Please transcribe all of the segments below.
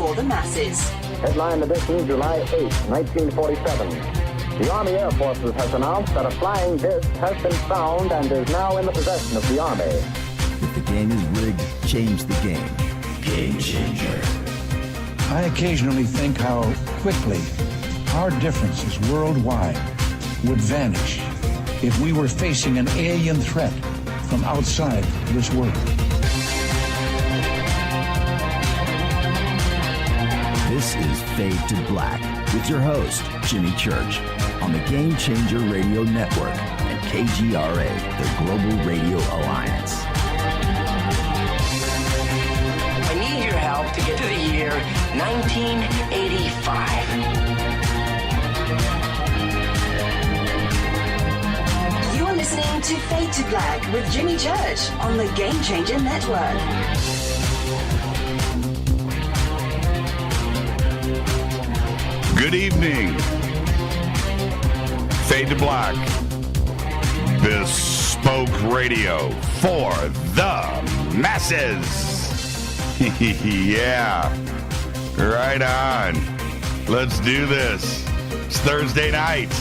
for the masses. Headline edition, July 8, 1947. The Army Air Forces has announced that a flying disc has been found and is now in the possession of the Army. If the game is rigged, change the game. Game changer. I occasionally think how quickly our differences worldwide would vanish if we were facing an alien threat from outside this world. This is Fade to Black with your host, Jimmy Church, on the Game Changer Radio Network and KGRA, the Global Radio Alliance. I need your help to get to the year 1985. You are listening to Fade to Black with Jimmy Church on the Game Changer Network. Good evening. Fade to Black. Bespoke radio for the masses. Yeah. Right on. Let's do this. It's Thursday night.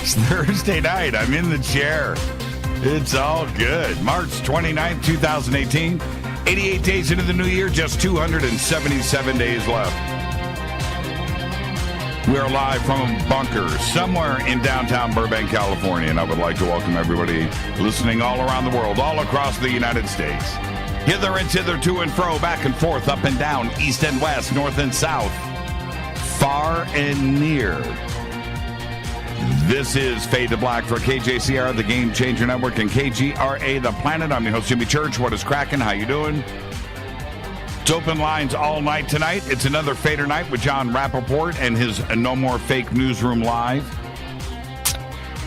It's Thursday night. I'm in the chair. It's all good. March 29th, 2018. 88 days into the new year, just 277 days left. We are live from a bunker somewhere in downtown Burbank, California, and I would like to welcome everybody listening all around the world, all across the United States. Hither and thither, to and fro, back and forth, up and down, east and west, north and south, far and near. This is Fade to Black for KJCR, the Game Changer Network, and KGRA, the Planet. I'm your host, Jimmy Church. What is cracking? How you doing? It's open lines all night tonight. It's another Fader night with Jon Rappoport and his No More Fake Newsroom Live.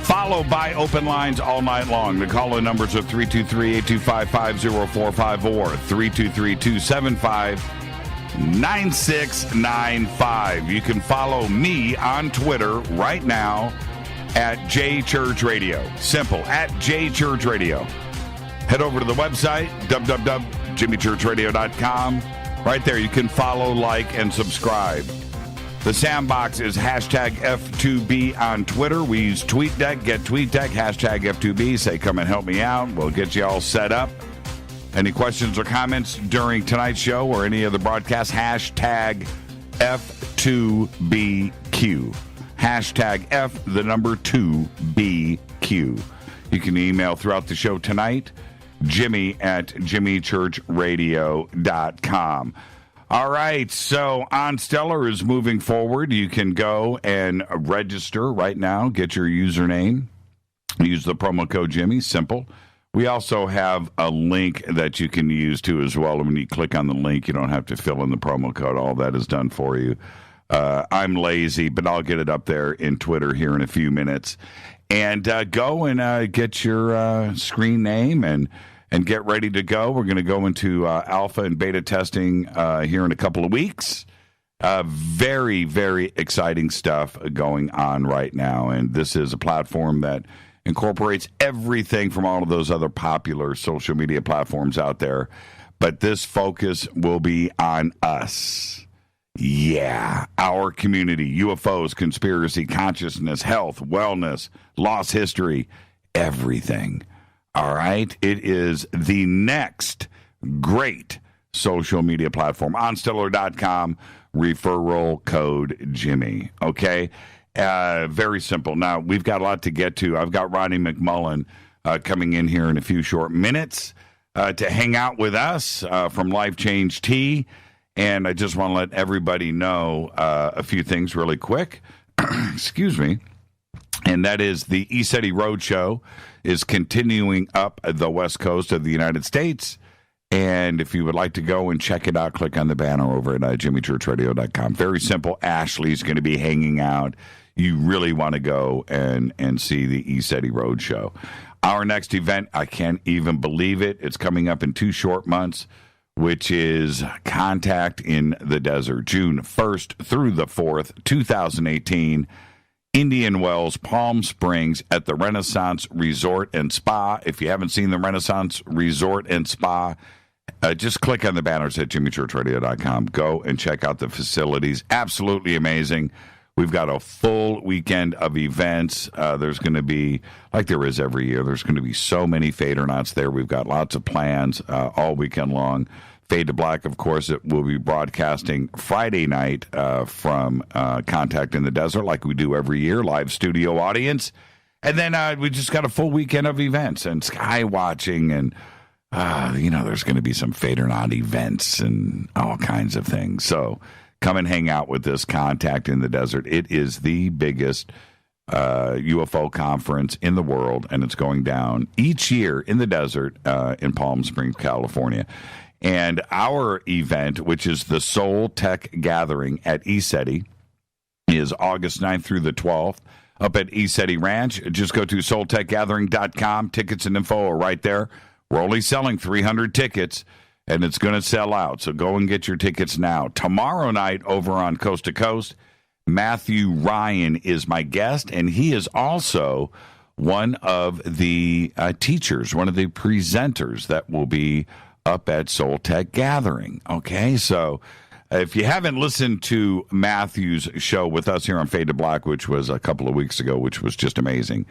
Followed by open lines all night long. The call-in numbers are 323-825-5045 or 323-275-9695. You can follow me on Twitter right now at JChurchRadio. Simple, at JChurchRadio. Head over to the website, www.jimmychurchradio.com. Right there, you can follow, like, and subscribe. The sandbox is hashtag F2B on Twitter. We use TweetDeck. Get TweetDeck, hashtag F2B. Say, come and help me out. We'll get you all set up. Any questions or comments during tonight's show or any other broadcast, hashtag F2BQ. Hashtag F2BQ. You can email throughout the show tonight, Jimmy at jimmychurchradio.com. All right, so On Stellar is moving forward. You can go and register right now, get your username, use the promo code Jimmy, simple. We also have a link that you can use too as well. When you click on the link, you don't have to fill in the promo code. All that is done for you. I'm lazy, but I'll get it up there in Twitter here in a few minutes. And go and get your screen name and get ready to go. We're going to go into alpha and beta testing here in a couple of weeks. Very, very exciting stuff going on right now. And this is a platform that incorporates everything from all of those other popular social media platforms out there. But this focus will be on us. Yeah, our community, UFOs, conspiracy, consciousness, health, wellness, lost history, everything. All right? It is the next great social media platform. OnStellar.com, referral code Jimmy. Okay? Very simple. Now, we've got a lot to get to. I've got Ronnie McMullen coming in here in a few short minutes to hang out with us from Life Change Tea. And I just want to let everybody know a few things really quick. Excuse me. And that is the ECETI Roadshow is continuing up the west coast of the United States. And if you would like to go and check it out, click on the banner over at jimmychurchradio.com. Very simple. Ashley's going to be hanging out. You really want to go and see the ECETI Roadshow. Our next event, I can't even believe it. It's coming up in 2 short months, which is Contact in the Desert, June 1st through the 4th, 2018, Indian Wells, Palm Springs at the Renaissance Resort and Spa. If you haven't seen the Renaissance Resort and Spa, Just click on the banners at jimmychurchradio.com. Go and check out the facilities. Absolutely amazing. We've got a full weekend of events. There's going to be, like there is every year, there's going to be so many Fadernauts there. We've got lots of plans all weekend long. Fade to Black, of course, it will be broadcasting Friday night from Contact in the Desert, like we do every year, live studio audience. And then we just got a full weekend of events and sky watching, and there's going to be some Fadernaut events and all kinds of things. So come and hang out with this Contact in the Desert. It is the biggest UFO conference in the world, and it's going down each year in the desert in Palm Springs, California. And our event, which is the Soul Tech Gathering at ECETI, is August 9th through the 12th up at ECETI Ranch. Just go to soultechgathering.com. Tickets and info are right there. We're only selling 300 tickets, and it's going to sell out. So go and get your tickets now. Tomorrow night over on Coast to Coast, Matthew Ryan is my guest, and he is also one of the teachers, one of the presenters that will be up at Soul Tech Gathering. Okay, so if you haven't listened to Matthew's show with us here on Fade to Black, which was a couple of weeks ago, which was just amazing,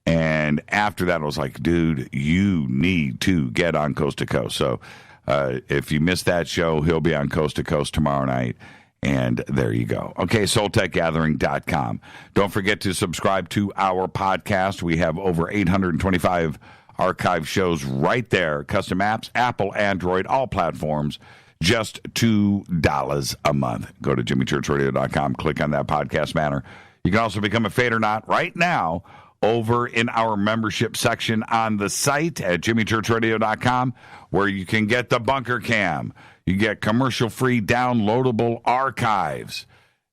and after that I was like, dude, you need to get on Coast to Coast. So if you missed that show, he'll be on Coast to Coast tomorrow night. And there you go. Okay, soultechgathering.com. Don't forget to subscribe to our podcast. We have over 825 archive shows right there. Custom apps, Apple, Android, all platforms, just $2 a month. Go to jimmychurchradio.com, click on that podcast banner. You can also become a Fadernaut right now over in our membership section on the site at jimmychurchradio.com, where you can get the bunker cam. You get commercial-free downloadable archives.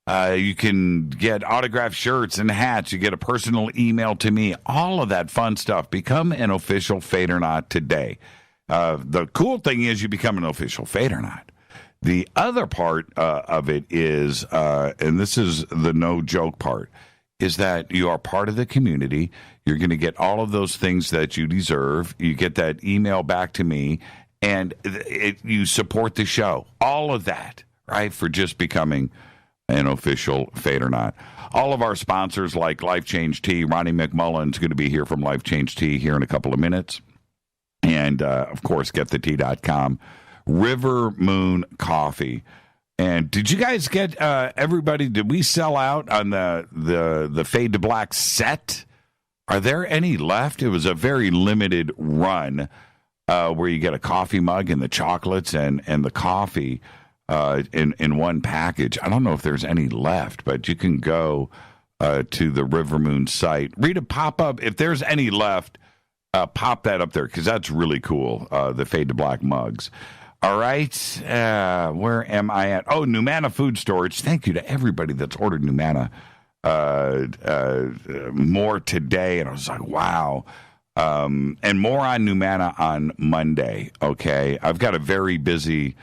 You can get autographed shirts and hats. You get a personal email to me. All of that fun stuff. Become an official Fadernaut today. The cool thing is you become an official Fadernaut. The other part of it is, and this is the no-joke part, is that you are part of the community. You're going to get all of those things that you deserve. You get that email back to me, and you support the show. All of that, right, for just becoming an official Fadernaut. All of our sponsors like Life Change Tea, Ronnie McMullen's going to be here from Life Change Tea here in a couple of minutes. And, of course, getthetea.com. River Moon Coffee. And did you guys get everybody? Did we sell out on the Fade to Black set? Are there any left? It was a very limited run where you get a coffee mug and the chocolates and the coffee in one package. I don't know if there's any left, but you can go to the River Moon site. Read a pop-up. If there's any left, pop that up there because that's really cool, the Fade to Black mugs. All right, where am I at? Oh, Numana Food Storage. Thank you to everybody that's ordered Numana more today. And I was like, wow. And more on Numana on Monday, okay? I've got a very busy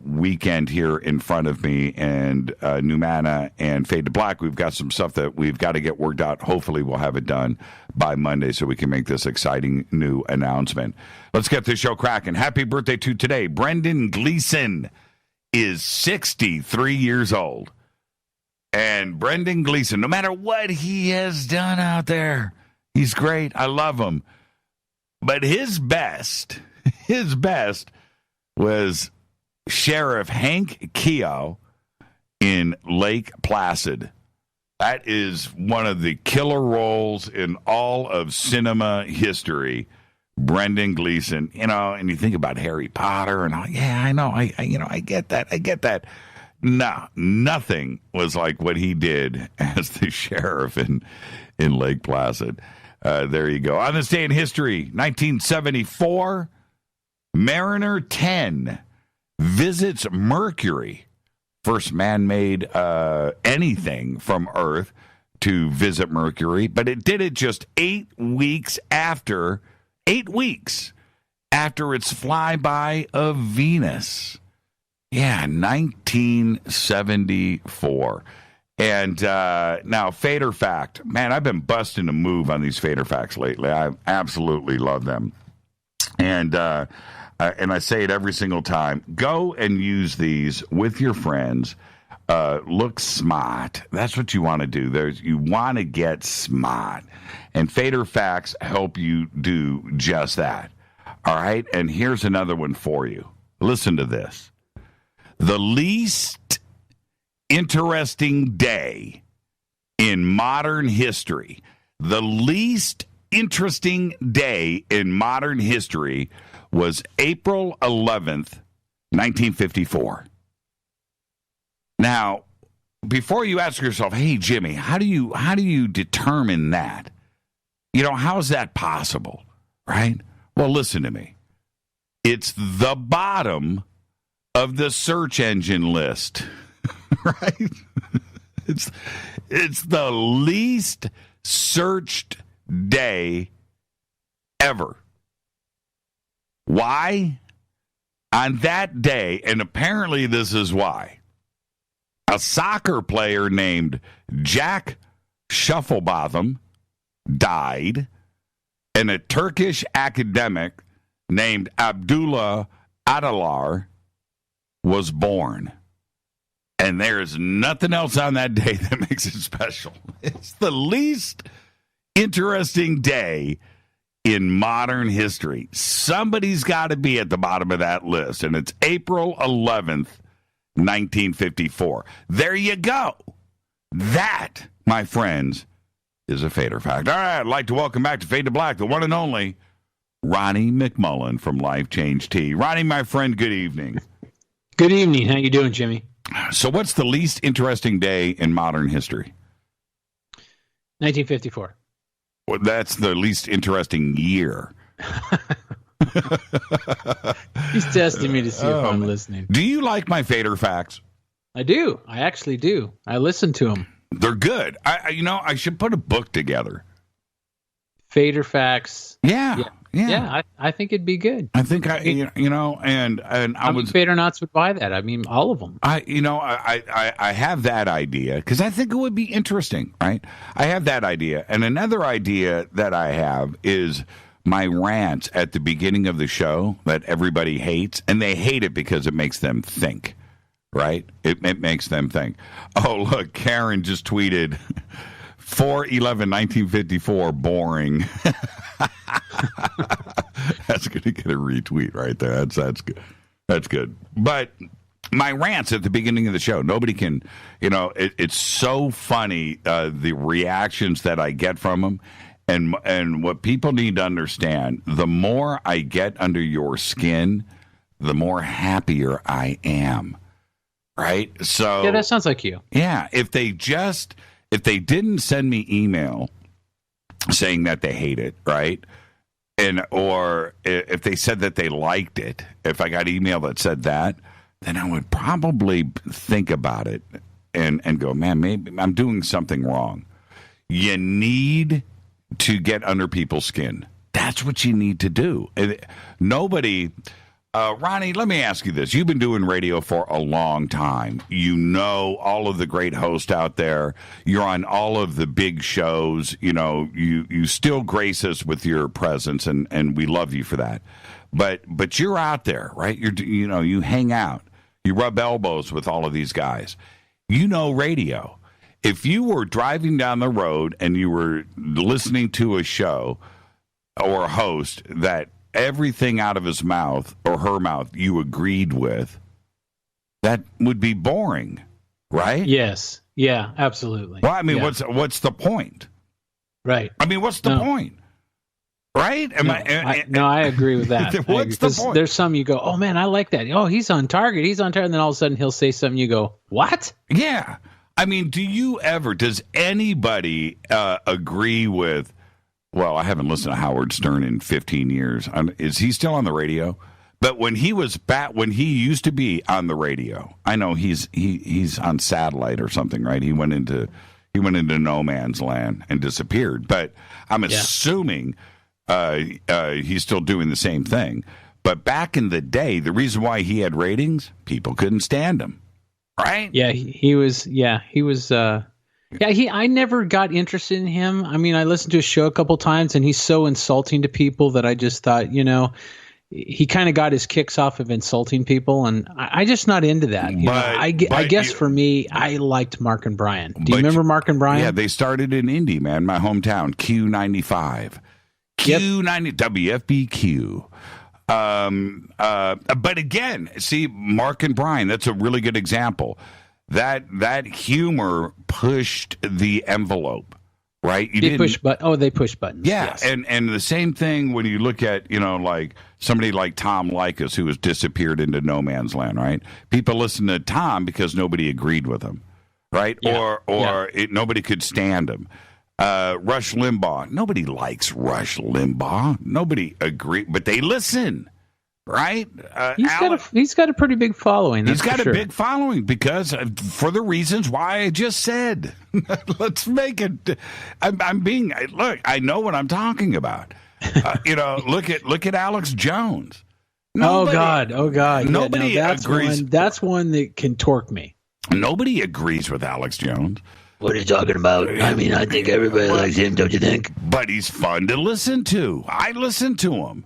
weekend here in front of me, and Numana and Fade to Black, we've got some stuff that we've got to get worked out. Hopefully we'll have it done by Monday so we can make this exciting new announcement. Let's get this show cracking. Happy birthday to today. Brendan Gleeson is 63 years old. And Brendan Gleeson, no matter what he has done out there, he's great. I love him. But his best was Sheriff Hank Keogh in Lake Placid. That is one of the killer roles in all of cinema history. Brendan Gleeson, and you think about Harry Potter and all. Yeah, I know. I get that. No, nothing was like what he did as the sheriff in Lake Placid. There you go. On this day in history, 1974, Mariner 10 visits Mercury. First man-made anything from Earth to visit Mercury, but it did it just 8 weeks after its flyby of Venus. Yeah, 1974. And now, Fader Fact. Man, I've been busting a move on these Fader Facts lately. I absolutely love them. And and I say it every single time, go and use these with your friends. Look smart. That's what you want to do. You want to get smart. And Fader Facts help you do just that. All right? And here's another one for you. Listen to this. The least interesting day in modern history. The least interesting day in modern history was April 11th, 1954. Now, before you ask yourself, hey, Jimmy, how do you determine that? How is that possible, right? Well, listen to me. It's the bottom of the search engine list, right? It's the least searched day ever. Why? On that day, and apparently this is why, a soccer player named Jack Shufflebotham died, and a Turkish academic named Abdullah Adalar was born. And there's nothing else on that day that makes it special. It's the least interesting day in modern history. Somebody's got to be at the bottom of that list, and it's April 11th, 1954. There you go. That, my friends, is a Fader Fact. All right, I'd like to welcome back to Fade to Black, the one and only Ronnie McMullen from Life Change Tea. Ronnie, my friend, good evening. Good evening. How you doing, Jimmy? So what's the least interesting day in modern history? 1954. Well, that's the least interesting year. He's testing me to see if I'm listening. Do you like my Fader Facts? I do. I actually do. I listen to them. They're good. I should put a book together. Fader Facts. Yeah. I think it'd be good. I think and I was Fadernauts would buy that. I mean, all of them. I have that idea because I think it would be interesting, right? I have that idea, and another idea that I have is my rants at the beginning of the show that everybody hates, and they hate it because it makes them think, right? It makes them think. Oh, look, Karen just tweeted 4/11/1954 boring. That's going to get a retweet right there. That's good. That's good. But my rants at the beginning of the show, nobody can, it's so funny, the reactions that I get from them. And what people need to understand, the more I get under your skin, the more happier I am. Right? So yeah, that sounds like you. Yeah. If they didn't send me email saying that they hate it, right? Or if they said that they liked it, if I got email that said that, then I would probably think about it and go, man, maybe I'm doing something wrong. You need to get under people's skin. That's what you need to do. Nobody... Ronnie, let me ask you this. You've been doing radio for a long time. You know all of the great hosts out there. You're on all of the big shows. You still grace us with your presence, and we love you for that. But you're out there, right? You hang out. You rub elbows with all of these guys. You know radio. If you were driving down the road and you were listening to a show or a host that everything out of his mouth or her mouth you agreed with, that would be boring, right? Yes. Yeah, absolutely. Well, I mean, what's the point? Right. I mean, what's the point? Right? I agree with that. What's the point? There's some you go, oh, man, I like that. Oh, he's on target. And then all of a sudden he'll say something you go, what? Yeah. I mean, does anybody agree with, well, I haven't listened to Howard Stern in 15 years. Is he still on the radio? But when he used to be on the radio, I know he's on satellite or something, right? He went into no man's land and disappeared. But I'm assuming he's still doing the same thing. But back in the day, the reason why he had ratings, people couldn't stand him, right? Yeah, he was. I never got interested in him. I mean, I listened to his show a couple times, and he's so insulting to people that I just thought, he kind of got his kicks off of insulting people, and I just not into that. I guess for me, I liked Mark and Brian. Do you remember Mark and Brian? Yeah, they started in Indy, man, my hometown, Q95. Q90, WFBQ. But again, see, Mark and Brian, that's a really good example. That humor pushed the envelope, right? They push buttons. Yeah, yes. and the same thing when you look at, like somebody like Tom Likas, who has disappeared into no man's land, right? People listen to Tom because nobody agreed with him, right? Yeah. Nobody could stand him. Rush Limbaugh. Nobody likes Rush Limbaugh. Nobody agree, but they listen, right? He's got a pretty big following. He's got a big following because for the reasons why I just said. Let's make it. Look. I know what I'm talking about. Look at Alex Jones. Oh God. Nobody agrees. That's one that can torque me. Nobody agrees with Alex Jones. What are you talking about? I mean, I think everybody likes him, don't you think? But he's fun to listen to. I listen to him.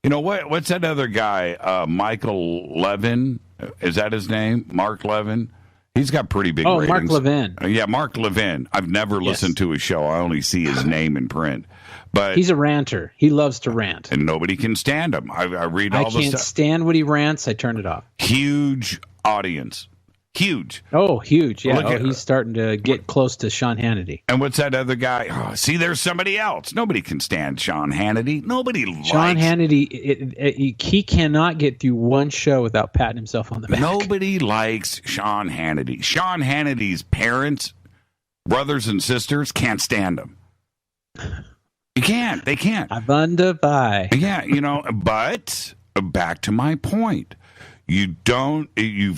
What's that other guy? Michael Levin? Is that his name? Mark Levin? He's got pretty big ratings. Mark Levin. Yeah, Mark Levin. I've never listened to his show. I only see his name in print. But he's a ranter. He loves to rant. And nobody can stand him. I read all the stuff. I can't stand when he rants. I turn it off. Huge audience. Huge. Oh, huge. Yeah. He's starting to get close to Sean Hannity. And what's that other guy? Oh, see, there's somebody else. Nobody can stand Sean Hannity. Sean Hannity, he cannot get through one show without patting himself on the back. Nobody likes Sean Hannity. Sean Hannity's parents, brothers and sisters can't stand him. You can't. They can't. I wonder why. Yeah, but back to my point. You've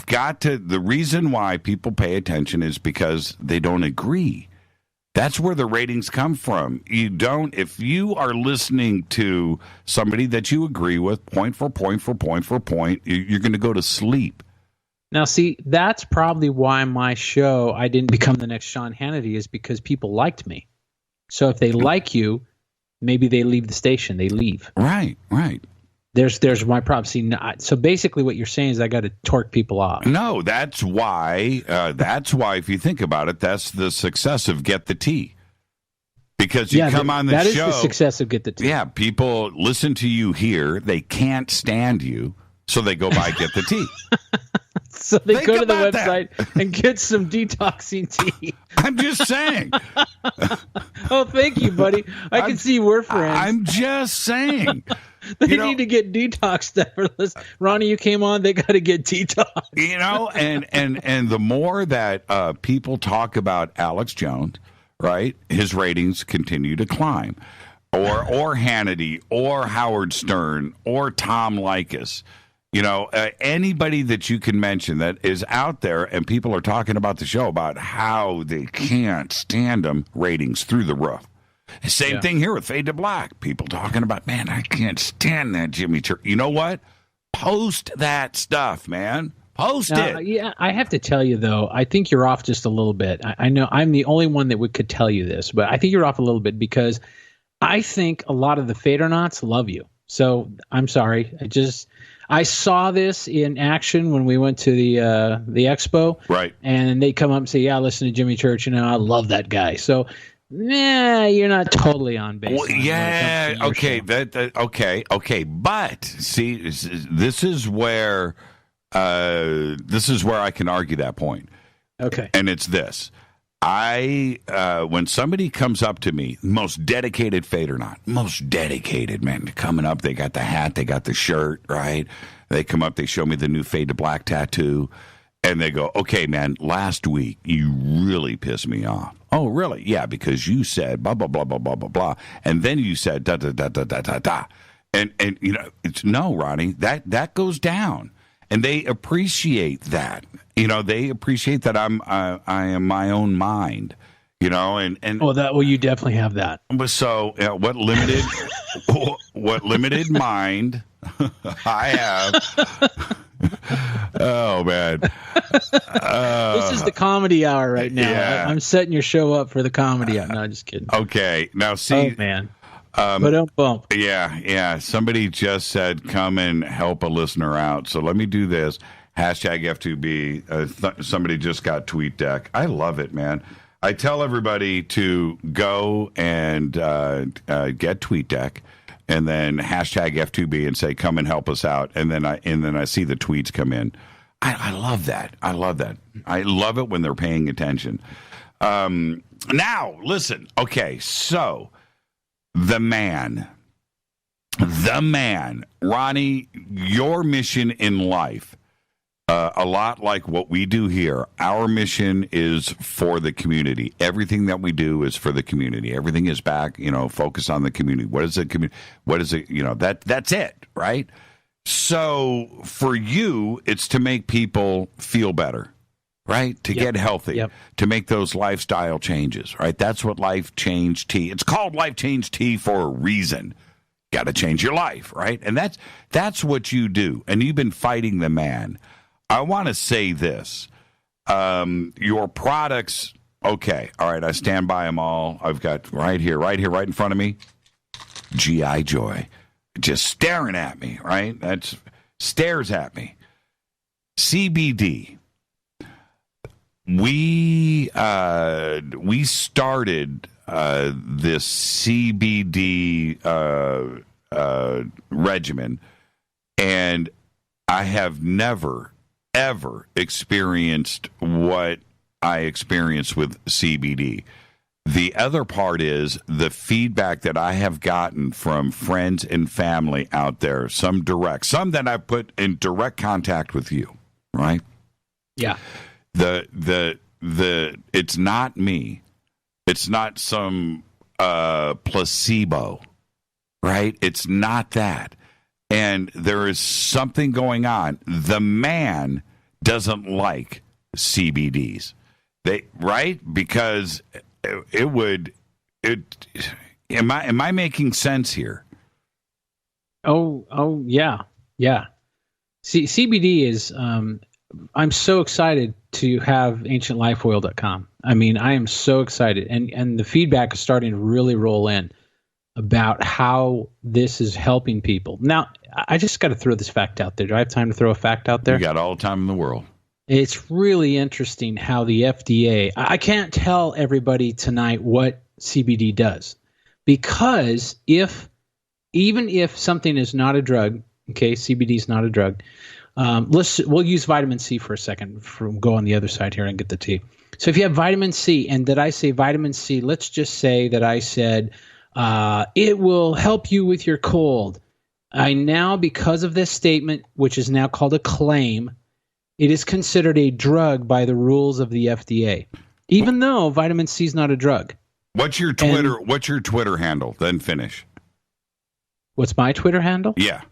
got to, the reason why people pay attention is because they don't agree. That's where the ratings come from. If you are listening to somebody that you agree with, point for point, you're going to go to sleep. Now, see, that's probably why my show, I didn't become the next Sean Hannity, is because people liked me. So if they like you, maybe they leave the station, they leave. Right. There's my problem. See, so basically what you're saying is I got to torque people off. No, that's why if you think about it, that's the success of Get the Tea. Because you come on the show. That is the success of Get the Tea. Yeah, people listen to you here. They can't stand you, so they go buy Get the Tea. So they go to the website and get some detoxing tea. I'm just saying. Oh, thank you, buddy. I can see we're friends. I'm just saying. They need to get detoxed. Ronnie, you came on. They got to get detoxed. And the more that people talk about Alex Jones, right, his ratings continue to climb, or Hannity, or Howard Stern, or Tom Likas. Anybody that you can mention that is out there, and people are talking about the show about how they can't stand them, ratings through the roof. Same thing here with Fade to Black. People talking about, man, I can't stand that Jimmy Church. You know what? Post that stuff, man. Post it. Yeah, I have to tell you, though, I think you're off just a little bit. I know I'm the only one that could tell you this, but I think you're off a little bit because I think a lot of the Fadernauts love you. So I'm sorry. I saw this in action when we went to the expo. Right. And they come up and say, yeah, listen to Jimmy Church. I love that guy. So, you're not totally on base. Well, yeah. Okay. Okay. But see, this is where I can argue that point. Okay. And it's this. When somebody comes up to me, most dedicated Fadernaut, most dedicated, man, coming up, they got the hat, they got the shirt, right? They come up, they show me the new Fade to Black tattoo, and they go, okay, man, last week you really pissed me off. Oh, really? Yeah, because you said blah, blah, blah, blah, blah, blah, blah, and then you said da, da, da, da, da, da, da. And it's no, Ronnie, that goes down. And they appreciate that. They appreciate that I am my own mind. And you definitely have that. So what limited mind I have. Oh man, this is the comedy hour right now. Yeah. I'm setting your show up for the comedy hour. No, just kidding. Okay, now see, oh man. Bump. Yeah. Somebody just said, come and help a listener out. So let me do this. Hashtag F2B. Somebody just got TweetDeck. I love it, man. I tell everybody to go and get TweetDeck, and then hashtag F2B and say, come and help us out. And then I see the tweets come in. I love that. I love it when they're paying attention. Now, listen. Okay, so the man, Ronnie, your mission in life, a lot like what we do here, our mission is for the community. Everything that we do is for the community. Everything is back, focus on the community. What is the community? What is it? That's it, right? So for you, it's to make people feel better, right? To get healthy, to make those lifestyle changes, right? That's what Life Change Tea. It's called Life Change Tea for a reason. Got to change your life, right? And that's what you do. And you've been fighting the man. I want to say this. Your products, okay, all right, I stand by them all. I've got right in front of me, G.I. Joy, just staring at me, right? That's stares at me. CBD. We started this CBD regimen, and I have never ever experienced what I experienced with CBD. The other part is the feedback that I have gotten from friends and family out there, some that I've put in direct contact with you, right? Yeah. The it's not me. It's not some placebo, right? It's not that. And there is something going on. The man doesn't like CBDs. Because am I making sense here? Oh yeah. See, CBD is I'm so excited to have ancientlifeoil.com. I mean, I am so excited, and the feedback is starting to really roll in about how this is helping people. Now, I just got to throw this fact out there. Do I have time to throw a fact out there? You got all the time in the world. It's really interesting how the FDA, I can't tell everybody tonight what CBD does, because even if something is not a drug, okay, CBD is not a drug. We'll use vitamin C for a second. Go on the other side here and get the T. So if you have vitamin C, and did I say vitamin C? Let's just say that I said it will help you with your cold. I now, because of this statement, which is now called a claim, it is considered a drug by the rules of the FDA, even though vitamin C is not a drug. What's your Twitter handle? Then finish. What's my Twitter handle? Yeah.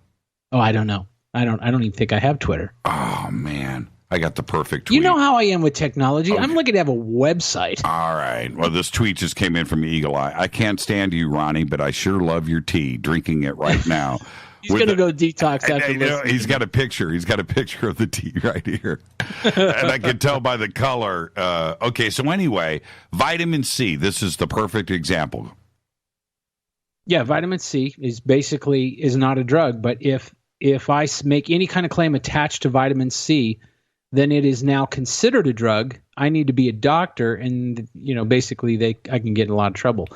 Oh, I don't know. I don't even think I have Twitter. Oh man, I got the perfect tweet. You know how I am with technology. Okay. I'm looking to have a website. All right. Well, this tweet just came in from Eagle Eye. I can't stand you, Ronnie, but I sure love your tea. Drinking it right now. He's going to go detox after listening. He's got a picture. He's got a picture of the tea right here. And I can tell by the color. Okay, so anyway, vitamin C. This is the perfect example. Yeah, vitamin C is not a drug, but if I make any kind of claim attached to vitamin C, then it is now considered a drug. I need to be a doctor, and basically I can get in a lot of trouble.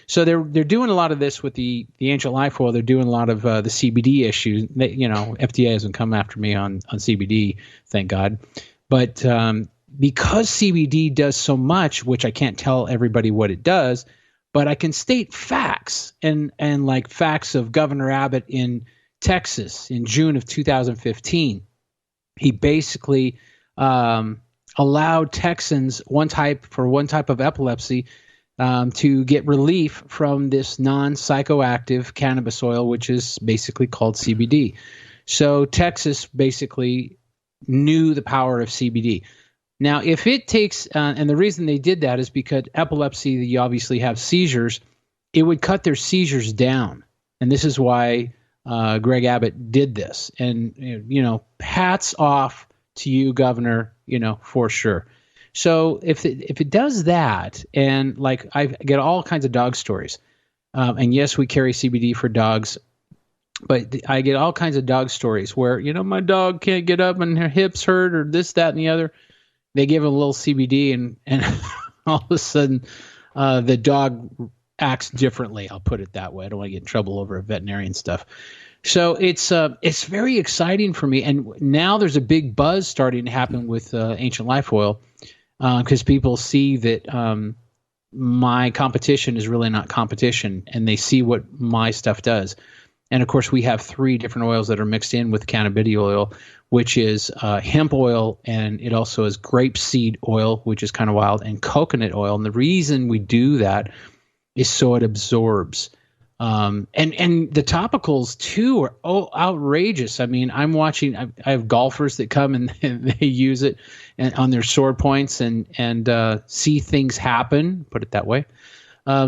So they're doing a lot of this with the Ancient Life Oil. They're doing a lot of the CBD issues. FDA hasn't come after me on CBD, thank God. But because CBD does so much, which I can't tell everybody what it does, but I can state facts and like facts of Governor Abbott in Texas in June of 2015. He basically allowed Texans one type of epilepsy to get relief from this non-psychoactive cannabis oil, which is basically called CBD. So Texas basically knew the power of CBD. Now, if it takes, and the reason they did that is because epilepsy, you obviously have seizures, it would cut their seizures down. And this is why Greg Abbott did this. And, hats off to you, Governor, for sure. So if it does that, and like I get all kinds of dog stories. And yes, we carry CBD for dogs. But I get all kinds of dog stories where, my dog can't get up and her hips hurt or this, that, and the other. They give a little CBD and all of a sudden the dog acts differently. I'll put it that way. I don't want to get in trouble over veterinarian stuff. So it's very exciting for me. And now there's a big buzz starting to happen with Ancient Life Oil because people see that my competition is really not competition, and they see what my stuff does. And of course, we have 3 different oils that are mixed in with cannabidiol oil, which is hemp oil, and it also is grapeseed oil, which is kind of wild, and coconut oil. And the reason we do that is so it absorbs. And the topicals too are outrageous. I mean, I'm watching. I have golfers that come and they use it on their sword points and see things happen. Put it that way.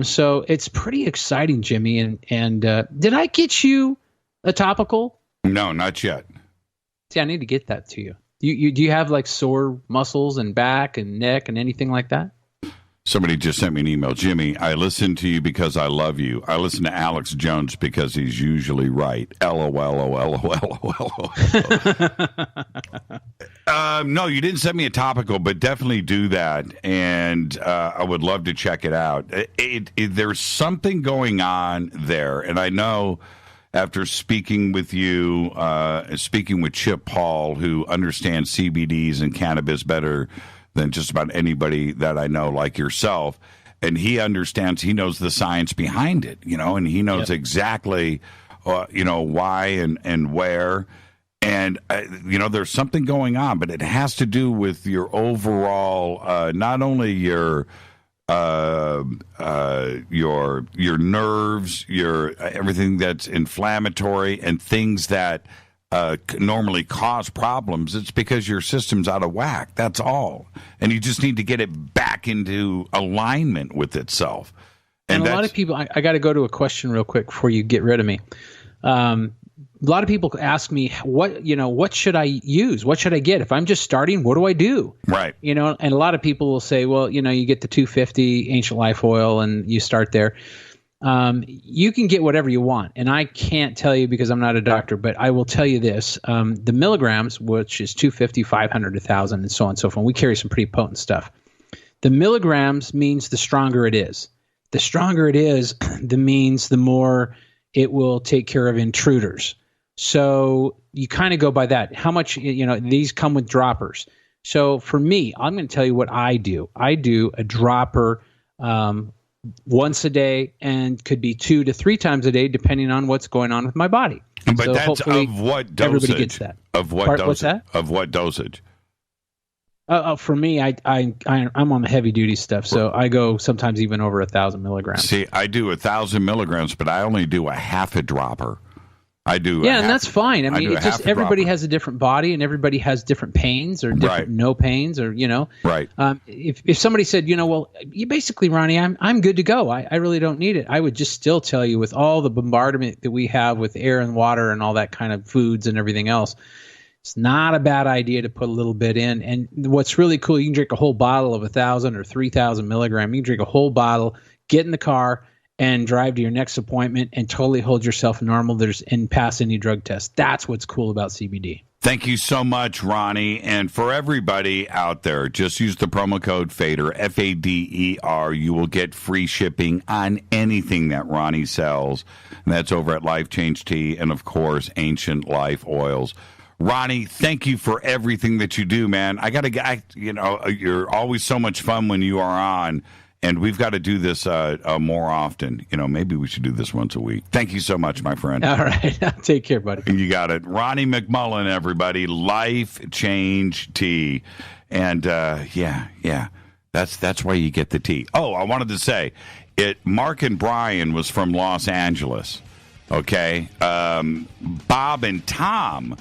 So it's pretty exciting, Jimmy. And did I get you a topical? No, not yet. See, I need to get that to you. Do you have like sore muscles and back and neck and anything like that? Somebody just sent me an email. Jimmy, I listen to you because I love you. I listen to Alex Jones because he's usually right. LOL. No, you didn't send me a topical, but definitely do that. And I would love to check it out. There's something going on there. And I know after speaking with you, speaking with Chip Paul, who understands CBDs and cannabis better than just about anybody that I know, like yourself. And he understands, he knows the science behind it, and he knows exactly, why and where. And, there's something going on, but it has to do with your overall, not only your nerves, your everything that's inflammatory and things that normally cause problems. It's because your system's out of whack. That's all. And you just need to get it back into alignment with itself. And a lot of people, I got to go to a question real quick before you get rid of me. A lot of people ask me, what should I use? What should I get? If I'm just starting, what do I do? Right. And a lot of people will say, well, you get the 250 Ancient Life Oil and you start there. You can get whatever you want, and I can't tell you because I'm not a doctor, but I will tell you this. The milligrams, which is 250, 500, 1,000, and so on and so forth, we carry some pretty potent stuff. The milligrams means the stronger it is. The stronger it is, means the more it will take care of intruders. So you kind of go by that. How much, these come with droppers. So for me, I'm going to tell you what I do. I do a dropper once a day and could be 2 to 3 times a day, depending on what's going on with my body. But so that's of what dosage? Everybody gets that. Of what dosage? What's that? Of what dosage? For me, I'm on the heavy duty stuff, so I go sometimes even over 1,000 milligrams. See, I do 1,000 milligrams, but I only do a half a dropper. I do. Yeah, and that's fine. I mean, it's just everybody has a different body, and everybody has different pains or different no pains, or Right. If somebody said, well, you basically, Ronnie, I'm good to go. I really don't need it. I would just still tell you, with all the bombardment that we have with air and water and all that kind of foods and everything else, it's not a bad idea to put a little bit in. And what's really cool, you can drink a whole bottle of 1,000 or 3,000 milligram. You can drink a whole bottle, get in the car, and drive to your next appointment and totally hold yourself normal and pass any drug test. That's what's cool about CBD. Thank you so much, Ronnie. And for everybody out there, just use the promo code FADER, F-A-D-E-R. You will get free shipping on anything that Ronnie sells. And that's over at Life Change Tea and, of course, Ancient Life Oils. Ronnie, thank you for everything that you do, man. You're always so much fun when you are on. And we've got to do this more often. Maybe we should do this once a week. Thank you so much, my friend. All right. Take care, buddy. You got it. Ronnie McMullen, everybody. Life Change Tea. And, that's why you get the tea. Oh, I wanted to say, Mark and Brian was from Los Angeles. Okay? Bob and Tom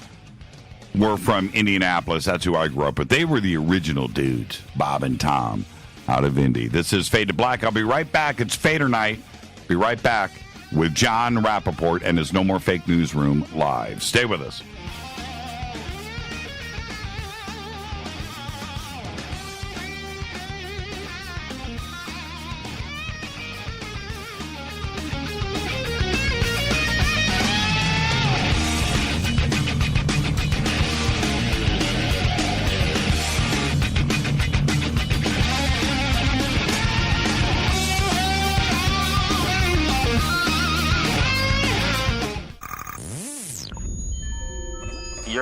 were from Indianapolis. That's who I grew up with. They were the original dudes, Bob and Tom. Out of Indy. This is Fade to Black. I'll be right back. It's Fadernight. Be right back with Jon Rappoport and his No More Fake Newsroom live. Stay with us.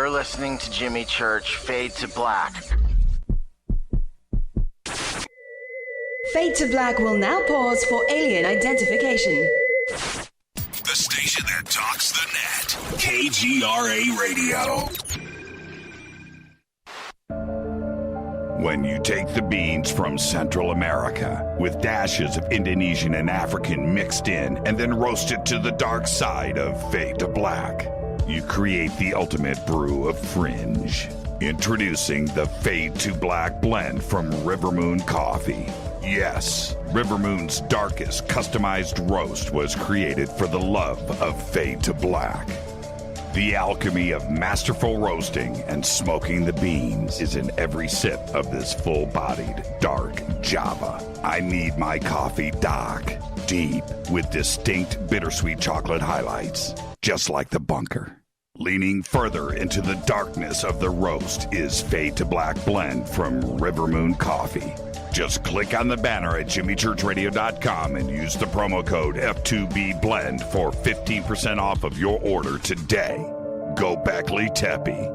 You're listening to Jimmy Church, Fade to Black. Fade to Black will now pause for alien identification. The station that talks the net. KGRA Radio. When you take the beans from Central America with dashes of Indonesian and African mixed in and then roast it to the dark side of Fade to Black, you create the ultimate brew of fringe. Introducing the Fade to Black blend from River Moon Coffee. Yes, River Moon's darkest customized roast was created for the love of Fade to Black. The alchemy of masterful roasting and smoking the beans is in every sip of this full-bodied, dark Java. I need my coffee dark, deep, with distinct bittersweet chocolate highlights, just like the bunker. Leaning further into the darkness of the roast is Fade to Black blend from River Moon Coffee. Just click on the banner at jimmychurchradio.com and use the promo code F2BBLEND for 15% off of your order today. Go Beckley Teppy.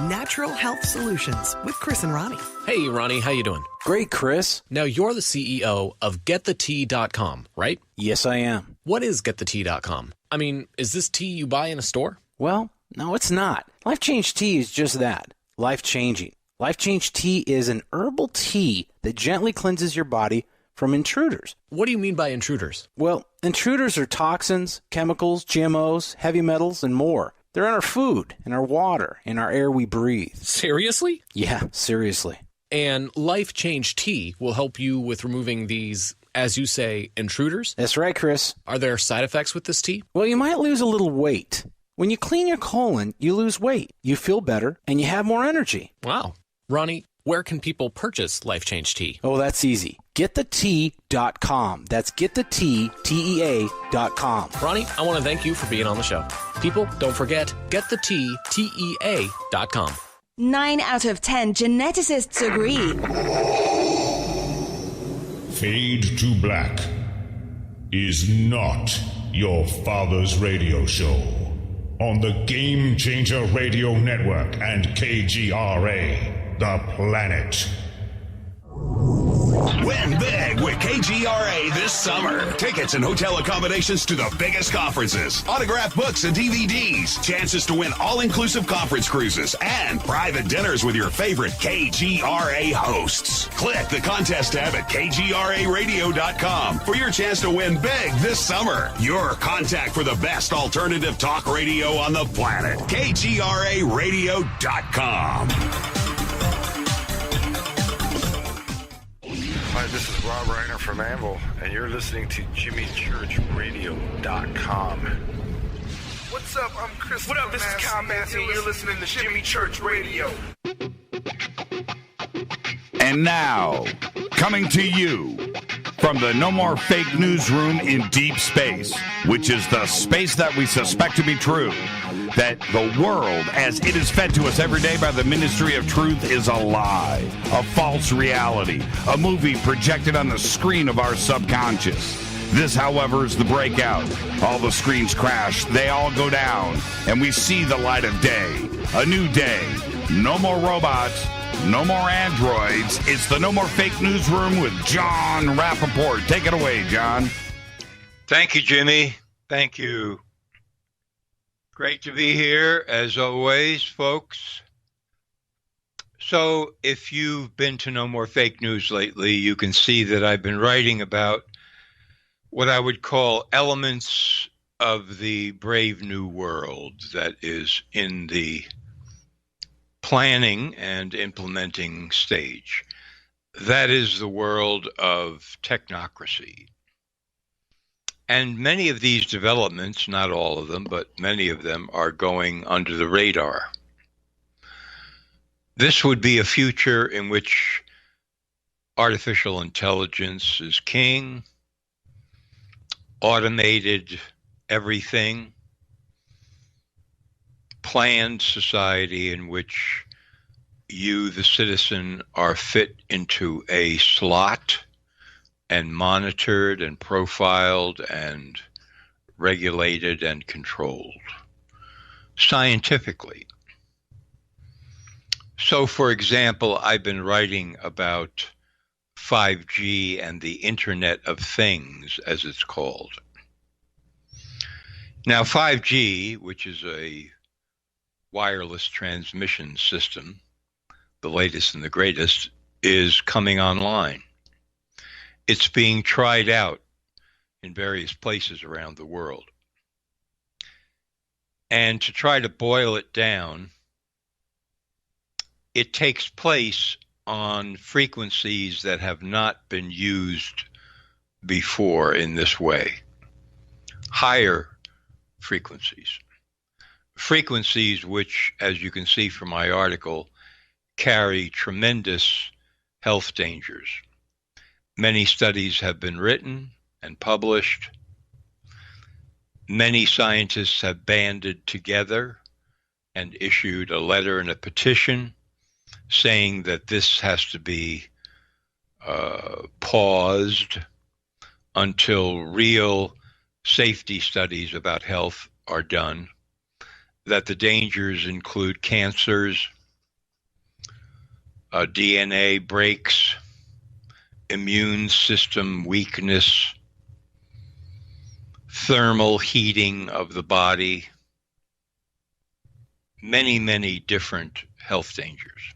Natural Health Solutions with Chris and Ronnie. Hey, Ronnie, how you doing? Great, Chris. Now, you're the CEO of GetTheTea.com, right? Yes, I am. What is GetTheTea.com? I mean, is this tea you buy in a store? Well, no, it's not. Life Change Tea is just that. Life-changing. Life Change Tea is an herbal tea that gently cleanses your body from intruders. What do you mean by intruders? Well, intruders are toxins, chemicals, GMOs, heavy metals, and more. They're in our food, in our water, in our air we breathe. Seriously? Yeah, seriously. And Life Change Tea will help you with removing these, as you say, intruders? That's right, Chris. Are there side effects with this tea? Well, you might lose a little weight. When you clean your colon, you lose weight, you feel better, and you have more energy. Wow. Ronnie, where can people purchase Life Change Tea? Oh, that's easy. GetTheTea.com. That's GetTheTea.com. Ronnie, I want to thank you for being on the show. People, don't forget, GetTheTea.com. 9 out of 10 geneticists agree. Fade to Black is not your father's radio show on the Game Changer Radio Network and KGRA, the planet. Win big with KGRA this summer. Tickets and hotel accommodations to the biggest conferences, autographed books and DVDs, chances to win all-inclusive conference cruises, and private dinners with your favorite KGRA hosts. Click the contest tab at KGRAradio.com for your chance to win big this summer. Your contact for the best alternative talk radio on the planet. KGRAradio.com. Hi, this is Rob Reiner from Anvil, and you're listening to JimmyChurchRadio.com. What's up? I'm Chris. What up? This is Kyle Massey, and you're listening to Jimmy Church Radio. And now, coming to you from the No More Fake Newsroom in deep space, which is the space that we suspect to be true, that the world, as it is fed to us every day by the Ministry of Truth, is a lie, a false reality, a movie projected on the screen of our subconscious. This, however, is the breakout. All the screens crash, they all go down, and we see the light of day. A new day. No more robots. No more androids. It's the No More Fake Newsroom with Jon Rappoport. Take it away, John. Thank you, Jimmy. Thank you. Great to be here, as always, folks. So if you've been to No More Fake News lately, you can see that I've been writing about what I would call elements of the brave new world that is in the planning and implementing stage. That is the world of technocracy. And many of these developments, not all of them, but many of them are going under the radar. This would be a future in which artificial intelligence is king, automated everything, planned society in which you, the citizen, are fit into a slot and monitored and profiled and regulated and controlled. scientifically. So, for example, I've been writing about 5G and the Internet of Things, as it's called. Now, 5G, which is a wireless transmission system, the latest and the greatest, is coming online. It's being tried out in various places around the world. And to try to boil it down, it takes place on frequencies that have not been used before in this way. Higher frequencies. Frequencies which, as you can see from my article, carry tremendous health dangers. Many studies have been written and published. Many scientists have banded together and issued a letter and a petition saying that this has to be paused until real safety studies about health are done, that the dangers include cancers, DNA breaks, immune system weakness, thermal heating of the body, many, many different health dangers.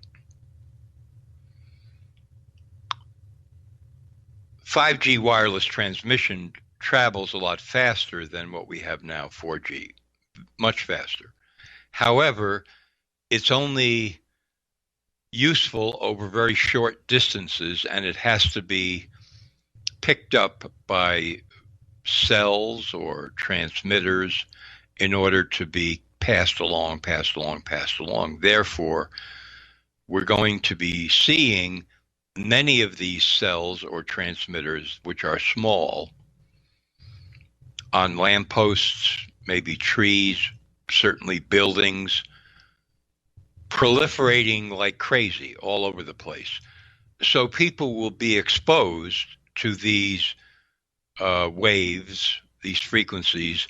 5G wireless transmission travels a lot faster than what we have now, 4G, much faster. However, it's only useful over very short distances, and it has to be picked up by cells or transmitters in order to be passed along. Therefore, we're going to be seeing many of these cells or transmitters, which are small, on lampposts, maybe trees, certainly buildings, proliferating like crazy all over the place. So people will be exposed to these waves, these frequencies,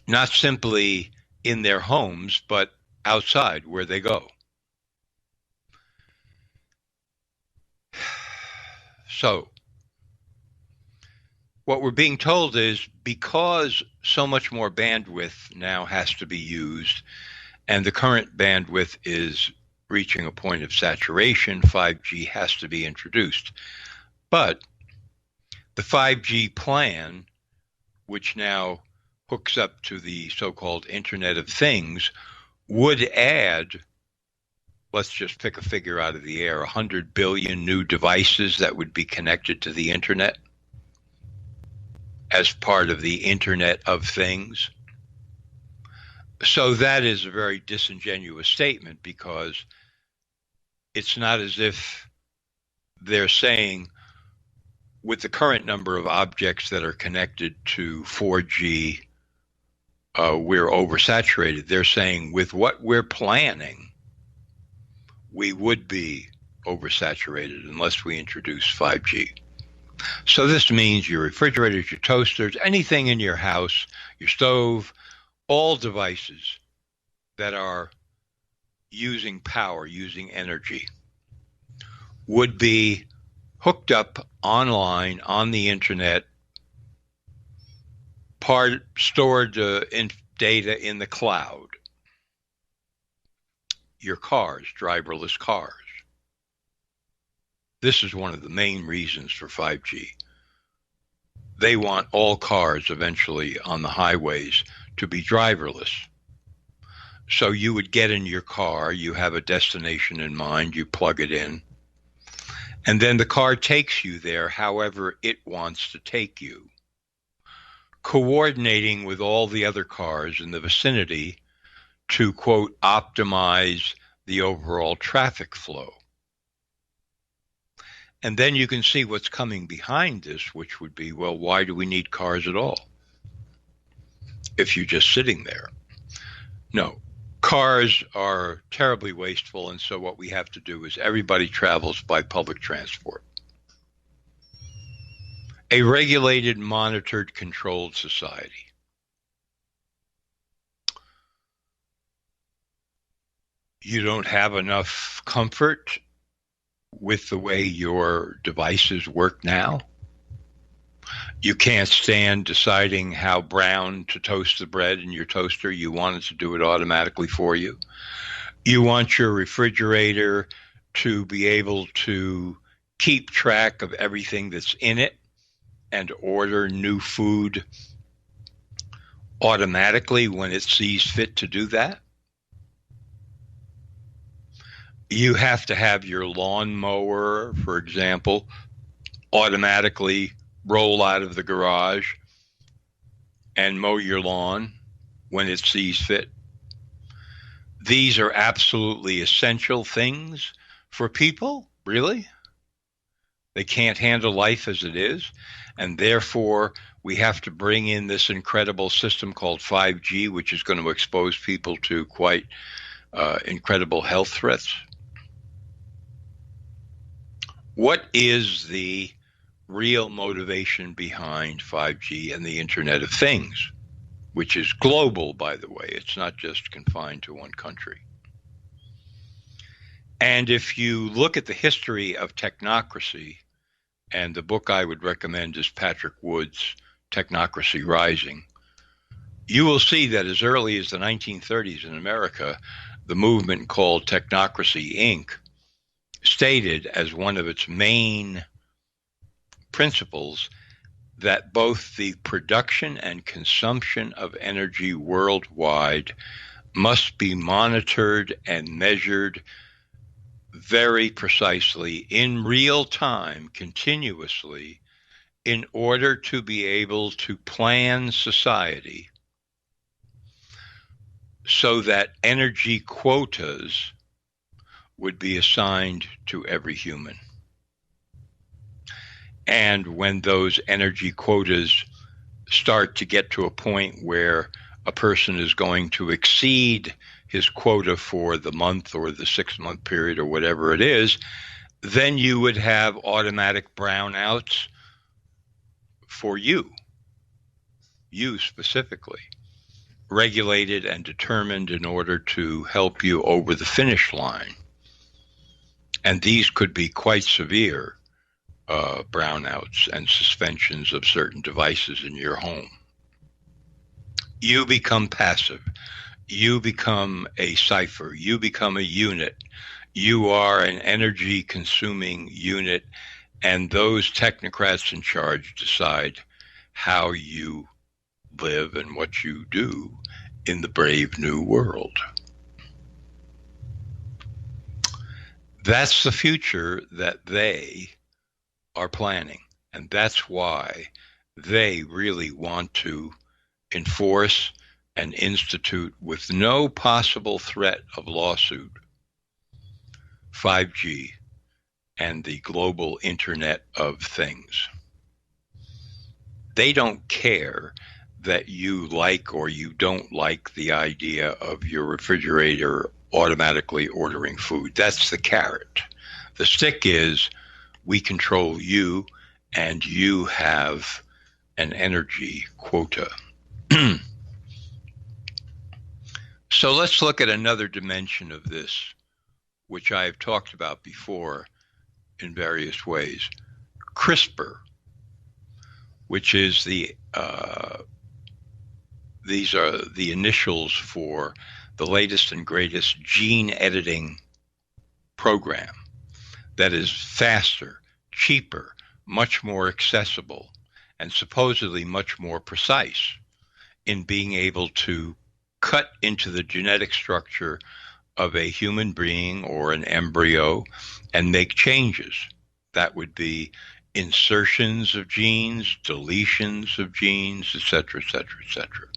not simply in their homes, but outside where they go. So, what we're being told is because so much more bandwidth now has to be used, and the current bandwidth is reaching a point of saturation, 5G has to be introduced. But the 5G plan, which now hooks up to the so-called Internet of Things, would add, let's just pick a figure out of the air, 100 billion new devices that would be connected to the Internet as part of the Internet of Things. So that is a very disingenuous statement, because it's not as if they're saying with the current number of objects that are connected to 4G, we're oversaturated. They're saying with what we're planning, we would be oversaturated unless we introduce 5G. So this means your refrigerators, your toasters, anything in your house, your stove, all devices that are using power, using energy, would be hooked up online on the internet, stored in data in the cloud. Your cars, driverless cars. This is one of the main reasons for 5G. They want all cars eventually on the highways to be driverless. So you would get in your car, you have a destination in mind, you plug it in, and then the car takes you there however it wants to take you, coordinating with all the other cars in the vicinity to, quote, optimize the overall traffic flow. And then you can see what's coming behind this, which would be, well, why do we need cars at all if you're just sitting there? No, cars are terribly wasteful, and so what we have to do is everybody travels by public transport. A regulated, monitored, controlled society. You don't have enough comfort with the way your devices work now. You can't stand deciding how brown to toast the bread in your toaster. You want it to do it automatically for you. You want your refrigerator to be able to keep track of everything that's in it and order new food automatically when it sees fit to do that. You have to have your lawnmower, for example, automatically roll out of the garage and mow your lawn when it sees fit. These are absolutely essential things for people, really. They can't handle life as it is, and therefore we have to bring in this incredible system called 5G, which is going to expose people to quite incredible health threats. What is the real motivation behind 5G and the Internet of Things, which is global, by the way? It's not just confined to one country. And if you look at the history of technocracy, and the book I would recommend is Patrick Wood's Technocracy Rising, you will see that as early as the 1930s in America, the movement called Technocracy, Inc. stated as one of its main principles that both the production and consumption of energy worldwide must be monitored and measured very precisely in real time, continuously, in order to be able to plan society so that energy quotas would be assigned to every human. And when those energy quotas start to get to a point where a person is going to exceed his quota for the month or the 6-month period or whatever it is, then you would have automatic brownouts for you specifically, regulated and determined in order to help you over the finish line. And these could be quite severe brownouts and suspensions of certain devices in your home. You become passive. You become a cipher. You become a unit. You are an energy-consuming unit, and those technocrats in charge decide how you live and what you do in the brave new world. That's the future that they are planning, and that's why they really want to enforce and institute, with no possible threat of lawsuit, 5G and the global Internet of Things. They don't care that you like or you don't like the idea of your refrigerator automatically ordering food. That's the carrot. The stick is, we control you, and you have an energy quota. So let's look at another dimension of this, which I've talked about before in various ways. CRISPR, which is these are the initials for the latest and greatest gene editing program that is faster, cheaper, much more accessible, and supposedly much more precise in being able to cut into the genetic structure of a human being or an embryo and make changes. That would be insertions of genes, deletions of genes, etc., etc., etc.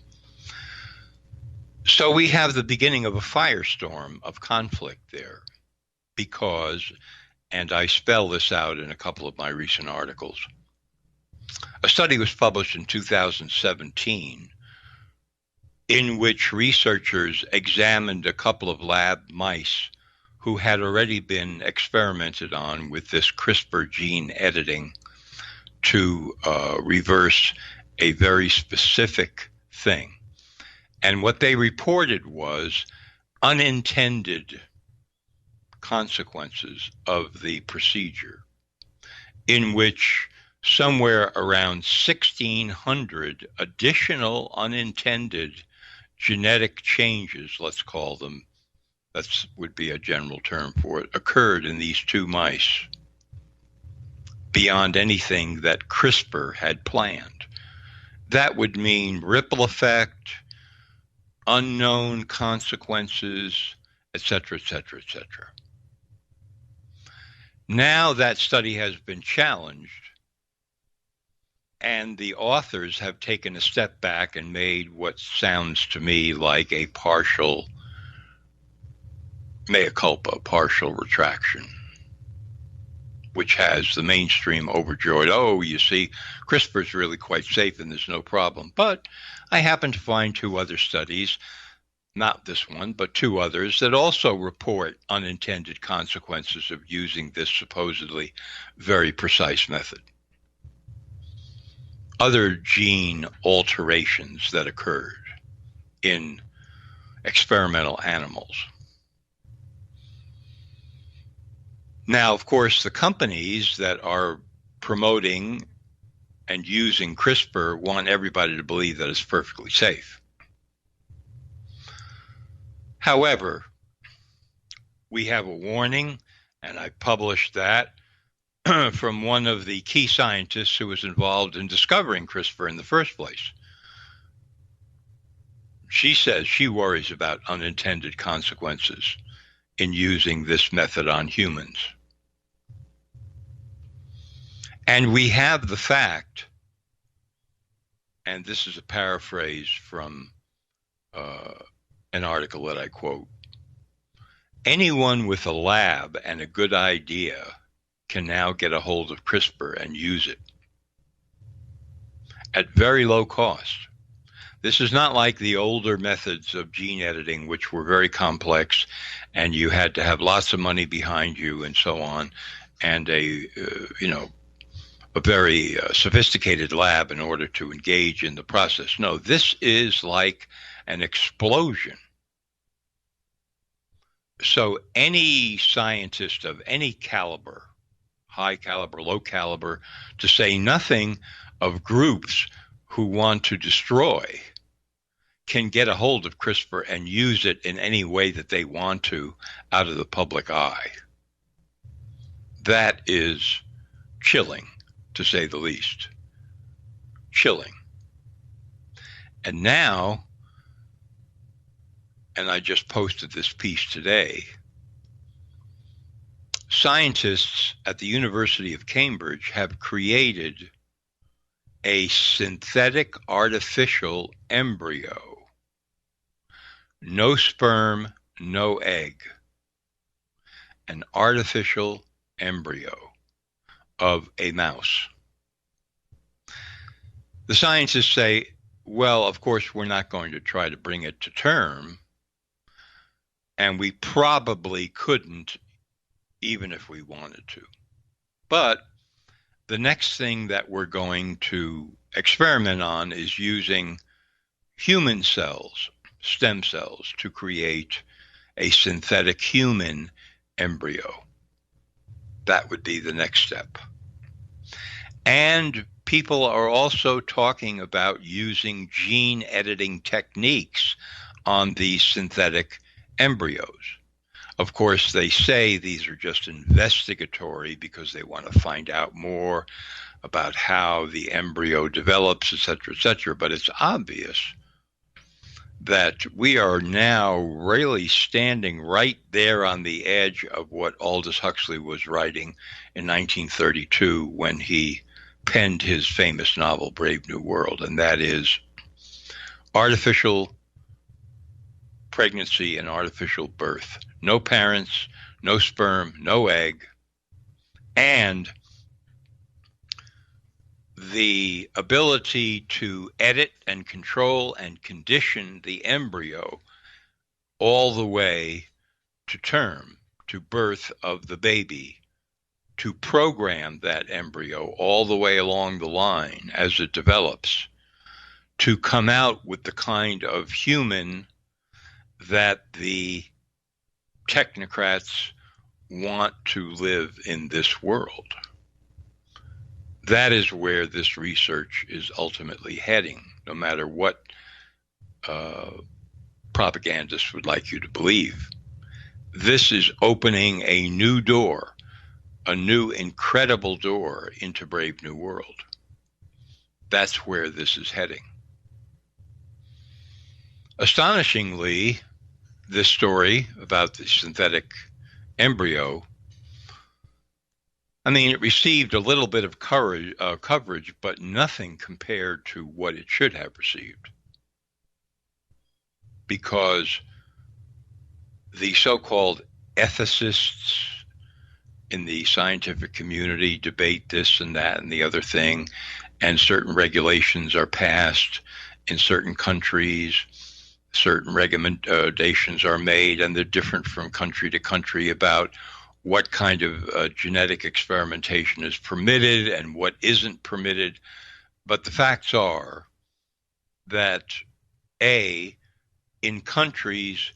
So we have the beginning of a firestorm of conflict there because, and I spell this out in a couple of my recent articles, a study was published in 2017 in which researchers examined a couple of lab mice who had already been experimented on with this CRISPR gene editing to reverse a very specific thing. And what they reported was unintended consequences of the procedure, in which somewhere around 1,600 additional unintended genetic changes, let's call them, that would be a general term for it, occurred in these two mice beyond anything that CRISPR had planned. That would mean ripple effect, unknown consequences, etc., etc., etc. Now that study has been challenged, and the authors have taken a step back and made what sounds to me like a partial mea culpa, partial retraction, which has the mainstream overjoyed. Oh, you see, CRISPR is really quite safe and there's no problem. But I happen to find two other studies, not this one, but two others, that also report unintended consequences of using this supposedly very precise method. Other gene alterations that occurred in experimental animals. Now, of course, the companies that are promoting and using CRISPR want everybody to believe that it's perfectly safe. However, we have a warning, and I published that, from one of the key scientists who was involved in discovering CRISPR in the first place. She says she worries about unintended consequences in using this method on humans. And we have the fact, and this is a paraphrase from an article that I quote, anyone with a lab and a good idea can now get a hold of CRISPR and use it at very low cost. This is not like the older methods of gene editing, which were very complex, and you had to have lots of money behind you and so on, and a very sophisticated lab in order to engage in the process. No, this is like an explosion. So any scientist of any caliber, high caliber, low caliber, to say nothing of groups who want to destroy, can get a hold of CRISPR and use it in any way that they want to out of the public eye. That is chilling, to say the least. Chilling. And now, and I just posted this piece today, scientists at the University of Cambridge have created a synthetic artificial embryo. No sperm, no egg. An artificial embryo of a mouse. The scientists say, well, of course, we're not going to try to bring it to term, and we probably couldn't even if we wanted to. But the next thing that we're going to experiment on is using human cells, stem cells, to create a synthetic human embryo. That would be the next step. And people are also talking about using gene editing techniques on these synthetic embryos. Of course, they say these are just investigatory because they want to find out more about how the embryo develops, etc., but it's obvious that we are now really standing right there on the edge of what Aldous Huxley was writing in 1932 when he penned his famous novel, Brave New World, and that is artificial pregnancy and artificial birth. No parents, no sperm, no egg, and the ability to edit and control and condition the embryo all the way to term, to birth of the baby, to program that embryo all the way along the line as it develops, to come out with the kind of human that the technocrats want to live in this world. That is where this research is ultimately heading, no matter what propagandists would like you to believe. This is opening a new door, a new incredible door into Brave New World. That's where this is heading. Astonishingly, this story about the synthetic embryo, I mean, it received a little bit of coverage, but nothing compared to what it should have received. Because the so-called ethicists in the scientific community debate this and that and the other thing, and certain regulations are passed in certain countries, certain recommendations are made, and they're different from country to country about what kind of genetic experimentation is permitted and what isn't permitted. But the facts are that, in countries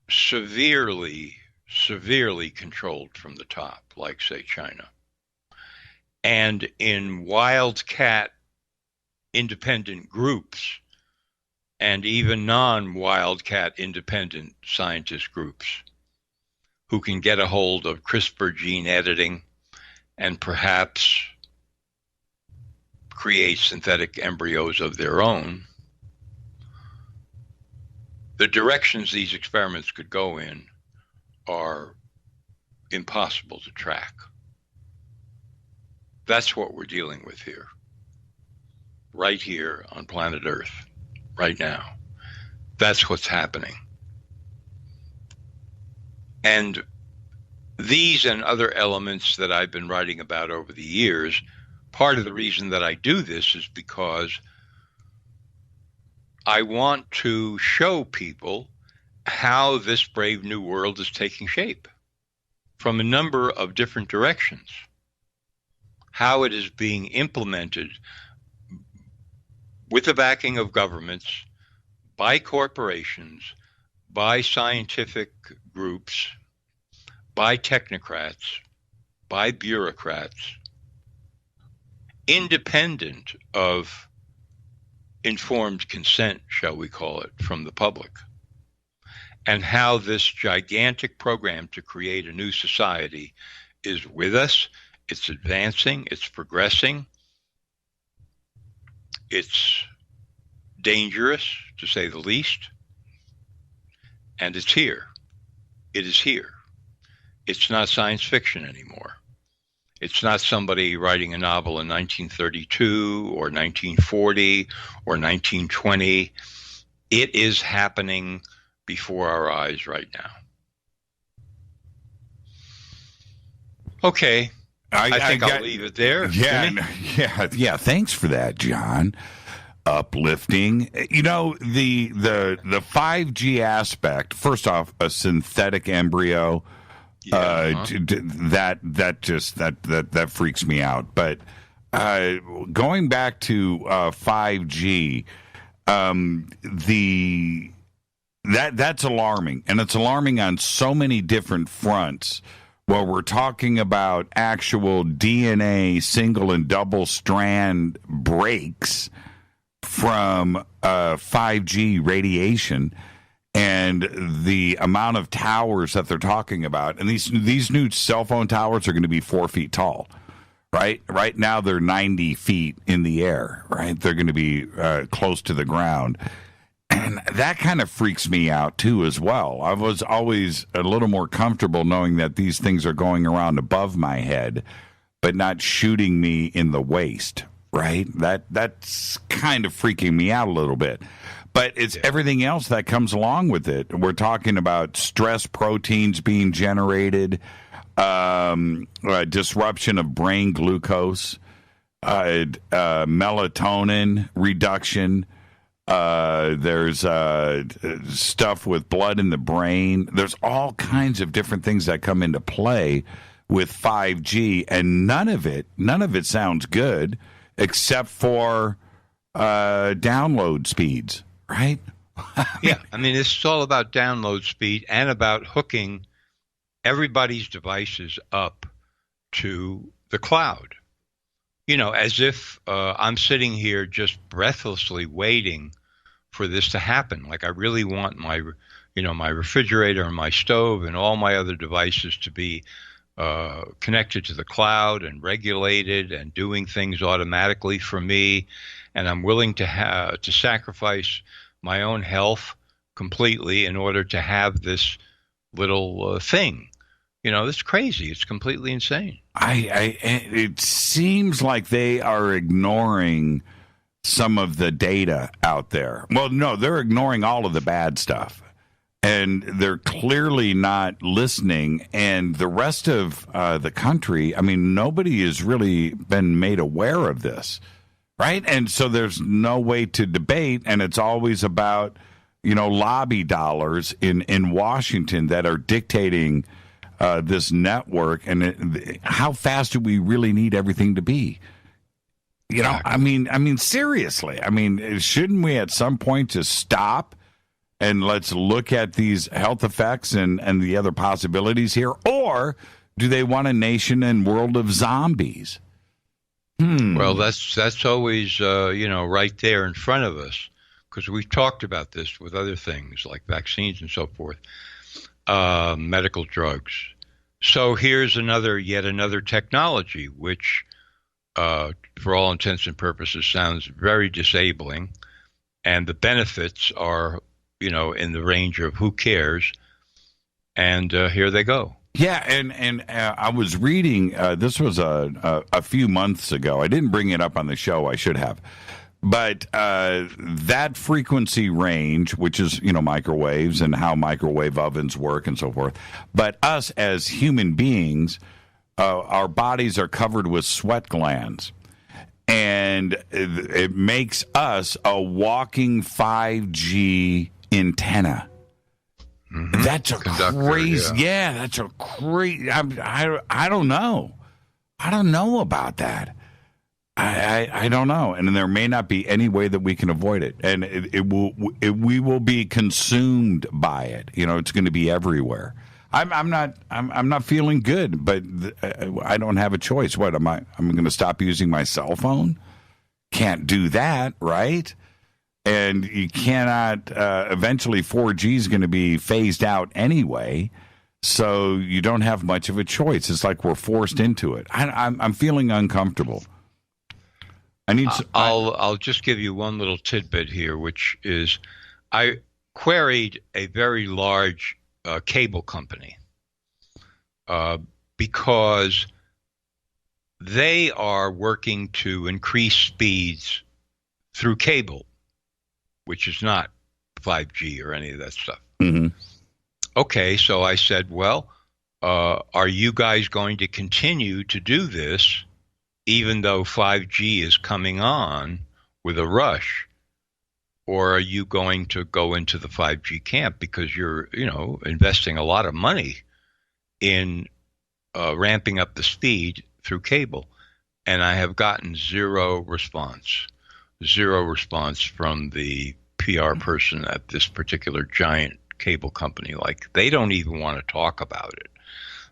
severely controlled from the top, like, say, China, and in wildcat independent groups, and even non-wildcat independent scientist groups who can get a hold of CRISPR gene editing and perhaps create synthetic embryos of their own, the directions these experiments could go in are impossible to track. That's what we're dealing with here, right here on planet Earth, right now. That's what's happening. And these and other elements that I've been writing about over the years, part of the reason that I do this is because I want to show people how this brave new world is taking shape from a number of different directions, how it is being implemented with the backing of governments, by corporations, by scientific groups, by technocrats, by bureaucrats, independent of informed consent, shall we call it, from the public, and how this gigantic program to create a new society is with us, it's advancing, it's progressing, it's dangerous, to say the least, and it's here. It is here. It's not science fiction anymore. It's not somebody writing a novel in 1932 or 1940 or 1920. It is happening before our eyes right now. Okay. I think I'll leave it there. Yeah. Thanks for that, John. Uplifting. You know, the 5G aspect. First off, a synthetic embryo. That freaks me out. But going back to 5G, that's alarming, and it's alarming on so many different fronts. Well, we're talking about actual DNA single and double strand breaks from 5G radiation, and the amount of towers that they're talking about. And these new cell phone towers are going to be 4 feet tall, right? Right now they're 90 feet in the air, right? They're going to be close to the ground. And that kind of freaks me out, too, as well. I was always a little more comfortable knowing that these things are going around above my head, but not shooting me in the waist, right? That's kind of freaking me out a little bit. But it's everything else that comes along with it. We're talking about stress proteins being generated, disruption of brain glucose, melatonin reduction. There's stuff with blood in the brain. There's all kinds of different things that come into play with 5G, and none of it sounds good except for download speeds, right? Yeah, I mean, it's all about download speed and about hooking everybody's devices up to the cloud. As if I'm sitting here just breathlessly waiting for this to happen. Like I really want my refrigerator and my stove and all my other devices to be connected to the cloud and regulated and doing things automatically for me. And I'm willing to sacrifice my own health completely in order to have this little thing. It's crazy. It's completely insane. It seems like they are ignoring some of the data out there. Well, no, they're ignoring all of the bad stuff. And they're clearly not listening. And the rest of the country, nobody has really been made aware of this, right? And so there's no way to debate. And it's always about, lobby dollars in Washington that are dictating this network, and how fast do we really need everything to be? Seriously. Shouldn't we at some point just stop and let's look at these health effects and the other possibilities here? Or do they want a nation and world of zombies? Well, that's always right there in front of us, because we've talked about this with other things like vaccines and so forth, medical drugs. So here's yet another technology, which, for all intents and purposes, sounds very disabling, and the benefits are, in the range of who cares, and here they go. Yeah, and I was reading. This was a few months ago. I didn't bring it up on the show. I should have. But that frequency range, which is, microwaves and how microwave ovens work and so forth. But us as human beings, our bodies are covered with sweat glands. And it makes us a walking 5G antenna. Mm-hmm. That's a crazy. Yeah, that's a crazy. I don't know. I don't know about that. I don't know, and there may not be any way that we can avoid it, and we will be consumed by it. It's going to be everywhere. I'm not feeling good, but I don't have a choice. What am I? I'm going to stop using my cell phone? Can't do that, right? And you cannot. Eventually, 4G is going to be phased out anyway, so you don't have much of a choice. It's like we're forced into it. I'm feeling uncomfortable. I'll just give you one little tidbit here, which is I queried a very large cable company because they are working to increase speeds through cable, which is not 5G or any of that stuff. Mm-hmm. Okay, so I said, well, are you guys going to continue to do this even though 5G is coming on with a rush? Or are you going to go into the 5G camp because you're, investing a lot of money in ramping up the speed through cable? And I have gotten zero response from the PR person at this particular giant cable company. Like, they don't even want to talk about it.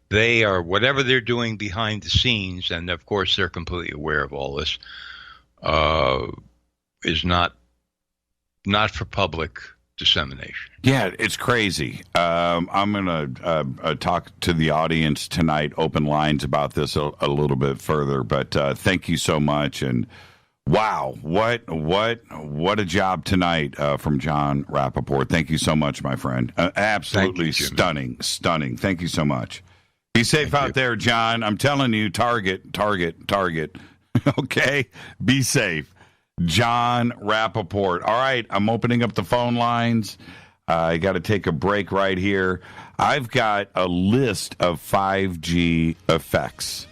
They are, whatever they're doing behind the scenes, and of course they're completely aware of all this, is not for public dissemination. Yeah, it's crazy. I'm going to talk to the audience tonight, open lines about this a little bit further. But thank you so much. And wow, what a job tonight from Jon Rappoport. Thank you so much, my friend. Absolutely stunning. Thank you so much. Be safe out there, John. I'm telling you, target. Okay? Be safe. Jon Rappoport. All right, I'm opening up the phone lines. I got to take a break right here. I've got a list of 5G effects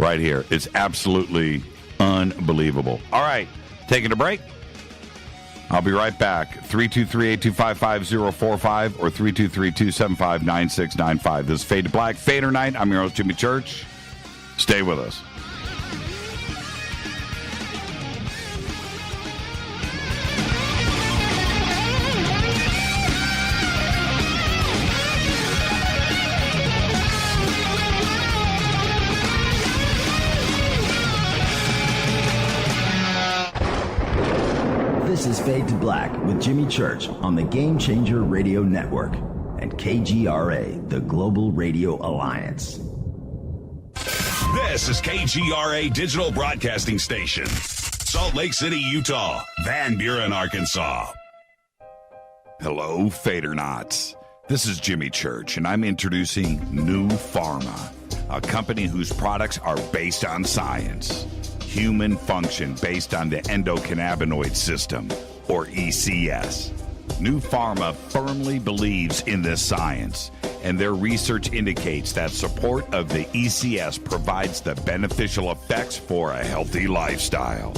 right here. It's absolutely unbelievable. All right, taking a break. I'll be right back. 323-825-5045 or 323-275-9695. This is Fade to Black, Fadernight. I'm your host, Jimmy Church. Stay with us. This is Fade to Black with Jimmy Church on the Game Changer Radio Network and KGRA, the Global Radio Alliance. This is KGRA Digital Broadcasting Station, Salt Lake City, Utah, Van Buren, Arkansas. Hello, Fadernauts. This is Jimmy Church, and I'm introducing New Pharma, a company whose products are based on science. Human function based on the endocannabinoid system, or ECS. New Pharma firmly believes in this science, and their research indicates that support of the ECS provides the beneficial effects for a healthy lifestyle.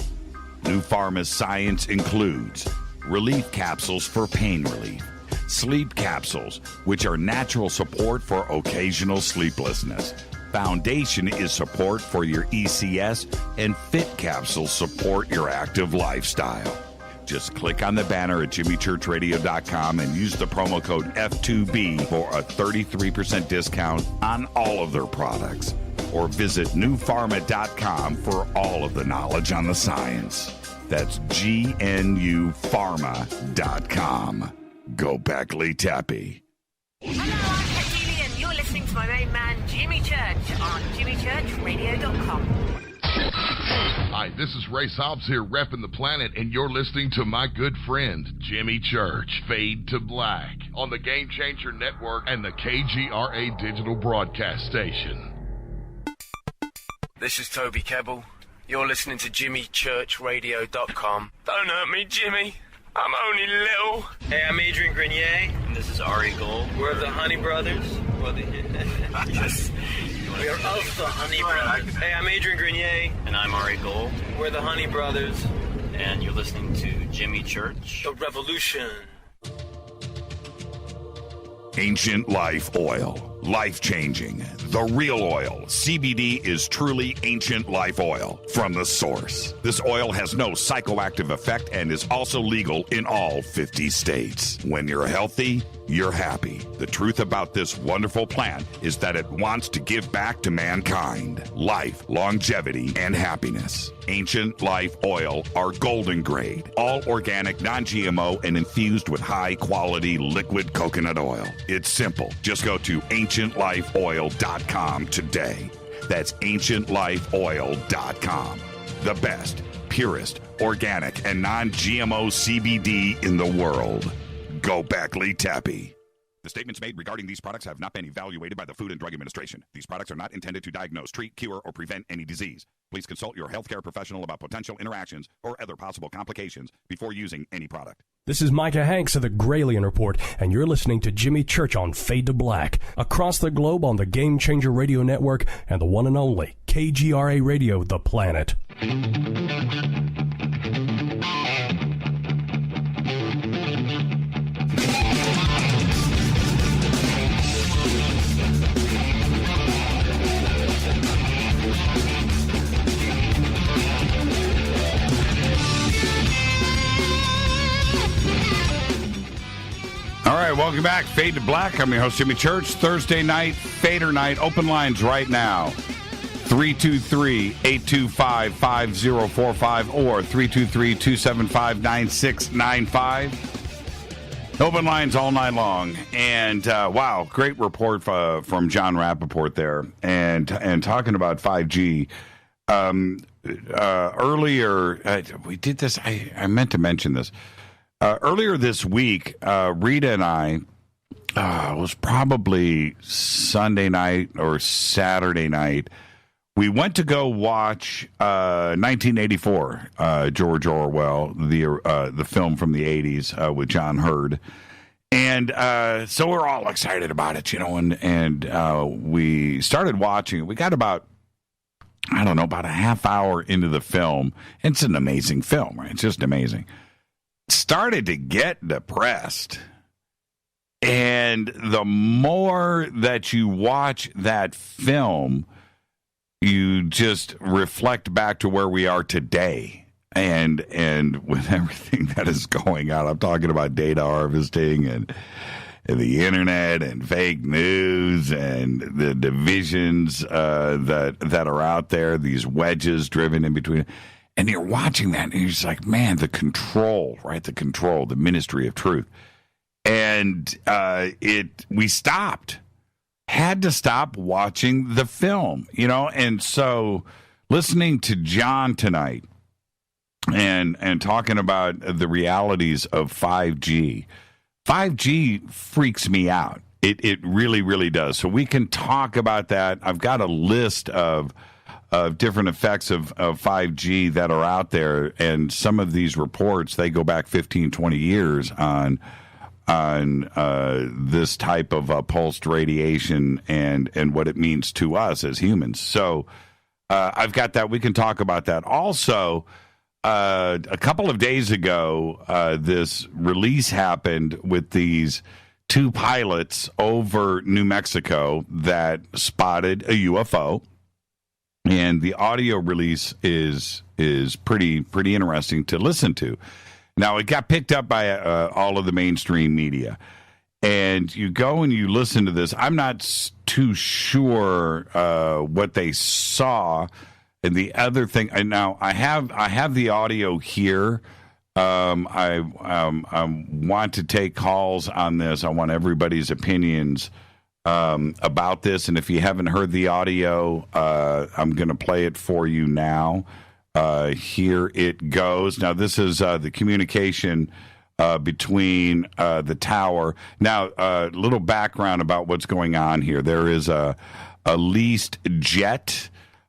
New Pharma's science includes relief capsules for pain relief, sleep capsules, which are natural support for occasional sleeplessness. Foundation is support for your ECS, and Fit capsules support your active lifestyle. Just click on the banner at jimmychurchradio.com and use the promo code F2B for a 33% discount on all of their products. Or visit newpharma.com for all of the knowledge on the science. That's GNUpharma.com. Go back, Lee Tappy. Hello, I'm Katie, and you're listening to my main man, Jimmy Church, on jimmychurchradio.com. Hi, this is Ray Hobbs here, repping the planet, and you're listening to my good friend, Jimmy Church, Fade to Black, on the Game Changer Network and the KGRA Digital Broadcast Station. This is Toby Kebbell. You're listening to jimmychurchradio.com. Don't hurt me, Jimmy. I'm only little. Hey, I'm Adrian Grenier. And this is Ari Gold. We're the Honey Brothers. Yes. We are of the Honey Brothers. Hey, I'm Adrian Grenier. And I'm Ari Gold. We're the Honey Brothers. And you're listening to Jimmy Church. The Revolution. Ancient Life Oil. Life-changing. The real oil. CBD is truly Ancient Life Oil from the source. This oil has no psychoactive effect and is also legal in all 50 states. When you're healthy, you're happy. The truth about this wonderful plant is that it wants to give back to mankind life, longevity, and happiness. Ancient Life Oil are golden grade, all organic, non-GMO, and infused with high-quality liquid coconut oil. It's simple. Just go to ancientlifeoil.com today. That's ancientlifeoil.com. The best, purest, organic, and non-GMO CBD in the world. Go back, Lee Tappy. The statements made regarding these products have not been evaluated by the Food and Drug Administration. These products are not intended to diagnose, treat, cure, or prevent any disease. Please consult your healthcare professional about potential interactions or other possible complications before using any product. This is Micah Hanks of the Gralien Report, and you're listening to Jimmy Church on Fade to Black, across the globe on the Game Changer Radio Network and the one and only KGRA Radio, The Planet. All right, welcome back. Fade to Black. I'm your host, Jimmy Church. Thursday night, Fader night. Open lines right now. 323-825-5045 or 323-275-9695. Open lines all night long. And, wow, great report from Jon Rappoport there. And talking about 5G. Earlier, we did this. I meant to mention this. Earlier this week, Rita and I, it was probably Sunday night or Saturday night, we went to go watch 1984, George Orwell, the film from the 80s with John Hurd. And so we're all excited about it, and we started watching. We got about a half hour into the film. It's an amazing film, right? It's just amazing. Started to get depressed. And the more that you watch that film, you just reflect back to where we are today. And with everything that is going on, I'm talking about data harvesting and the internet and fake news and the divisions that are out there, these wedges driven in between. And you're watching that, and you're just like, man, the control, right? The control, the ministry of truth. And we stopped. Had to stop watching the film, and so listening to Jon tonight and talking about the realities of 5G. 5G freaks me out. It really, really does. So we can talk about that. I've got a list of different effects of 5G that are out there, and some of these reports, they go back 15, 20 years on this type of pulsed radiation and what it means to us as humans. So I've got that. We can talk about that. Also, a couple of days ago, this release happened with these two pilots over New Mexico that spotted a UFO. And the audio release is pretty interesting to listen to. Now, it got picked up by all of the mainstream media. And you go and you listen to this. I'm not too sure what they saw. And the other thing, and now I have the audio here. I want to take calls on this. I want everybody's opinions about this. And if you haven't heard the audio, I'm going to play it for you now. Here it goes. Now, this is the communication between the tower. Now, a little background about what's going on here. There is a leased jet,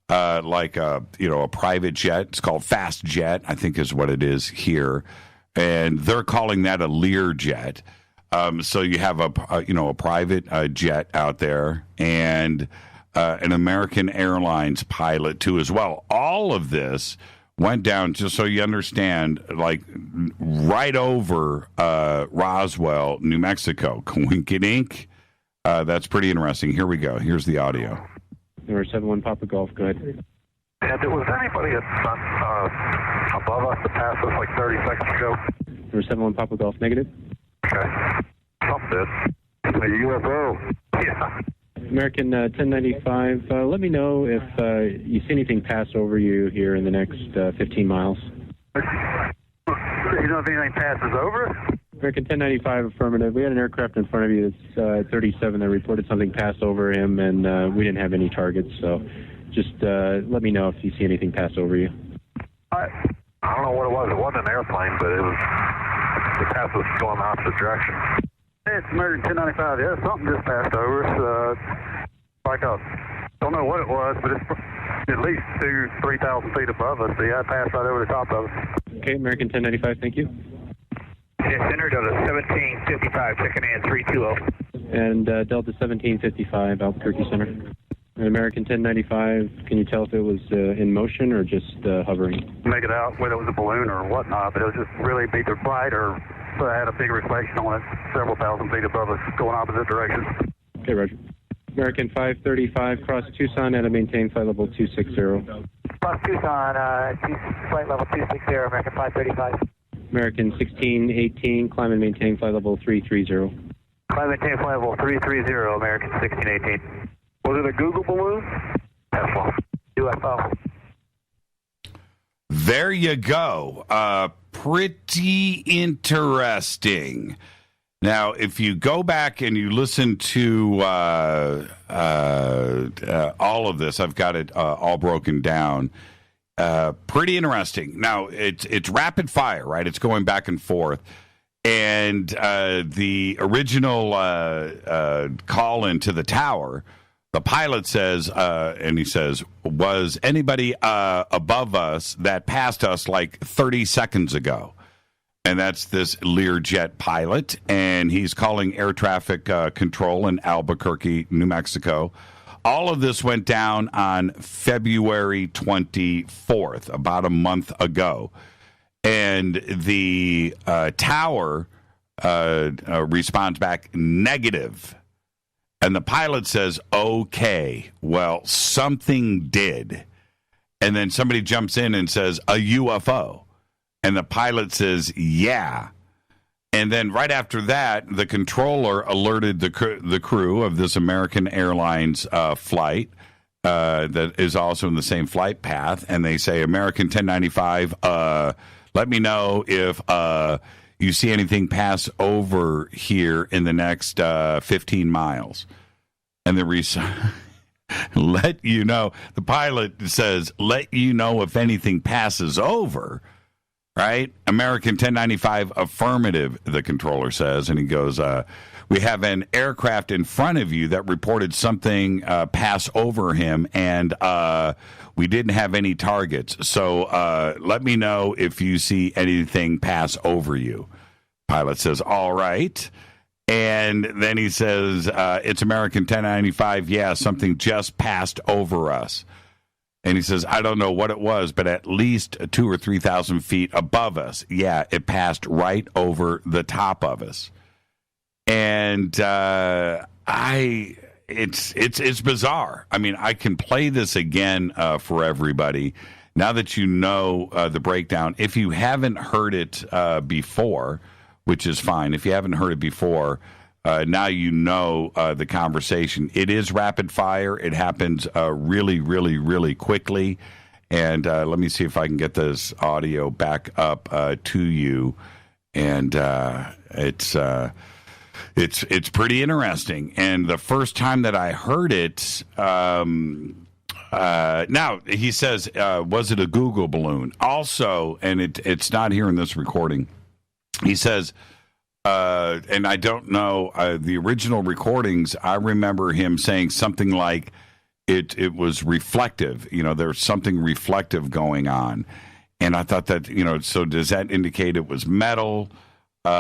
like a private jet. It's called Fast Jet, I think is what it is here, and they're calling that a Lear jet. So you have a private jet out there, and an American Airlines pilot too as well. All of this went down, just so you understand, like right over Roswell, New Mexico. Coinkydink. That's pretty interesting. Here we go. Here's the audio. Number 71 Papa Golf, go ahead. And was anybody above us that passed us like 30 seconds ago? Number 71 Papa Golf, negative. Okay. Something did. A UFO. Yeah. American 1095, let me know if you see anything pass over you here in the next 15 miles. You know if anything passes over us? American 1095, affirmative. We had an aircraft in front of you that's 37 that reported something passed over him, and we didn't have any targets, so just let me know if you see anything pass over you. I don't know what it was. It wasn't an airplane, but it passed us going the opposite direction. Hey, it's American 1095. Yeah, something just passed over us. Don't know what it was, but it's at least 3,000 feet above us. So yeah, it passed right over the top of us. Okay, American 1095, thank you. Yes, Center, Delta 1755, checking in 320. And Delta 1755, Albuquerque Center. And American 1095, can you tell if it was in motion or just hovering? Make it out whether it was a balloon or whatnot, but it was just really either bright or had a big reflection on it, several thousand feet above us, going opposite directions. Okay, Roger. American 535, cross Tucson at a maintain flight level 260. Cross Tucson, flight level 260, American 535. American 1618, climb and maintain flight level 330. Climb and maintain flight level 330, American 1618. Was it a Google balloon? Tesla. UFO. There you go. Pretty interesting. Now, if you go back and you listen to all of this, I've got it all broken down. Pretty interesting. Now, it's rapid fire, right? It's going back and forth. And the original call into the tower, the pilot says, and he says, was anybody above us that passed us like 30 seconds ago? And that's this Learjet pilot, and he's calling air traffic control in Albuquerque, New Mexico. All of this went down on February 24th, about a month ago. And the tower responds back negative. And the pilot says, okay, well, something did. And then somebody jumps in and says, a UFO. And the pilot says, yeah. And then right after that, the controller alerted the crew of this American Airlines flight. that is also in the same flight path, and they say, American 1095, let me know if you see anything pass over here in the next 15 miles. And let you know. The pilot says, let you know if anything passes over, right? American 1095 affirmative, the controller says. And he goes, we have an aircraft in front of you that reported something pass over him, and we didn't have any targets. So let me know if you see anything pass over you. Pilot says, all right. And then he says, it's American 1095. Yeah, something just passed over us. And he says, I don't know what it was, but at least 2,000 or 3,000 feet above us. Yeah, it passed right over the top of us. And it's bizarre. I mean, I can play this again for everybody now that you know the breakdown. If you haven't heard it before, which is fine. If you haven't heard it before, now you know the conversation. It is rapid fire. It happens really, really, really quickly. And let me see if I can get this audio back up to you. And it's pretty interesting. And the first time that I heard it, now he says, was it a Google balloon? Also, and it's not here in this recording. He says, and I don't know, the original recordings, I remember him saying something like it was reflective. You know, there's something reflective going on. And I thought that, you know, so does that indicate it was metal? They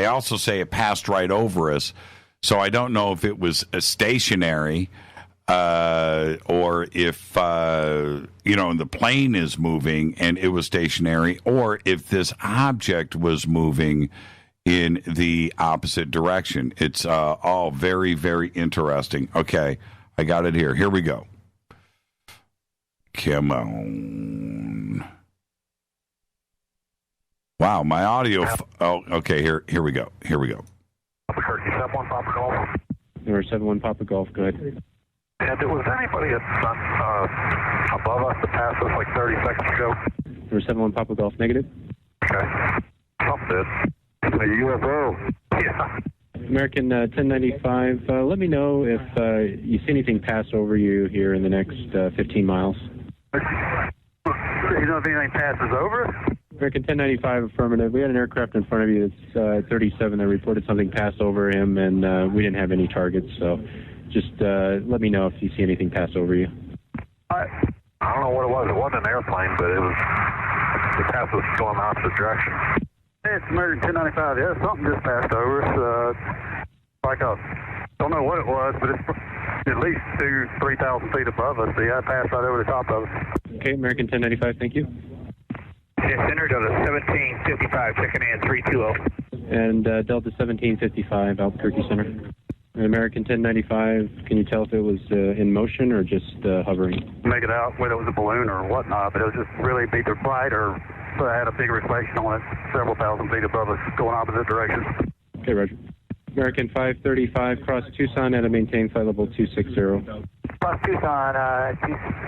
also say it passed right over us. So I don't know if it was a stationary or if, the plane is moving and it was stationary, or if this object was moving in the opposite direction. It's all very, very interesting. Okay, I got it here. Here we go. Come on. Wow, my audio. Okay, here we go. Here we go. Albuquerque, 71 Papa Golf. Number 71 Papa Golf, go ahead. And was anybody above us that passed us like 30 seconds ago? Number 71 Papa Golf, negative. Okay. Something did. A UFO. Yeah. American 1095, let me know if you see anything pass over you here in the next 15 miles. You know if anything passes over us? American 1095, affirmative. We had an aircraft in front of you that's 37 that reported something pass over him, and we didn't have any targets, so just let me know if you see anything pass over you. I don't know what it was. It wasn't an airplane, but the path was going opposite direction. Hey, it's American 1095. Yeah, something just passed over us. Don't know what it was, but it's at least 2,000 to 3,000 feet above us. So yeah, it passed right over the top of us. Okay, American 1095, thank you. Yes, Center, Delta 1755, checking in 320. And Delta 1755, Albuquerque Center. American 1095, can you tell if it was in motion or just hovering? Make it out whether it was a balloon or whatnot, but it was just really either bright or had a big reflection on it several thousand feet above us going opposite directions. Okay, Roger. American 535, cross Tucson at a maintained flight level 260. Cross Tucson,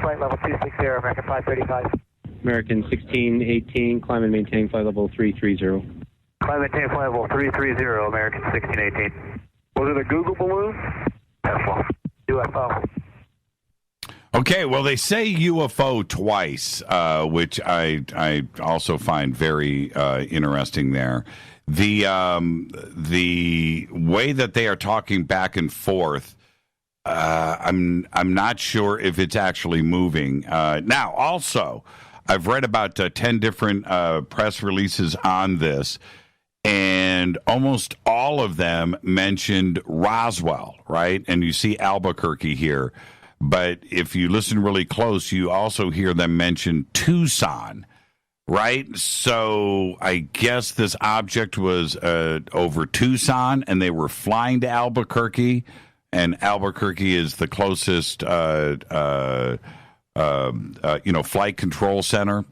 flight level 260, American 535. American 1618, climb and maintain flight level 330. Climb and maintain flight level 330, American 1618. Was it a Google balloon? UFO. Okay, well, they say UFO twice, which I also find very interesting there. The way that they are talking back and forth, I'm not sure if it's actually moving. Now, also, I've read about 10 different press releases on this, and almost all of them mentioned Roswell, right? And you see Albuquerque here. But if you listen really close, you also hear them mention Tucson, right? So I guess this object was over Tucson, and they were flying to Albuquerque, and Albuquerque is the closest, flight control center.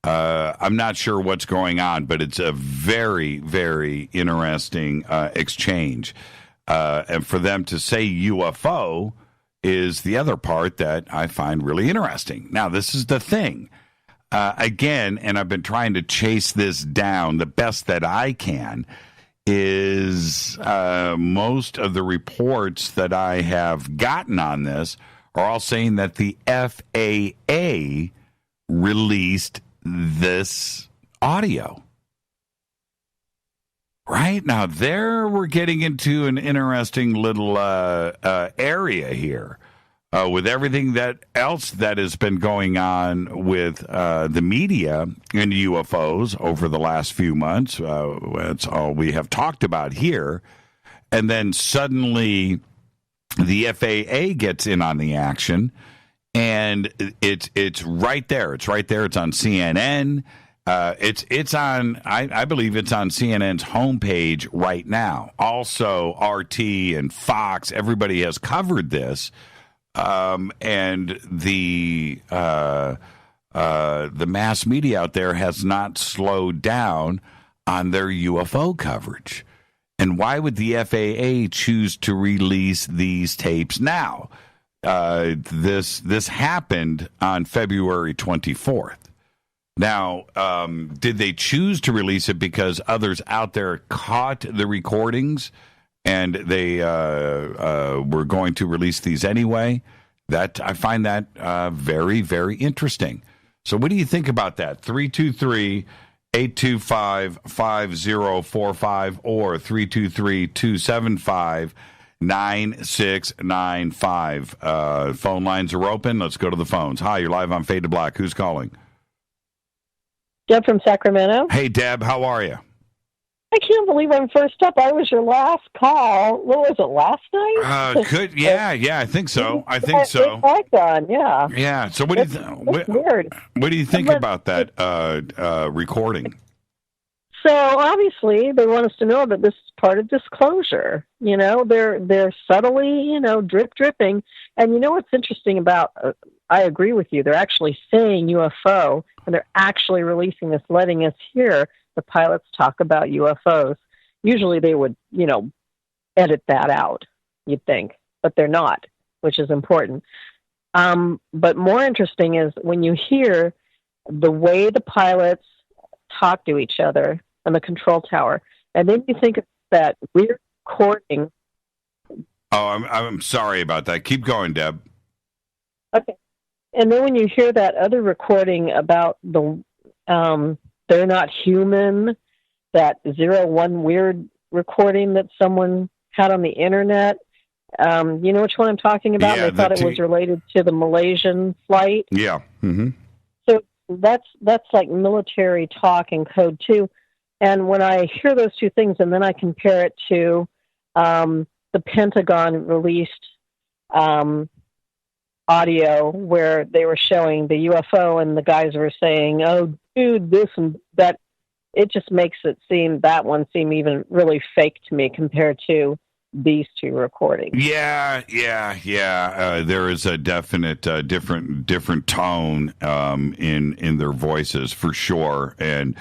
I'm not sure what's going on, but it's a very, very interesting exchange. And for them to say UFO is the other part that I find really interesting. Now, this is the thing. Again, and I've been trying to chase this down the best that I can, is most of the reports that I have gotten on this are all saying that the FAA released this audio. Right? Now, there we're getting into an interesting little area here with everything else that has been going on with the media and UFOs over the last few months. That's all we have talked about here. And then suddenly the FAA gets in on the action, and it's right there. It's right there. It's on CNN. It's on, I believe it's on CNN's homepage right now. Also, RT and Fox, everybody has covered this. And the mass media out there has not slowed down on their UFO coverage. And why would the FAA choose to release these tapes now? This happened on February 24th. Now, did they choose to release it because others out there caught the recordings and they were going to release these anyway? That I find that very, very interesting. So what do you think about that? 323-825-5045 or 323-275-9695. Phone lines are open. Let's go to the phones. Hi, you're live on Fade to Black. Who's calling? Deb from Sacramento. Hey, Deb, how are you? I can't believe I'm first up. I was your last call. What was it, last night? Good. Yeah, I think so. Yeah. Yeah. So what do you weird. What do you think about that recording? So obviously they want us to know that this is part of disclosure. You know, they're subtly, dripping. And you know what's interesting about? I agree with you. They're actually saying UFO, and they're actually releasing this, letting us hear the pilots talk about UFOs. Usually they would, edit that out, you'd think, but they're not, which is important. But more interesting is when you hear the way the pilots talk to each other on the control tower, and then you think of that weird recording. Oh, I'm sorry about that. Keep going, Deb. Okay. And then when you hear that other recording about the they're not human, that 01 weird recording that someone had on the internet, you know which one I'm talking about? Yeah, they thought it was related to the Malaysian flight. Yeah. Mm-hmm. So that's like military talk and code too. And when I hear those two things, and then I compare it to the Pentagon released audio where they were showing the UFO and the guys were saying, oh, dude, this and that, it just makes that one seem even really fake to me compared to these two recordings. Yeah. There is a definite different tone in their voices for sure, and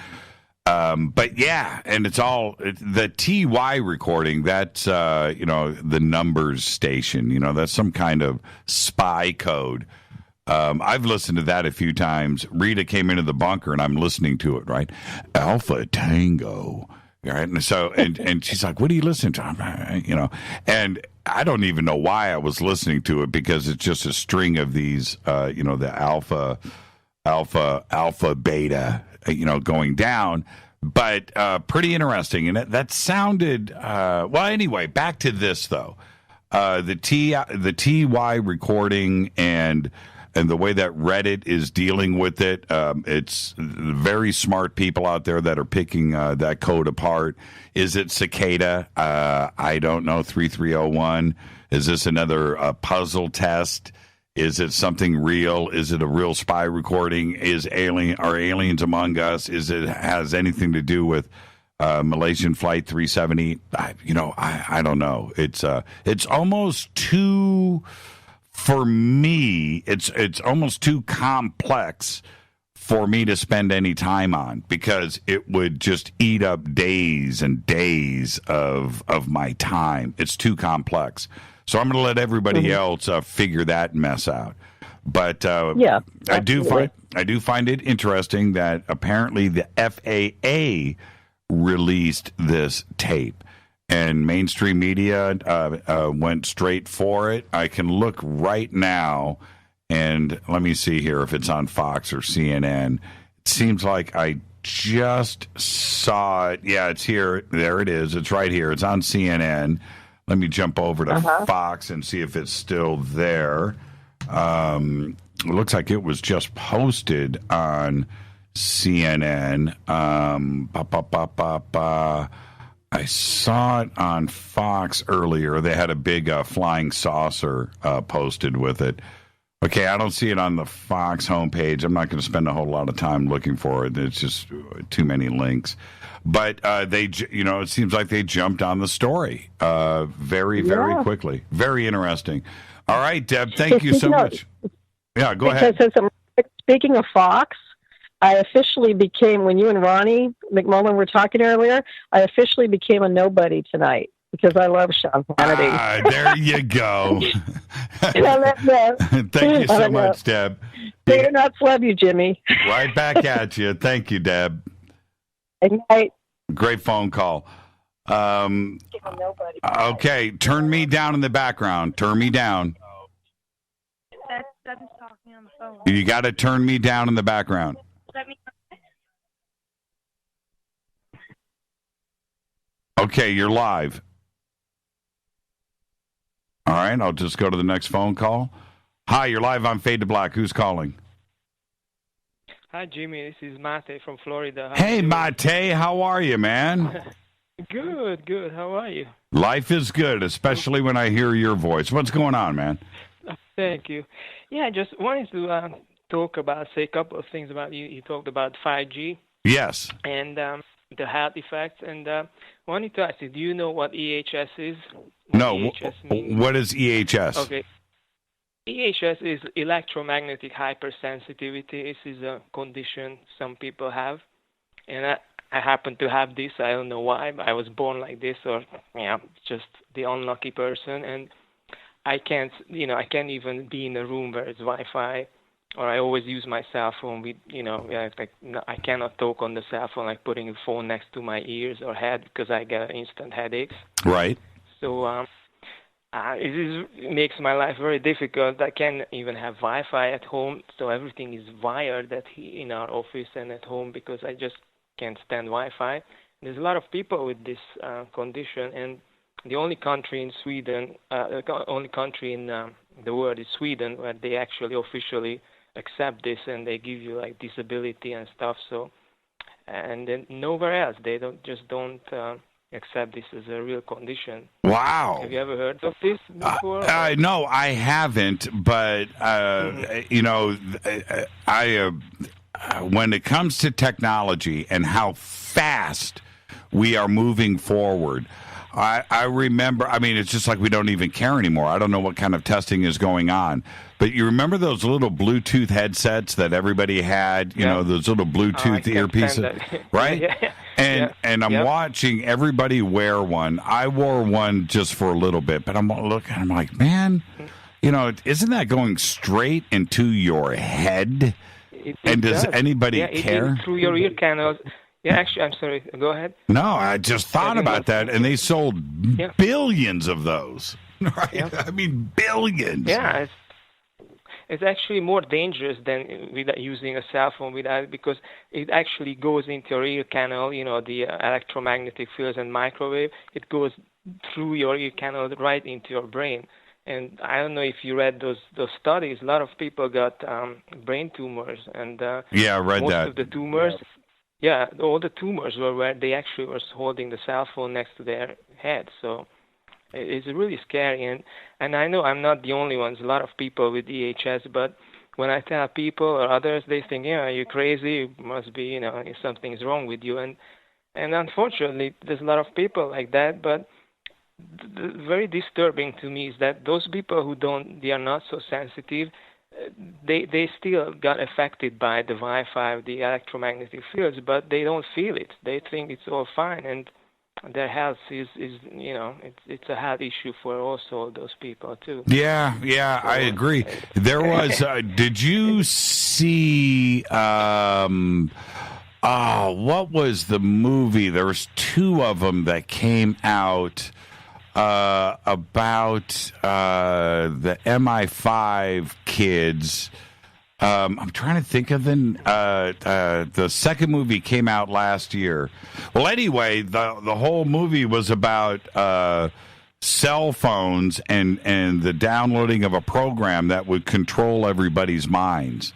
but yeah, and it's all the TY recording. That's the numbers station. That's some kind of spy code. I've listened to that a few times. Rita came into the bunker, and I'm listening to it. Right, Alpha Tango. Right, and so and she's like, "What are you listening to?" And I don't even know why I was listening to it because it's just a string of these, the alpha, beta, going down. But pretty interesting, and that sounded well. Anyway, back to this though, the TY recording and the way that Reddit is dealing with it. It's very smart people out there that are picking that code apart. Is it cicada? I don't know. 3301. Is this another puzzle test? Is it something real? Is it a real spy recording? Are aliens among us? Has anything to do with Malaysian Flight 370? I don't know. It's almost too, for me, it's almost too complex for me to spend any time on because it would just eat up days and days of my time. It's too complex. So I'm going to let everybody else figure that mess out. But I do find it interesting that apparently the FAA released this tape. And mainstream media went straight for it. I can look right now, and let me see here if it's on Fox or CNN. It seems like I just saw it. Yeah, it's here. There it is. It's right here. It's on CNN. Let me jump over to Fox and see if it's still there. It looks like it was just posted on CNN. I saw it on Fox earlier. They had a big flying saucer posted with it. Okay, I don't see it on the Fox homepage. I'm not going to spend a whole lot of time looking for it. It's just too many links. But it seems like they jumped on the story very quickly. Very interesting. All right, Deb, thank you so much. Yeah, go ahead. Speaking of Fox, I officially became, when you and Ronnie McMullen were talking earlier, I officially became a nobody tonight because I love Sean Hannity. There you go. Thank you so much, Deb. Peter Nuts, love you, Jimmy. Right back at you. Thank you, Deb. Good night. Great phone call. Okay, turn me down in the background. Turn me down. That's talking on the phone. You got to turn me down in the background. Okay, you're live. All right, I'll just go to the next phone call. Hi, you're live on Fade to Black. Who's calling? Hi, Jimmy. This is Mate from Florida. Hey, Mate. How are you, man? Good. How are you? Life is good, especially when I hear your voice. What's going on, man? Thank you. Yeah, I just wanted to talk about, say a couple of things about you. You talked about 5G. Yes. And the health effects. And wanted to ask you, do you know what EHS is? No. What is EHS? Okay. EHS is electromagnetic hypersensitivity. This is a condition some people have. And I happen to have this. I don't know why, but I was born like this, or just the unlucky person. And I can't even be in a room where it's Wi-Fi, or I always use my cell phone with, I cannot talk on the cell phone, like putting the phone next to my ears or head, because I get instant headaches. Right. So it makes my life very difficult. I can't even have Wi-Fi at home, so everything is wired in our office and at home because I just can't stand Wi-Fi. There's a lot of people with this condition, and the only country in Sweden, the world is Sweden, where they actually officially accept this and they give you like disability and stuff. So, and then nowhere else they don't accept this as a real condition. Wow. Have you ever heard of this before? No, I haven't. But when it comes to technology and how fast we are moving forward, I remember, it's just like we don't even care anymore. I don't know what kind of testing is going on. But you remember those little Bluetooth headsets that everybody had, those little Bluetooth earpieces, right? And I'm watching everybody wear one. I wore one just for a little bit, but I'm looking, I'm like, man, isn't that going straight into your head? Does anybody care? Through your ear canals. Yeah, actually, I'm sorry. Go ahead. No, I just thought about that, and they sold billions of those. Right? Yeah. Billions. Yeah, it's actually more dangerous than using a cell phone because it actually goes into your ear canal, the electromagnetic fields and microwave. It goes through your ear canal right into your brain. And I don't know if you read those studies. A lot of people got brain tumors. And I read most that. Of the tumors... Yeah, all the tumors were where they actually were holding the cell phone next to their head. So it's really scary. And I know I'm not the only one. There's a lot of people with EHS, but when I tell people or others, they think, you're crazy. It must be, something's wrong with you. And unfortunately, there's a lot of people like that. But very disturbing to me is that those people they are not so sensitive, they still got affected by the Wi-Fi, the electromagnetic fields, but they don't feel it. They think it's all fine, and their health is it's a health issue for also those people too. Yeah, so, I agree. There was. Did you see? What was the movie? There was two of them that came out about the MI5 kids. I'm trying to think of them. The second movie came out last year. Well, anyway, the whole movie was about cell phones and the downloading of a program that would control everybody's minds.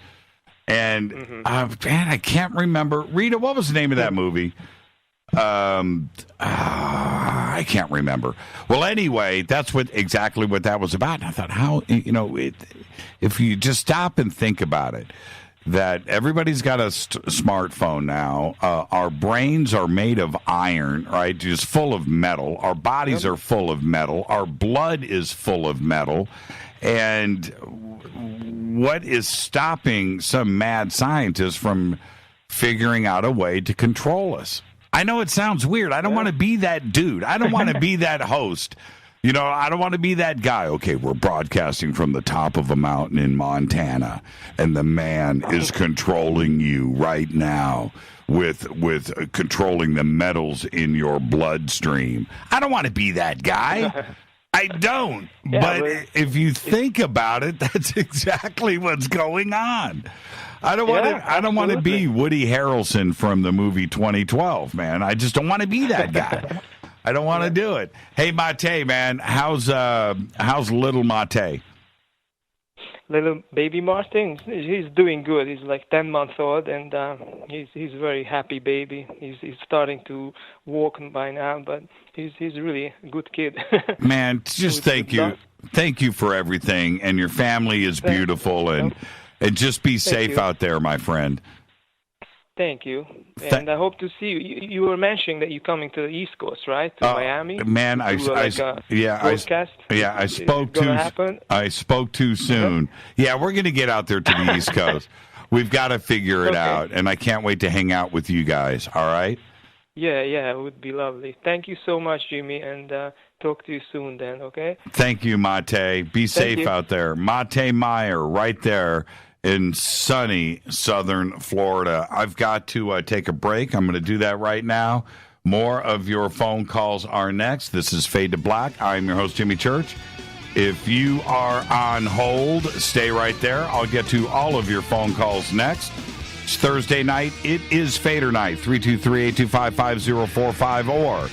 And man, I can't remember. Rita, what was the name of that movie? I can't remember. Well, anyway, that's exactly what that was about. And I thought, if you just stop and think about it, that everybody's got a smartphone now. Our brains are made of iron, right? Just full of metal. Our bodies are full of metal. Our blood is full of metal. And what is stopping some mad scientists from figuring out a way to control us? I know it sounds weird. I don't want to be that dude. I don't want to be that host. I don't want to be that guy. Okay, we're broadcasting from the top of a mountain in Montana, and the man is controlling you right now with controlling the metals in your bloodstream. I don't want to be that guy. I don't. Yeah, but if you think about it, that's exactly what's going on. I don't want to be Woody Harrelson from the movie 2012, man. I just don't want to be that guy. I don't want to do it. Hey, Mate, man, how's little Mate? Little baby Martin, he's doing good. He's like 10 months old, and he's a very happy baby. He's starting to walk by now, but he's really a good kid. Man, just thank you for everything, and your family is beautiful, and just be safe out there, my friend. Thank you. And I hope to see you. You were mentioning that you're coming to the East Coast, right? To Miami? Man, I spoke too soon. Yeah, we're going to get out there to the East Coast. We've got to figure it out, and I can't wait to hang out with you guys, all right? Yeah, it would be lovely. Thank you so much, Jimmy, and talk to you soon then, okay? Thank you, Mate. Be safe out there. Mate Meyer right there in sunny southern Florida. I've got to take a break. I'm going to do that right now. More of your phone calls are next. This is Fade to Black. I'm your host, Jimmy Church. If you are on hold, stay right there. I'll get to all of your phone calls next. It's Thursday night. It is Fadernight. 323-825-5045 or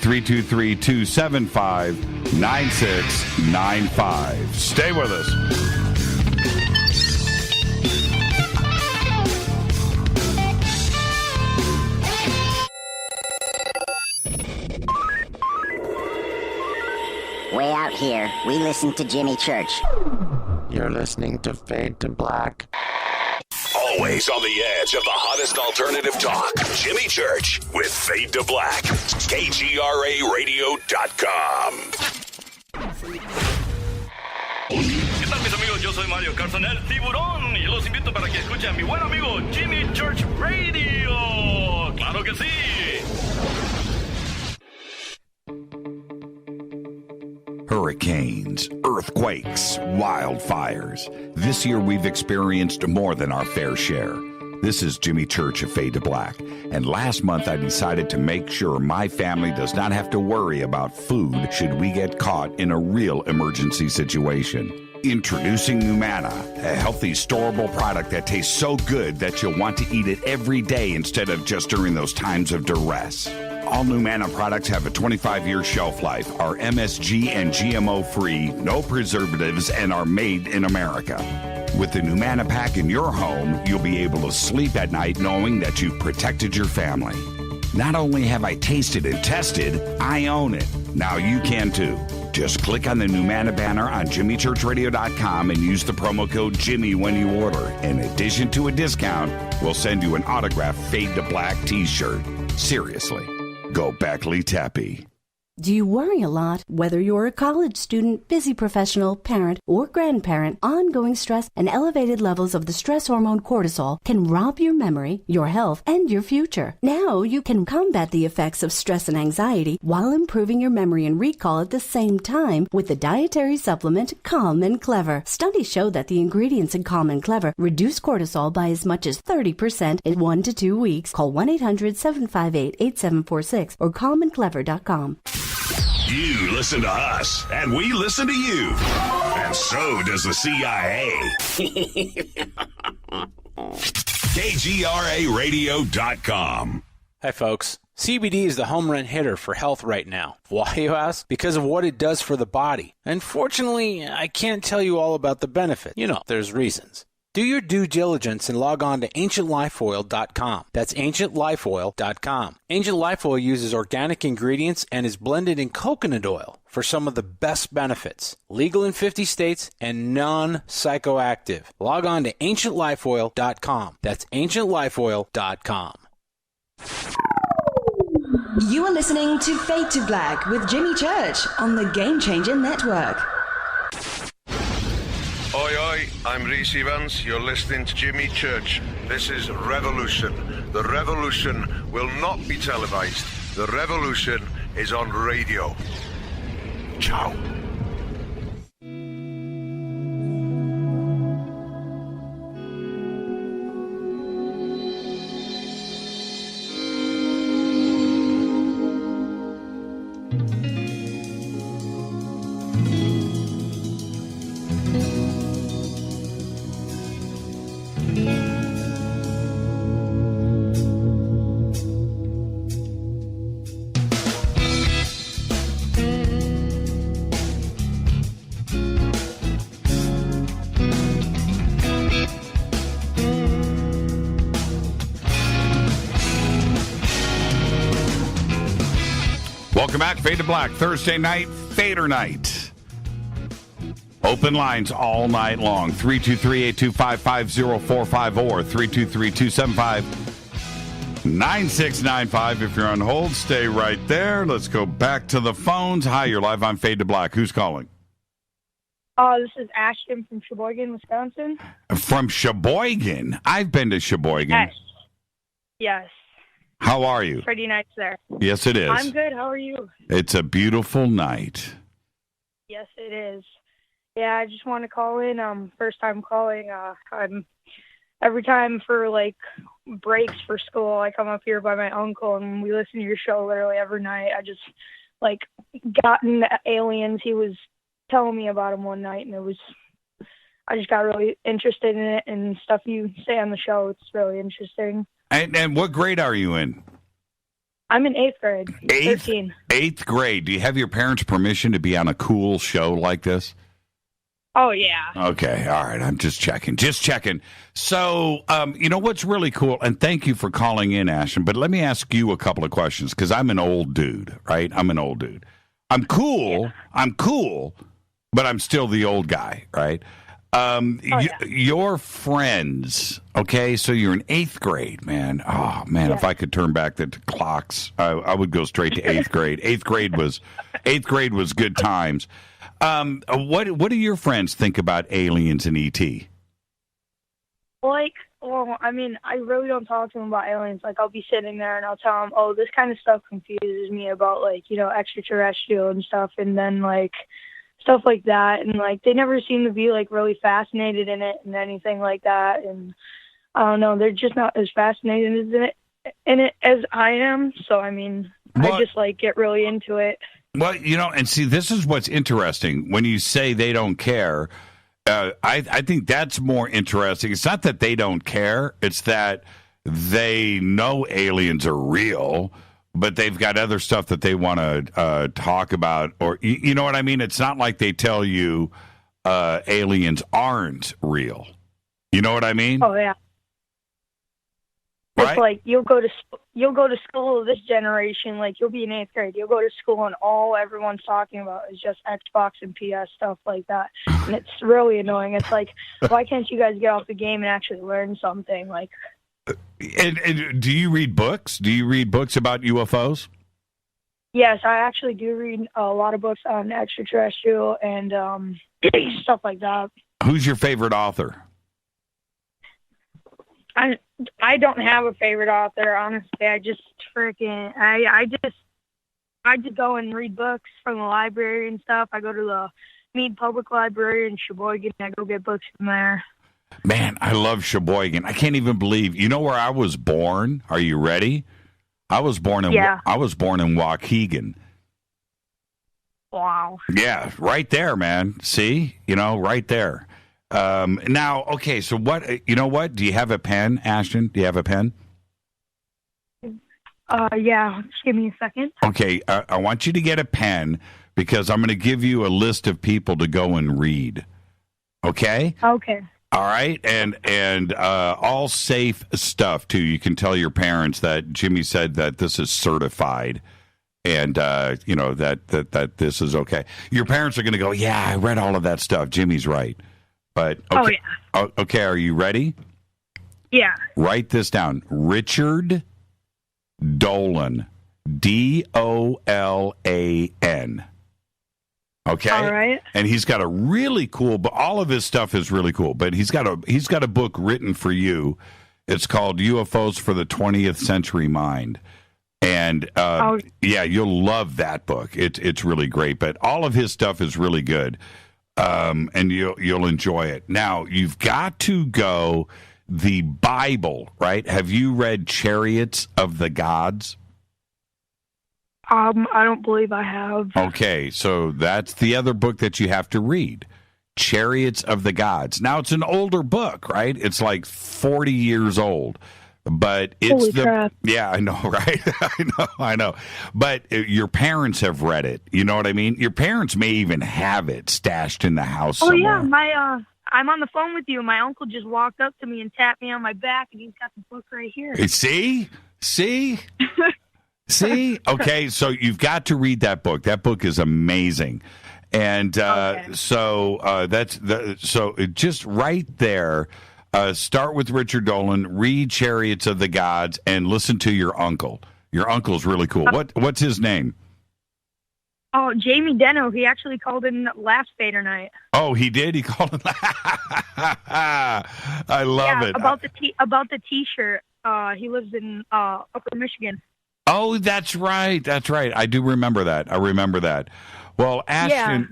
323-275-9695. Stay with us. Way out here, we listen to Jimmy Church. You're listening to Fade to Black. Always on the edge of the hottest alternative talk. Jimmy Church with Fade to Black. KGRARadio.com. ¿Qué tal, mis amigos? Yo soy Mario Carson, el tiburón, y los invito para que escuchen a mi buen amigo Jimmy Church Radio. ¡Claro que sí! Hurricanes, earthquakes, wildfires. This year we've experienced more than our fair share. This is Jimmy Church of Fade to Black. And last month I decided to make sure my family does not have to worry about food should we get caught in a real emergency situation. Introducing Numana, a healthy, storable product that tastes so good that you'll want to eat it every day instead of just during those times of duress. All Numana products have a 25-year shelf life, are MSG and GMO-free, no preservatives, and are made in America. With the Numana pack in your home, you'll be able to sleep at night knowing that you've protected your family. Not only have I tasted and tested, I own it. Now you can too. Just click on the Numana banner on JimmyChurchRadio.com and use the promo code Jimmy when you order. In addition to a discount, we'll send you an autographed Fade to Black t-shirt. Seriously. Go Beckley Tappy. Do you worry a lot? Whether you're a college student, busy professional, parent, or grandparent, ongoing stress and elevated levels of the stress hormone cortisol can rob your memory, your health, and your future. Now you can combat the effects of stress and anxiety while improving your memory and recall at the same time with the dietary supplement Calm and Clever. Studies show that the ingredients in Calm and Clever reduce cortisol by as much as 30% in 1 to 2 weeks. Call 1-800-758-8746 or calmandclever.com. You listen to us, and we listen to you. And so does the CIA. KGRARadio.com. Hi, folks. CBD is the home run hitter for health right now. Why, you ask? Because of what it does for the body. Unfortunately, I can't tell you all about the benefit. You know, there's reasons. Do your due diligence and log on to AncientLifeOil.com. That's AncientLifeOil.com. Ancient Life Oil uses organic ingredients and is blended in coconut oil for some of the best benefits. Legal in 50 states and non-psychoactive. Log on to AncientLifeOil.com. That's AncientLifeOil.com. You are listening to Fade to Black with Jimmy Church on the Game Changer Network. Oi, oi, I'm Reese Evans. You're listening to Jimmy Church. This is Revolution. The revolution will not be televised. The revolution is on radio. Ciao. Welcome back, Fade to Black, Thursday night, Fadernight. Open lines all night long, 323-825-5045 or 323-275-9695. If you're on hold, stay right there. Let's go back to the phones. Hi, you're live on Fade to Black. Who's calling? This is Ashton from Sheboygan, Wisconsin. From Sheboygan? I've been to Sheboygan. Yes. How are you? Pretty nice there. Yes, it is. I'm good. How are you? It's a beautiful night. Yes, it is. Yeah, I just want to call in. First time calling. I'm every time for like breaks for school, I come up here by my uncle and we listen to your show literally every night. I just like gotten aliens. He was telling me about them one night, and I just got really interested in it and stuff you say on the show. It's really interesting. And what grade are you in? I'm in 8th grade. 13. 8th grade. Do you have your parents' permission to be on a cool show like this? Oh, yeah. Okay. All right. I'm just checking. So, you know what's really cool? And thank you for calling in, Ashton. But let me ask you a couple of questions because I'm an old dude, right? I'm an old dude. I'm cool. Yeah. I'm cool, but I'm still the old guy, right? Your friends, okay, so you're in 8th grade, man. Oh, man, yeah. If I could turn back the clocks, I would go straight to 8th grade. 8th grade was good times. What do your friends think about aliens and E.T.? I really don't talk to them about aliens. Like, I'll be sitting there and I'll tell them, oh, this kind of stuff confuses me about, like, you know, extraterrestrial and stuff, and then, like, stuff like that, and like they never seem to be like really fascinated in it and anything like that, and I don't know, they're just not as fascinated in it as I am. So I mean, I just like get really into it. Well, you know, and see, this is what's interesting when you say they don't care. I think that's more interesting. It's not that they don't care; it's that they know aliens are real, but they've got other stuff that they want to talk about, or you know what I mean? It's not like they tell you aliens aren't real. You know what I mean? Oh yeah. Right? It's like you'll go to school this generation. Like you'll be in 8th grade. You'll go to school and all everyone's talking about is just Xbox and PS stuff like that, and it's really annoying. It's like, why can't you guys get off the game and actually learn something? Like. And do you read books? Do you read books about UFOs? Yes, I actually do read a lot of books on extraterrestrial and stuff like that. Who's your favorite author? I don't have a favorite author, honestly. I just I just go and read books from the library and stuff. I go to the Mead Public Library in Sheboygan. I go get books from there. Man, I love Sheboygan. I can't even believe. You know where I was born? Are you ready? I was born in Waukegan. Wow. Yeah, right there, man. See? Right there. Now, okay, so what, you know what? Do you have a pen, Ashton? Do you have a pen? Yeah, just give me a second. Okay, I want you to get a pen because I'm going to give you a list of people to go and read. Okay? Okay. All right, and all safe stuff, too. You can tell your parents that Jimmy said that this is certified and, that this is okay. Your parents are going to go, yeah, I read all of that stuff. Jimmy's right. But okay, okay, are you ready? Yeah. Write this down. Richard Dolan, Dolan. Okay. All right. And he's got a really cool, but all of his stuff is really cool. But he's got a book written for you. It's called UFOs for the 20th Century Mind. And yeah, you'll love that book. It's really great. But all of his stuff is really good. And you'll enjoy it. Now, you've got to go the Bible, right? Have you read Chariots of the Gods? I don't believe I have. Okay, so that's the other book that you have to read. Chariots of the Gods. Now, it's an older book, right? It's like 40 years old. But it's Holy crap. Yeah, I know, right? I know. But your parents have read it. You know what I mean? Your parents may even have it stashed in the house somewhere. Yeah, I'm on the phone with you. My uncle just walked up to me and tapped me on my back, and he's got the book right here. See? See? Okay, so you've got to read that book. That book is amazing. And so just right there. Start with Richard Dolan, read Chariots of the Gods, and listen to your uncle. Your uncle's really cool. What's his name? Oh, Jamie Deno. He actually called in last Fadernight. Oh, he did? He called in. I love it. About the T-shirt. He lives in Upper Michigan. Oh, that's right. That's right. I do remember that. I remember that. Well, Ashton,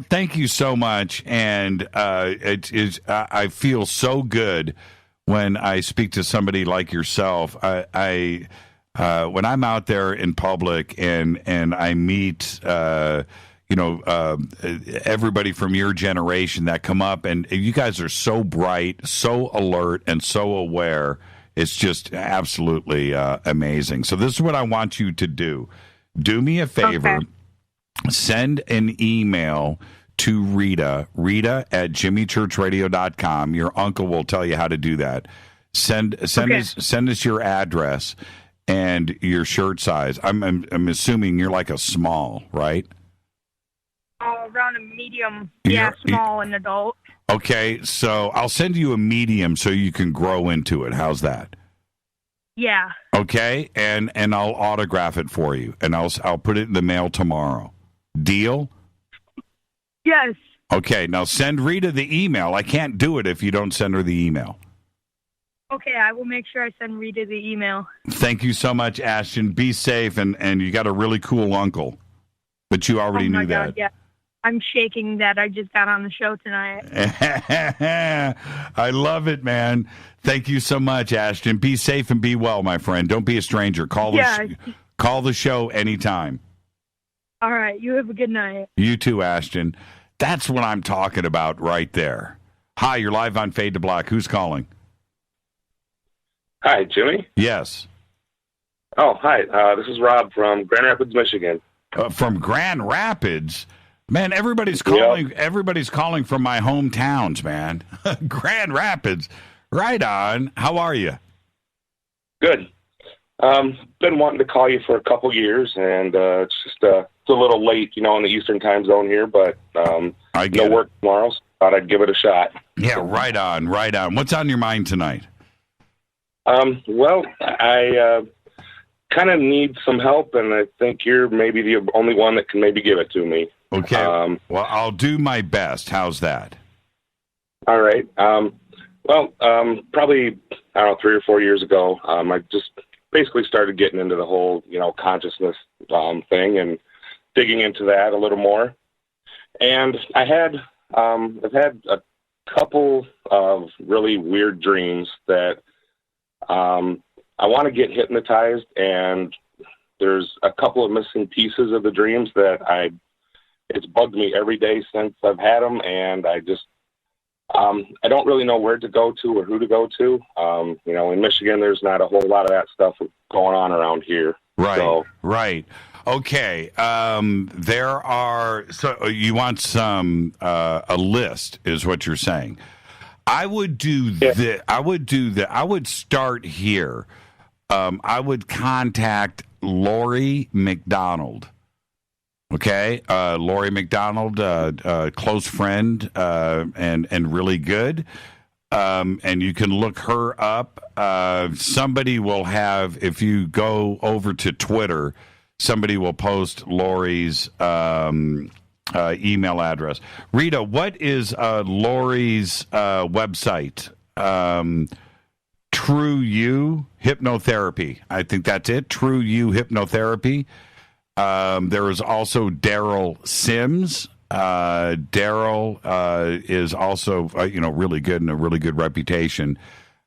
thank you so much, and I feel so good when I speak to somebody like yourself. When I'm out there in public and I meet everybody from your generation that come up, and you guys are so bright, so alert, and so aware. It's just absolutely amazing. So this is what I want you to do. Do me a favor. Okay. Send an email to Rita at jimmychurchradio.com. Your uncle will tell you how to do that. Send us your address and your shirt size. I'm assuming you're like a small, right? Around a medium. Small and adult. Okay, so I'll send you a medium so you can grow into it. How's that? Yeah. Okay, and I'll autograph it for you, and I'll put it in the mail tomorrow. Deal? Yes. Okay, now send Rita the email. I can't do it if you don't send her the email. Okay, I will make sure I send Rita the email. Thank you so much, Ashton. Be safe, and you got a really cool uncle. But you already knew that. God, yeah. I'm shaking that I just got on the show tonight. I love it, man. Thank you so much, Ashton. Be safe and be well, my friend. Don't be a stranger. Call the show anytime. All right. You have a good night. You too, Ashton. That's what I'm talking about right there. Hi, you're live on Fade to Black. Who's calling? Hi, Jimmy? Yes. Oh, hi. This is Rob from Grand Rapids, Michigan. From Grand Rapids? Man, everybody's calling. Yep. Everybody's calling from my hometowns, man. Grand Rapids. Right on. How are you? Good. Been wanting to call you for a couple years, and it's just it's a little late, in the Eastern time zone here, but no work tomorrow, so thought I'd give it a shot. Yeah, right on, right on. What's on your mind tonight? Well, I kind of need some help, and I think you're maybe the only one that can maybe give it to me. Okay. Well, I'll do my best. How's that? All right. Probably, I don't know, 3 or 4 years ago, I just basically started getting into the whole, consciousness thing and digging into that a little more. And I've had a couple of really weird dreams that I want to get hypnotized, and there's a couple of missing pieces of the dreams that it's bugged me every day since I've had them, and I just I don't really know where to go to or who to go to. In Michigan, there's not a whole lot of that stuff going on around here. Right, so. Right. Okay. So you want a list is what you're saying. I would do that. I would start here. I would contact Lori McDonald. Okay, Lori McDonald, close friend, and really good. And you can look her up. Somebody will have, if you go over to Twitter, somebody will post Lori's email address. Rita, what is Lori's website? True You Hypnotherapy. I think that's it. True You Hypnotherapy. There is also Daryl Sims. Daryl is also, really good and a really good reputation.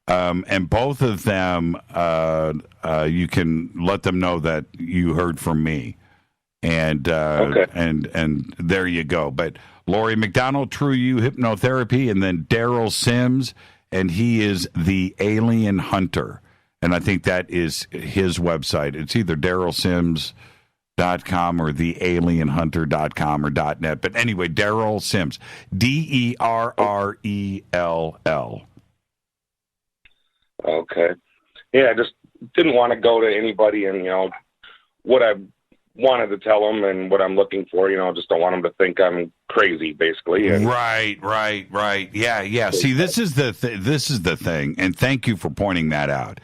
And both of them, you can let them know that you heard from me. And okay. and there you go. But Lori McDonald, True You Hypnotherapy, and then Daryl Sims, and he is the Alien Hunter. And I think that is his website. It's either DarylSims.com or thealienhunter.com or .net. But anyway, Daryl Sims, DERRELL. Okay. Yeah, I just didn't want to go to anybody and, what I wanted to tell them and what I'm looking for, just don't want them to think I'm crazy, basically. And right. Yeah. See, this is the thing, and thank you for pointing that out.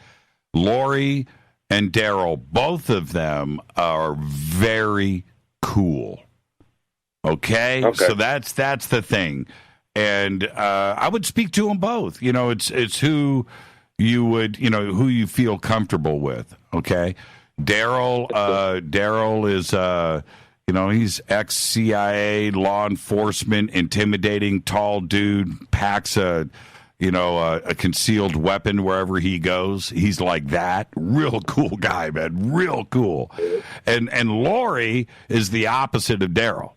Lori and Daryl, both of them are very cool. Okay? So that's the thing. And I would speak to them both. It's who you would, who you feel comfortable with. Okay? Daryl is, he's ex-CIA, law enforcement, intimidating, tall dude, packs a concealed weapon wherever he goes. He's like that. Real cool guy, man. Real cool. And Lori is the opposite of Daryl,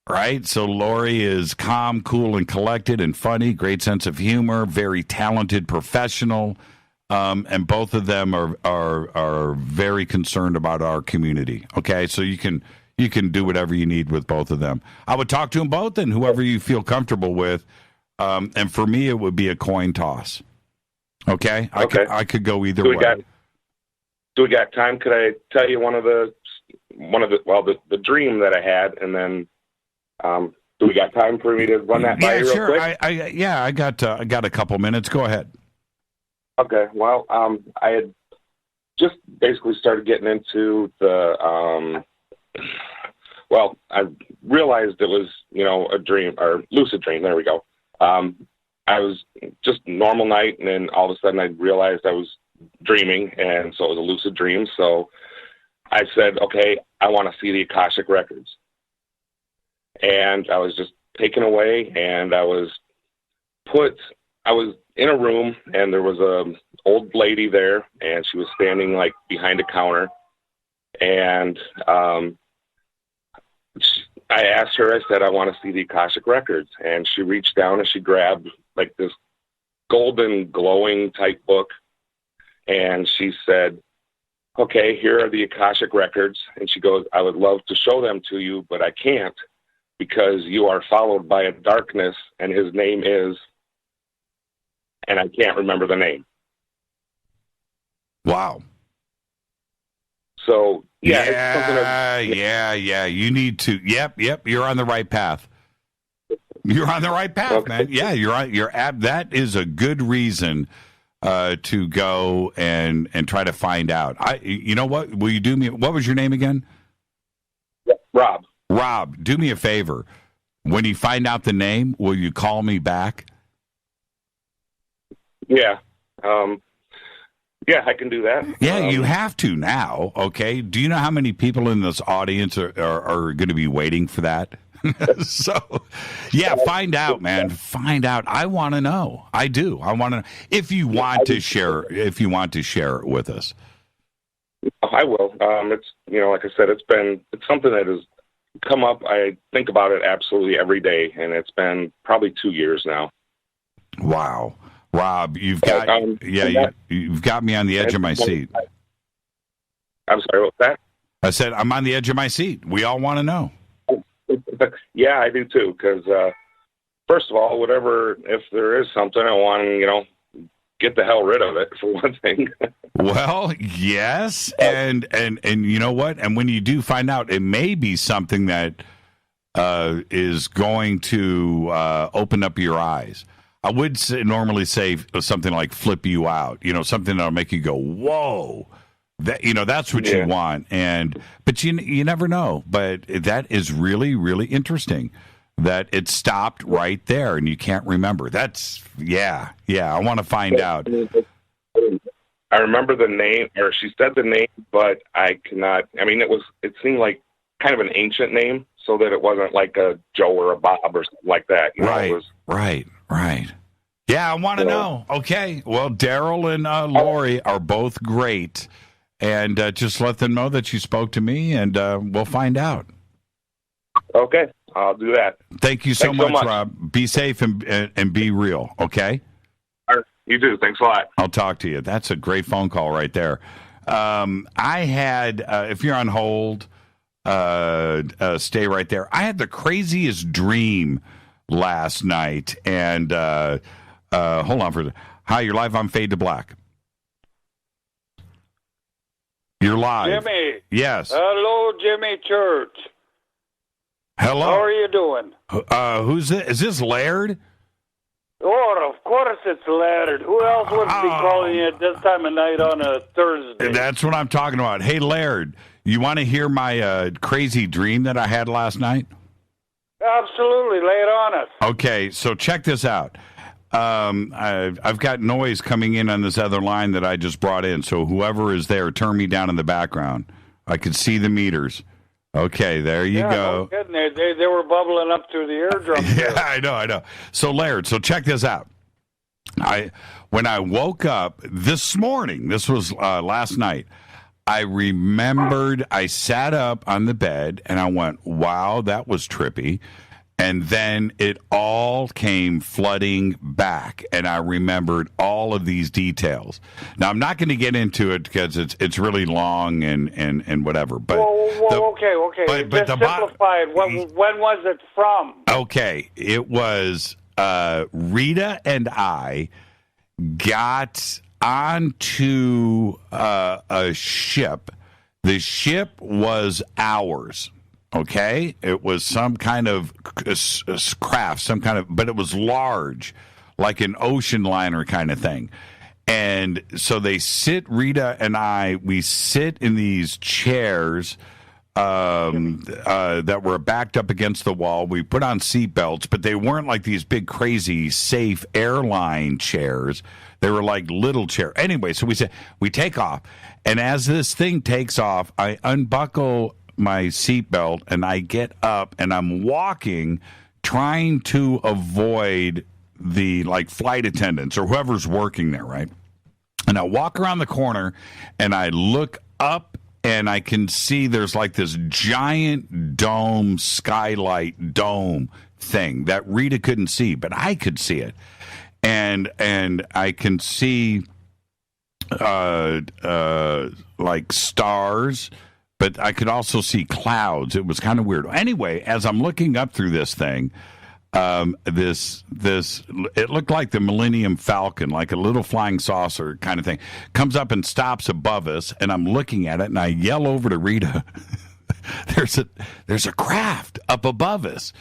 right? So Lori is calm, cool, and collected and funny, great sense of humor, very talented professional. And both of them are very concerned about our community. Okay, so you can do whatever you need with both of them. I would talk to them both and whoever you feel comfortable with. And for me, it would be a coin toss. Okay, I could go either way. Do we got time? Could I tell you the dream that I had, and then do we got time for me to run that by you real quick? I got a couple minutes. Go ahead. Okay, well, I had just basically started getting into the, I realized it was, a dream, or lucid dream, there we go. I was just normal night, and then all of a sudden I realized I was dreaming, and so it was a lucid dream, so I said, okay, I want to see the Akashic Records. And I was just taken away, and I was in a room, and there was a old lady there, and she was standing like behind a counter, and I asked her, I said, I want to see the Akashic Records, and she reached down and she grabbed like this golden glowing type book, and she said, okay, here are the Akashic Records, and she goes, I would love to show them to you, but I can't because you are followed by a darkness, and his name is, and I can't remember the name. Wow. So, yeah. You need to. Yep. You're on the right path. You're on the right path, okay. Man. Yeah, you're on. That is a good reason to go and try to find out. You know what? Will you do me? What was your name again? Rob. Rob, do me a favor. When you find out the name, will you call me back? Yeah. Yeah, I can do that. Yeah, you have to now, okay? Do you know how many people in this audience are going to be waiting for that? So, yeah, find out, man. Find out. I want to know. I do. I want to. If you want to share it with us, I will. It's like I said, it's something that has come up. I think about it absolutely every day, and it's been probably 2 years now. Wow, Rob, you've got you've got me on the edge of my seat. I'm sorry, what was that? I said I'm on the edge of my seat. We all want to know. Yeah, I do too. Because first of all, if there is something, I want to, get the hell rid of it for one thing. Well, yes, and you know what? And when you do find out, it may be something that is going to open up your eyes. I would normally say something like flip you out. Something that'll make you go, whoa. That's what you want, but you never know. But that is really, really interesting that it stopped right there and you can't remember. That's I want to find out. I remember the name, or she said the name, but I cannot. I mean, it seemed like kind of an ancient name, so that it wasn't like a Joe or a Bob or something like that. Right. Yeah, I want to know. Okay, well, Daryl and Lori are both great. And just let them know that you spoke to me, and we'll find out. Okay, I'll do that. Thank you so much, Rob. Be safe and be real, okay? All right, you do. Thanks a lot. I'll talk to you. That's a great phone call right there. I had, if you're on hold, stay right there. I had the craziest dream last night, and hold on for a second. Hi, you're live on Fade to Black. You're live. Jimmy. Yes. Hello, Jimmy Church. Hello. How are you doing? Who's this? Is this Laird? Oh, of course it's Laird. Who else would be calling you at this time of night on a Thursday? That's what I'm talking about. Hey, Laird, you want to hear my crazy dream that I had last night? Absolutely. Lay it on us. Okay, so check this out. I've got noise coming in on this other line that I just brought in. So whoever is there, turn me down in the background. I can see the meters. Okay, there you go. No kidding. They were bubbling up through the eardrum. Yeah, I know. So Laird, check this out. When I woke up this morning, this was last night, I remembered I sat up on the bed and I went, wow, that was trippy. And then it all came flooding back, and I remembered all of these details. Now, I'm not going to get into it because it's really long and whatever. But okay. Just simplify it. When was it from? Okay, it was Rita and I got onto a ship. The ship was ours. Okay, it was some kind of craft, but it was large, like an ocean liner kind of thing. And so Rita and I, we sit in these chairs that were backed up against the wall. We put on seatbelts, but they weren't like these big, crazy, safe airline chairs. They were like little chairs. Anyway, so we take off. And as this thing takes off, I unbuckle my seatbelt and I get up and I'm walking, trying to avoid the flight attendants or whoever's working there, right? And I walk around the corner and I look up and I can see there's this giant dome, skylight dome thing that Rita couldn't see, but I could see it. And I can see stars, but I could also see clouds. It was kind of weird. Anyway, as I'm looking up through this thing, it looked like the Millennium Falcon, like a little flying saucer kind of thing, comes up and stops above us, and I'm looking at it, and I yell over to Rita, there's a craft up above us.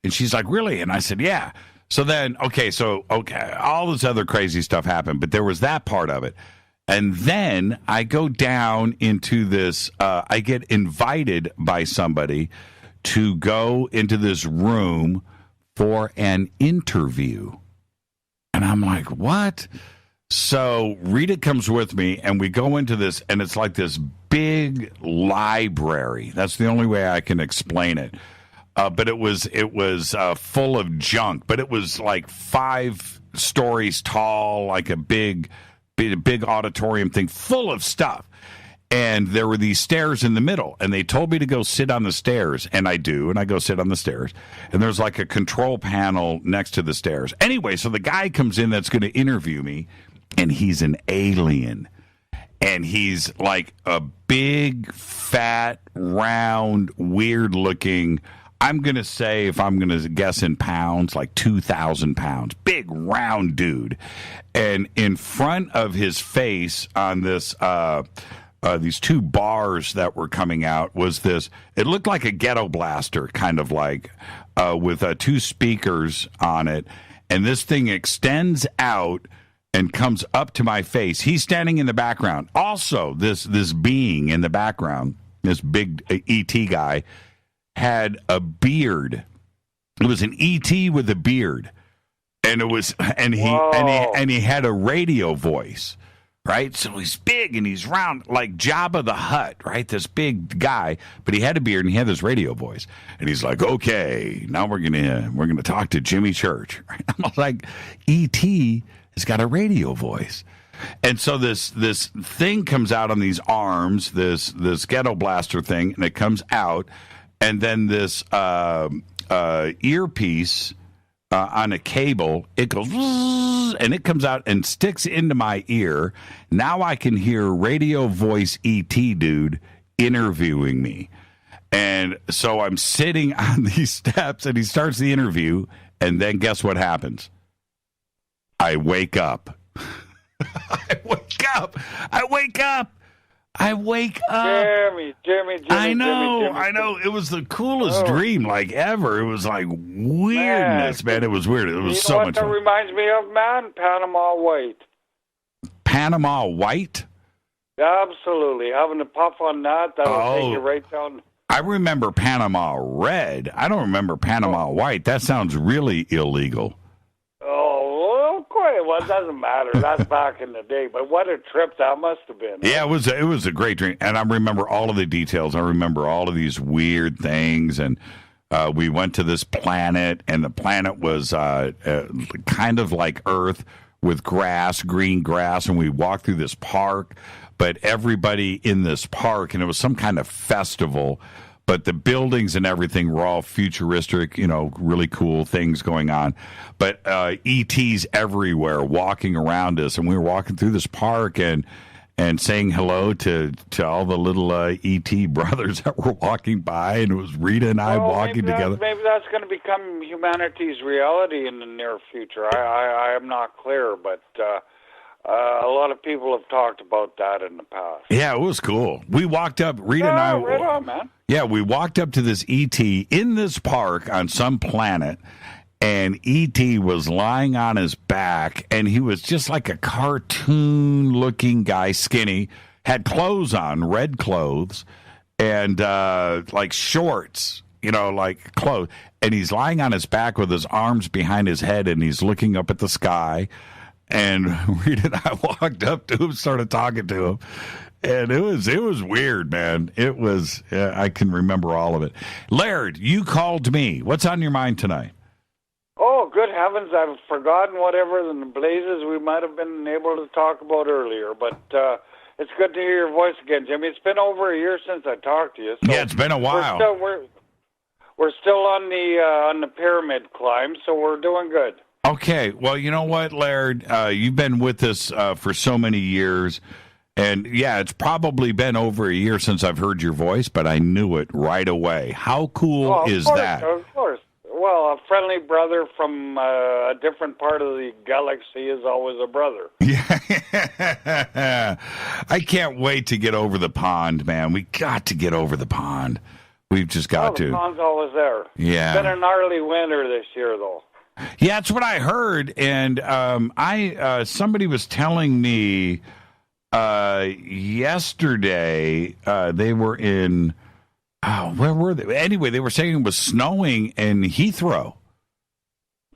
And she's like, really? And I said, yeah. So then, all this other crazy stuff happened, but there was that part of it. And then I go down into this, I get invited by somebody to go into this room for an interview. And I'm like, what? So Rita comes with me, and we go into this, and it's like this big library. That's the only way I can explain it. But it was full of junk. But it was like 5 stories tall, like a big auditorium thing full of stuff. And there were these stairs in the middle, and they told me to go sit on the stairs, and I do, and I go sit on the stairs, and there's like a control panel next to the stairs. Anyway, so the guy comes in that's going to interview me, and he's an alien, and he's like a big, fat, round, weird-looking, I'm going to say, if I'm going to guess in pounds, like 2,000 pounds. Big, round dude. And in front of his face on this, these 2 bars that were coming out was this, it looked like a ghetto blaster, kind of like, with 2 speakers on it. And this thing extends out and comes up to my face. He's standing in the background. Also, this being in the background, this big E.T. guy, had a beard. It was an E.T. with a beard, and he had a radio voice, right? So he's big and he's round like Jabba the Hutt, right? This big guy, but he had a beard and he had this radio voice, and he's like, "Okay, now we're gonna talk to Jimmy Church." Right? I'm like, E.T. has got a radio voice. And so this thing comes out on these arms, this ghetto blaster thing, and it comes out. And then this earpiece on a cable, it goes, and it comes out and sticks into my ear. Now I can hear radio voice E.T. dude interviewing me. And so I'm sitting on these steps, and he starts the interview, and then guess what happens? I wake up. I wake up. Jimmy. I know. It was the coolest dream, like, ever. It was like weirdness, man. It was weird. It was so much fun. You know what that reminds me of, man? Panama White. Panama White? Absolutely. Having a puff on that'll take you right down. I remember Panama Red. I don't remember Panama White. That sounds really illegal. Well, it doesn't matter. That's back in the day. But what a trip that must have been. Yeah, it was a great dream. And I remember all of the details. I remember all of these weird things. And we went to this planet, and the planet was kind of like Earth with grass, green grass. And we walked through this park. But everybody in this park, and it was some kind of festival, but the buildings and everything were all futuristic, really cool things going on. But ETs everywhere walking around us, and we were walking through this park and saying hello to all the little ET brothers that were walking by, and it was Rita and I walking together. Maybe that's going to become humanity's reality in the near future. I am not clear, but a lot of people have talked about that in the past. Yeah, it was cool. We walked up, Rita and I. Right on, man. Yeah, we walked up to this ET in this park on some planet, and ET was lying on his back, and he was just like a cartoon-looking guy, skinny, had clothes on, red clothes, and like shorts, like clothes. And he's lying on his back with his arms behind his head, and he's looking up at the sky. And Rita and I walked up to him, started talking to him. And it was weird, man. It was, I can remember all of it. Laird, you called me. What's on your mind tonight? Oh, good heavens. I've forgotten whatever in the blazes we might have been able to talk about earlier. But it's good to hear your voice again, Jimmy. It's been over a year since I talked to you. So yeah, it's been a while. We're still on the pyramid climb, so we're doing good. Okay. Well, you know what, Laird? You've been with us for so many years. And, yeah, it's probably been over a year since I've heard your voice, but I knew it right away. How cool is that? Of course. Well, a friendly brother from a different part of the galaxy is always a brother. Yeah. I can't wait to get over the pond, man. We got to get over the pond. We've just got to. The pond's always there. Yeah. It's been a gnarly winter this year, though. Yeah, that's what I heard, and somebody was telling me yesterday they were in. Oh, where were they? Anyway, they were saying it was snowing in Heathrow.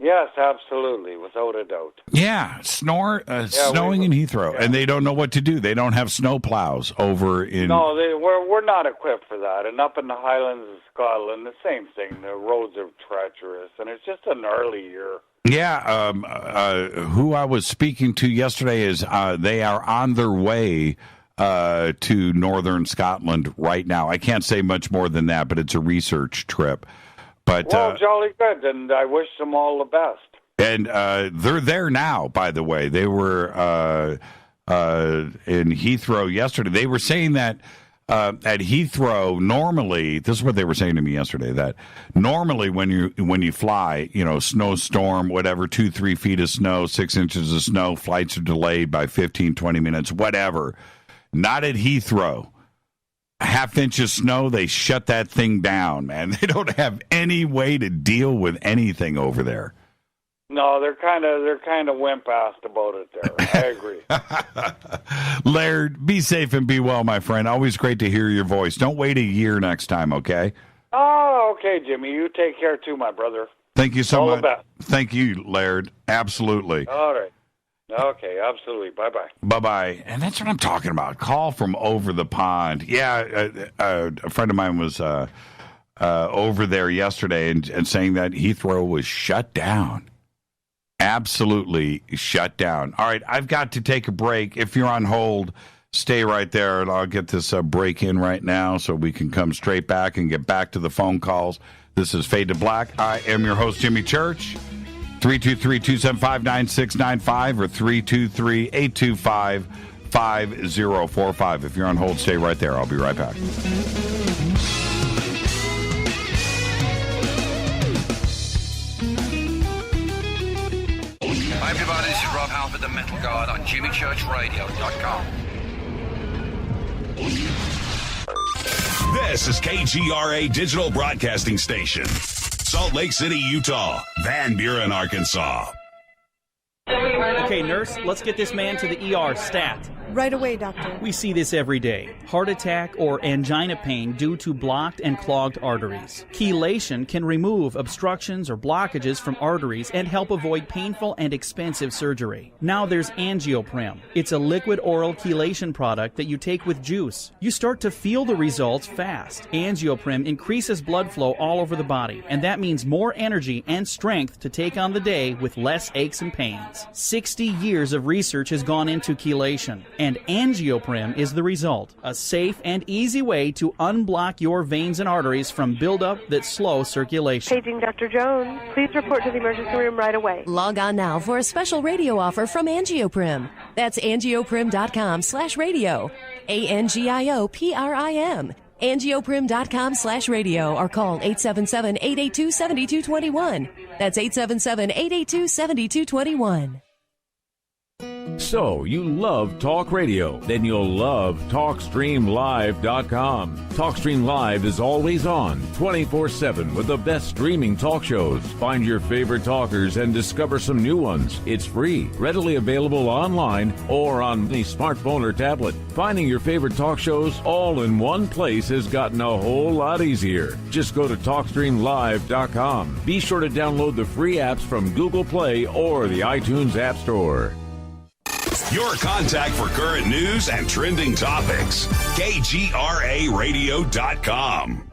Yes, absolutely, without a doubt. Yeah, snowing in Heathrow, and they don't know what to do. They don't have snow plows over in. No, we're not equipped for that. And up in the Highlands of Scotland, the same thing. The roads are treacherous, and it's just a gnarly year. Yeah, who I was speaking to yesterday is they are on their way to northern Scotland right now. I can't say much more than that, but it's a research trip. But, well, jolly good, and I wish them all the best. And they're there now, by the way. They were in Heathrow yesterday. They were saying that at Heathrow, normally, this is what they were saying to me yesterday, that normally when you fly, snowstorm, whatever, 2-3 feet of snow, 6 inches of snow, flights are delayed by 15, 20 minutes, whatever. Not at Heathrow. A half-inch of snow, they shut that thing down, man. They don't have any way to deal with anything over there. No, they're kind of wimp-assed about it there. I agree. Laird, be safe and be well, my friend. Always great to hear your voice. Don't wait a year next time, okay? Oh, okay, Jimmy. You take care too, my brother. Thank you so all much. The best. Thank you, Laird. Absolutely. All right. Okay, absolutely. Bye-bye. Bye-bye. And that's what I'm talking about. Call from over the pond. Yeah, a friend of mine was over there yesterday and saying that Heathrow was shut down. Absolutely shut down. All right, I've got to take a break. If you're on hold, stay right there, and I'll get this break in right now so we can come straight back and get back to the phone calls. This is Fade to Black. I am your host, Jimmy Church. 323-275-9695 or 323-825-5045. If you're on hold, stay right there. I'll be right back. Hi, everybody. This is Rob Halford, the Metal Guard on JimmyChurchRadio.com. This is KGRA Digital Broadcasting Station. Salt Lake City, Utah. Van Buren, Arkansas. Okay, nurse, let's get this man to the ER stat. Right away, doctor. We see this every day. Heart attack or angina pain due to blocked and clogged arteries. Chelation can remove obstructions or blockages from arteries and help avoid painful and expensive surgery. Now there's Angioprim. It's a liquid oral chelation product that you take with juice. You start to feel the results fast. Angioprim increases blood flow all over the body, and that means more energy and strength to take on the day with less aches and pains. 60 years of research has gone into chelation, and Angioprim is the result. A safe and easy way to unblock your veins and arteries from buildup that slow circulation. Paging Dr. Jones. Please report to the emergency room right away. Log on now for a special radio offer from Angioprim. That's angioprim.com/radio. ANGIOPRIM. Angioprim.com/radio or call 877-882-7221. That's 877-882-7221. So, you love talk radio? Then you'll love TalkStreamLive.com. TalkStream Live is always on, 24/7 with the best streaming talk shows. Find your favorite talkers and discover some new ones. It's free, readily available online or on the smartphone or tablet. Finding your favorite talk shows all in one place has gotten a whole lot easier. Just go to TalkStreamLive.com. Be sure to download the free apps from Google Play or the iTunes App Store. Your contact for current news and trending topics. KGRARadio.com.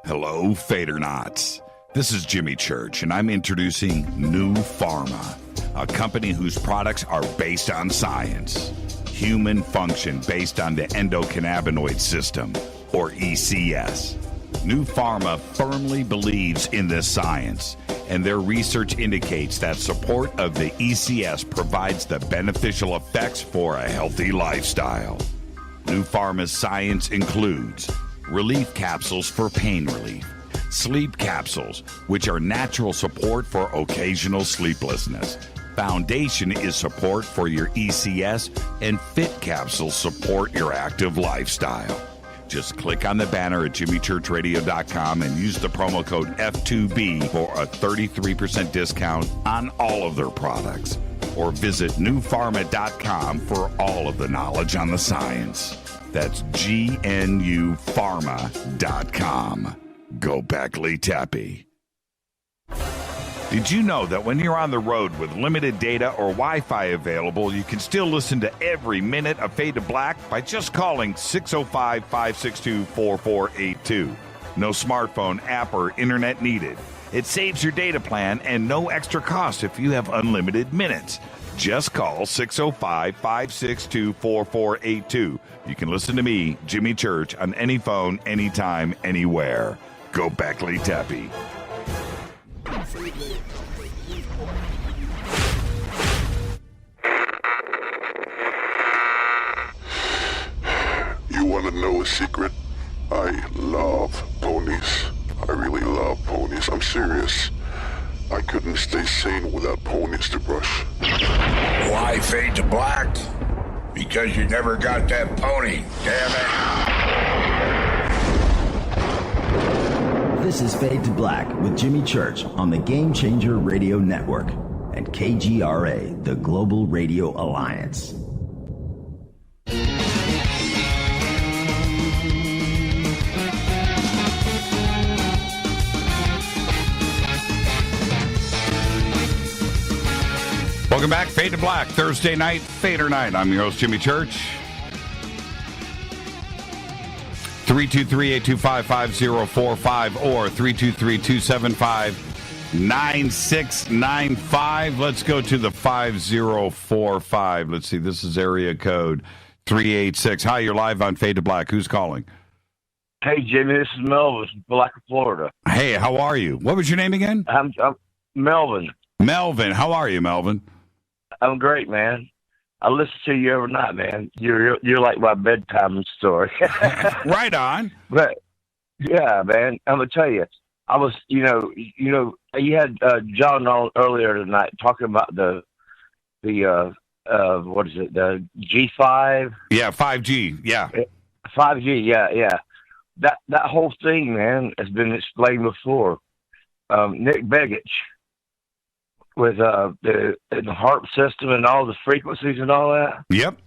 Hello, Fadernauts. This is Jimmy Church, and I'm introducing New Pharma, a company whose products are based on science. Human function based on the endocannabinoid system, or ECS. New Pharma firmly believes in this science, and their research indicates that support of the ECS provides the beneficial effects for a healthy lifestyle. New Pharma's science includes relief capsules for pain relief, sleep capsules, which are natural support for occasional sleeplessness. Foundation is support for your ECS, and fit capsules support your active lifestyle. Just click on the banner at jimmychurchradio.com and use the promo code F2B for a 33% discount on all of their products. Or visit newpharma.com for all of the knowledge on the science. That's GNUpharma.com. Go back, Lee Tappy. Did you know that when you're on the road with limited data or Wi-Fi available, you can still listen to every minute of Fade to Black by just calling 605-562-4482. No smartphone, app, or internet needed. It saves your data plan and no extra cost if you have unlimited minutes. Just call 605-562-4482. You can listen to me, Jimmy Church, on any phone, anytime, anywhere. Go back, Lee Tappy. You want to know a secret? I love ponies. I really love ponies. I'm serious. I couldn't stay sane without ponies to brush. Why fade to black? Because you never got that pony, damn it. This is Fade to Black with Jimmy Church on the Game Changer Radio Network and KGRA, the Global Radio Alliance. Welcome back, Fade to Black, Thursday night, Fadernight. I'm your host, Jimmy Church. 323-825-5045 or 323-275-9695. Let's go to the 5045. Let's see, this is area code 386. Hi, you're live on Fade to Black. Who's calling? Hey, Jimmy, this is Melvin from Black, Florida. Hey, how are you? What was your name again? I'm Melvin. Melvin, how are you, Melvin? I'm great, man. I listen to you every night, man. You're like my bedtime story. Right on. But yeah, man, I'm gonna tell you, I was, you had John on earlier tonight talking about the what is it, the G5? Yeah, 5G. Yeah, 5G. Yeah. That whole thing, man, has been explained before. Nick Begich. With the HARP system and all the frequencies and all that. Yep.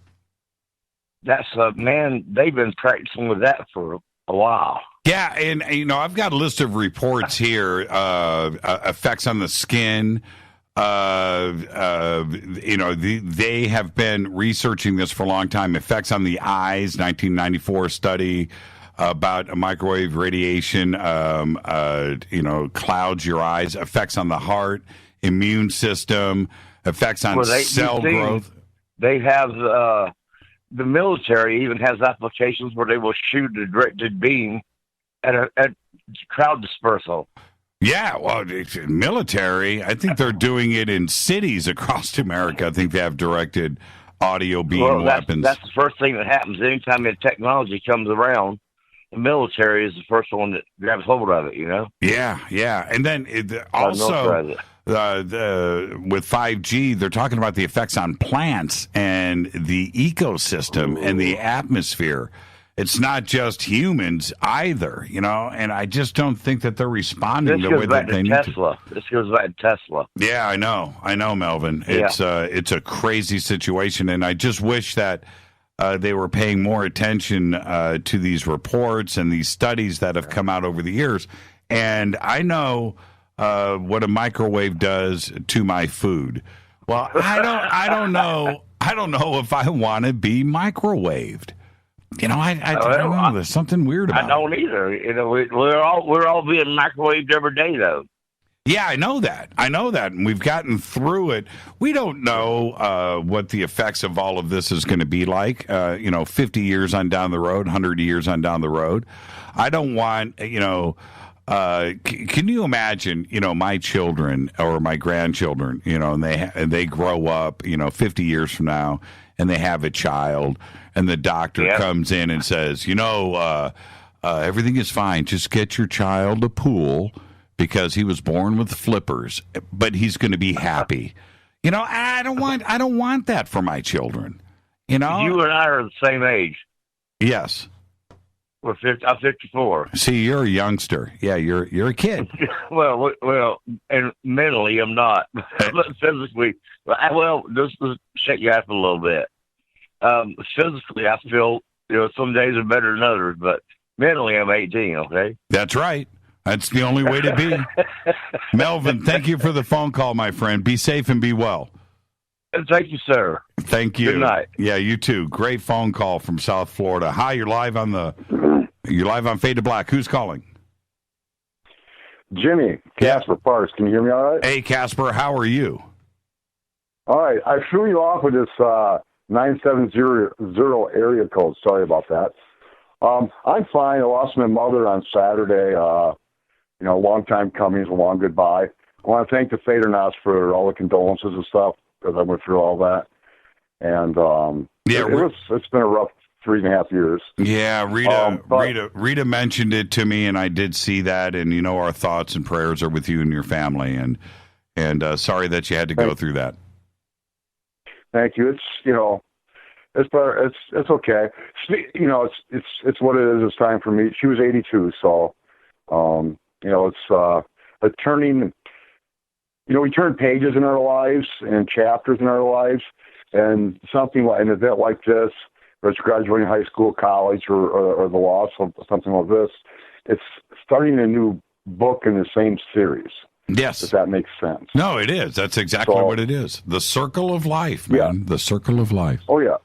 That's man, they've been practicing with that for a while. Yeah, and I've got a list of reports here. Effects on the skin. They have been researching this for a long time. Effects on the eyes. 1994 study about microwave radiation. Clouds your eyes. Effects on the heart. Immune system, effects on cell growth. They have the military even has applications where they will shoot a directed beam at crowd dispersal. Yeah, well, military. I think they're doing it in cities across America. I think they have directed audio beam weapons. That's the first thing that happens anytime the technology comes around. The military is the first one that grabs hold of it. Yeah, and then also. With 5G, they're talking about the effects on plants and the ecosystem and the atmosphere. It's not just humans either, and I just don't think that they're responding the way that they need to. This goes back to Tesla. Yeah, I know, Melvin. It's a crazy situation, and I just wish that they were paying more attention to these reports and these studies that have come out over the years. And I know what a microwave does to my food. Well, I don't know if I want to be microwaved. I don't know. There's something weird about it. I don't either. We're all being microwaved every day, though. Yeah, I know that, and we've gotten through it. We don't know what the effects of all of this is going to be like. 50 years on down the road, 100 years on down the road. I don't want can you imagine, my children or my grandchildren, and they grow up, 50 years from now, and they have a child, and the doctor comes in and says, everything is fine. Just get your child a pool because he was born with flippers, but he's going to be happy. I don't want that for my children. You and I are the same age. Yes. I'm 54. See, you're a youngster. Yeah, you're a kid. well, and mentally I'm not. But physically, well, just to shake you up a little bit. Physically, I feel, some days are better than others, but mentally I'm 18, okay? That's right. That's the only way to be. Melvin, thank you for the phone call, my friend. Be safe and be well. Thank you, sir. Thank you. Good night. Yeah, you too. Great phone call from South Florida. Hi, you're live on Fade to Black. Who's calling? Jimmy, Casper Parks. Can you hear me all right? Hey, Casper, how are you? All right. I threw you off with this 970 area code. Sorry about that. I'm fine. I lost my mother on Saturday. Long time coming. It's a long goodbye. I want to thank the Fadernauts for all the condolences and stuff, because I went through all that. And it's been a rough 3.5 years. Yeah, Rita mentioned it to me, and I did see that. And our thoughts and prayers are with you and your family. And sorry that you had to go through that. Thank you. It's okay. It's what it is. It's time for me. She was 82, so it's a turning. We turn pages in our lives and chapters in our lives, and an event like this, whether it's graduating high school, college, or the loss of something like this, it's starting a new book in the same series. Yes. If that makes sense. No, it is. That's exactly what it is. The circle of life, man. Yeah. The circle of life. Oh, yeah.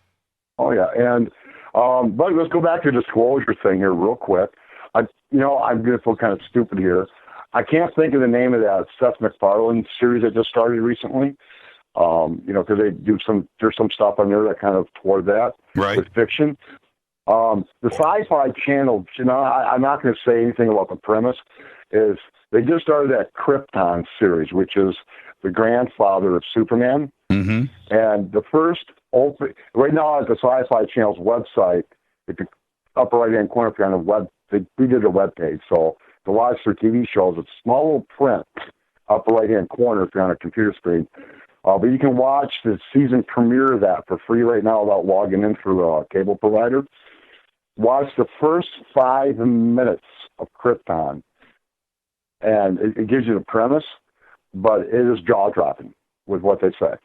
And but let's go back to the disclosure thing here real quick. I'm going to feel kind of stupid here. I can't think of the name of that Seth MacFarlane series that just started recently. Because there's some stuff on there that kind of toward that with fiction. The Sci-Fi Channel, I'm not going to say anything about the premise, is they just started that Krypton series, which is the grandfather of Superman. Mm-hmm. And the first right now at the Sci-Fi Channel's website, at the upper right-hand corner, if you're on the web, we did a web page. So to watch their TV shows, it's small little print, upper right-hand corner if you're on a computer screen. But you can watch the season premiere of that for free right now without logging in through a cable provider. Watch the first 5 minutes of Krypton, and it gives you the premise, but it is jaw-dropping with what they say.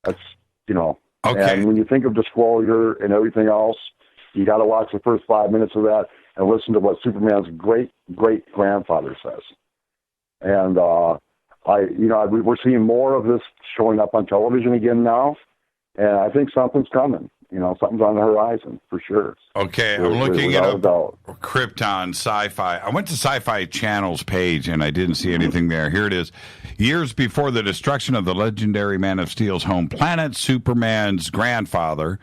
That's, Okay. And when you think of disclosure and everything else, you got to watch the first 5 minutes of that and listen to what Superman's great-great-grandfather says. And we're seeing more of this showing up on television again now, and I think something's coming. Something's on the horizon for sure. Okay, I'm looking it up. Krypton Sci-Fi. I went to Sci-Fi Channel's page, and I didn't see anything there. Here it is. Years before the destruction of the legendary Man of Steel's home planet, Superman's grandfather,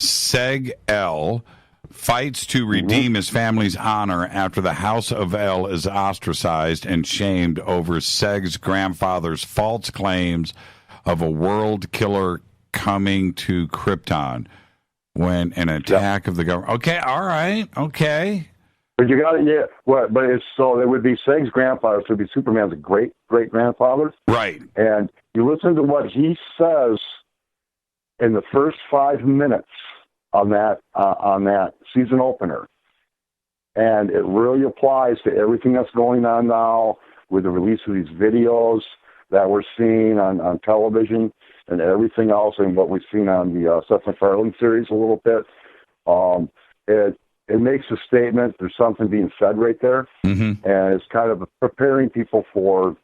Seg-El, fights to redeem his family's honor after the House of El is ostracized and shamed over Seg's grandfather's false claims of a world killer coming to Krypton when an attack of the government. Okay, all right, okay. But you got it, But it's so it would be Seg's grandfather, so it would be Superman's great grandfather, right? And you listen to what he says in the first 5 minutes on that season opener, and it really applies to everything that's going on now with the release of these videos that we're seeing on television and everything else, and what we've seen on the Seth MacFarlane series a little bit. It makes a statement. There's something being said right there, and it's kind of preparing people for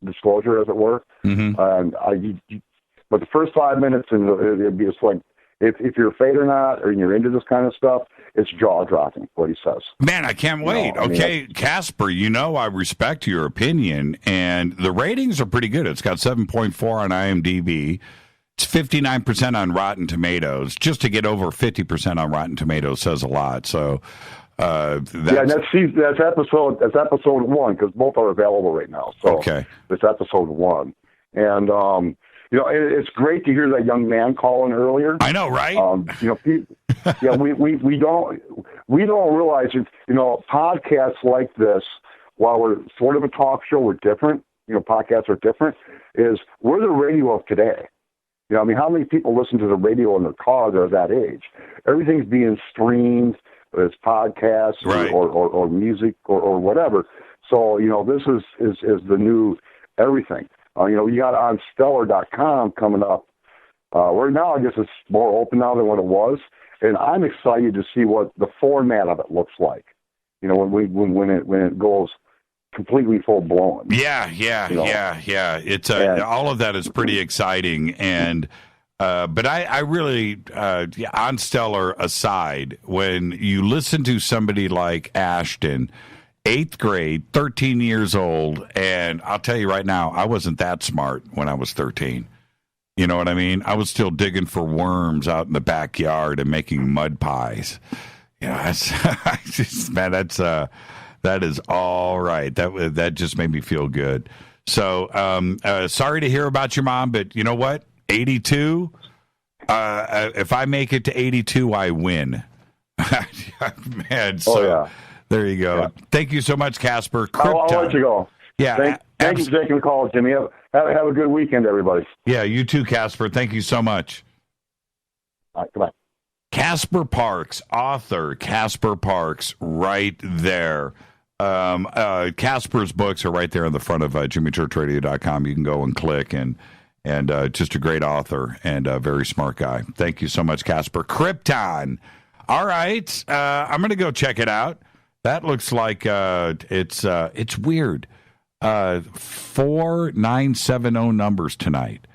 disclosure, as it were. But the first 5 minutes, and it'd be just like, if you're a Fadernaut or you're into this kind of stuff, it's jaw-dropping what he says. Man, I can't wait. Okay, Casper, I respect your opinion, and the ratings are pretty good. It's got 7.4 on IMDb. It's 59% on Rotten Tomatoes. Just to get over 50% on Rotten Tomatoes says a lot. So, that's episode 1, because both are available right now. So it's episode 1, and it's great to hear that young man calling earlier. I know, right? We don't realize it. Podcasts like this, while we're sort of a talk show, we're different. Podcasts are different. We're the radio of today. How many people listen to the radio in their car? They're that age. Everything's being streamed. whether it's podcasts or music or whatever. So, this is the new everything. You got on stellar.com coming up. Right now, I guess it's more open now than what it was. And I'm excited to see what the format of it looks like. When it goes completely full blown. Yeah. It's all of that is pretty exciting, and but I really on Stellar aside, when you listen to somebody like Ashton, 8th grade, 13 years old, and I'll tell you right now, I wasn't that smart when I was 13. You know what I mean? I was still digging for worms out in the backyard and making mud pies. That is all right. That just made me feel good. So sorry to hear about your mom, but you know what? 82. If I make it to 82, I win. Man, so there you go. Yeah. Thank you so much, Casper. I'll let you go. Yeah. Thank you for taking the call, Jimmy. Have a good weekend, everybody. Yeah, you too, Casper. Thank you so much. All right, goodbye. Casper Parks, author Casper Parks, right there. Casper's books are right there on the front of JimmyChurchRadio.com. You can go and click, and just a great author and a very smart guy. Thank you so much, Casper. Krypton. All right, I'm going to go check it out. That looks like it's weird. 4970 numbers tonight,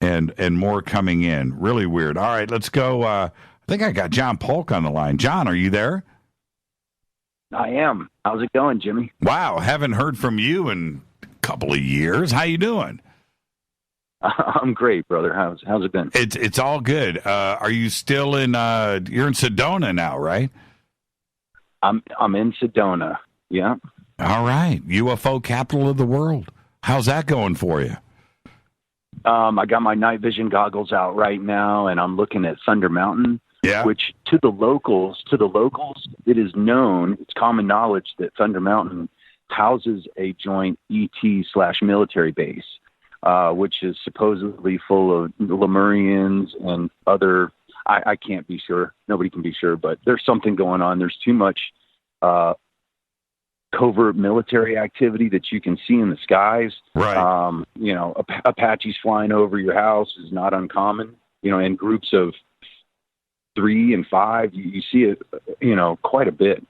and more coming in. Really weird. All right, let's go. I think I got John Polk on the line. John, are you there? I am. How's it going, Jimmy? Wow, haven't heard from you in a couple of years. How you doing? I'm great, brother. How's it been? It's all good. Are you still in? You're in Sedona now, right? I'm in Sedona. Yeah. All right, UFO capital of the world. How's that going for you? I got my night vision goggles out right now, and I'm looking at Thunder Mountain. Yeah. Which to the locals, it is known, it's common knowledge that Thunder Mountain houses a joint ET/military base, which is supposedly full of Lemurians and other. I can't be sure. Nobody can be sure, but there's something going on. There's too much covert military activity that you can see in the skies. Right. Apaches flying over your house is not uncommon. In groups of 3 and 5, you see it, quite a bit.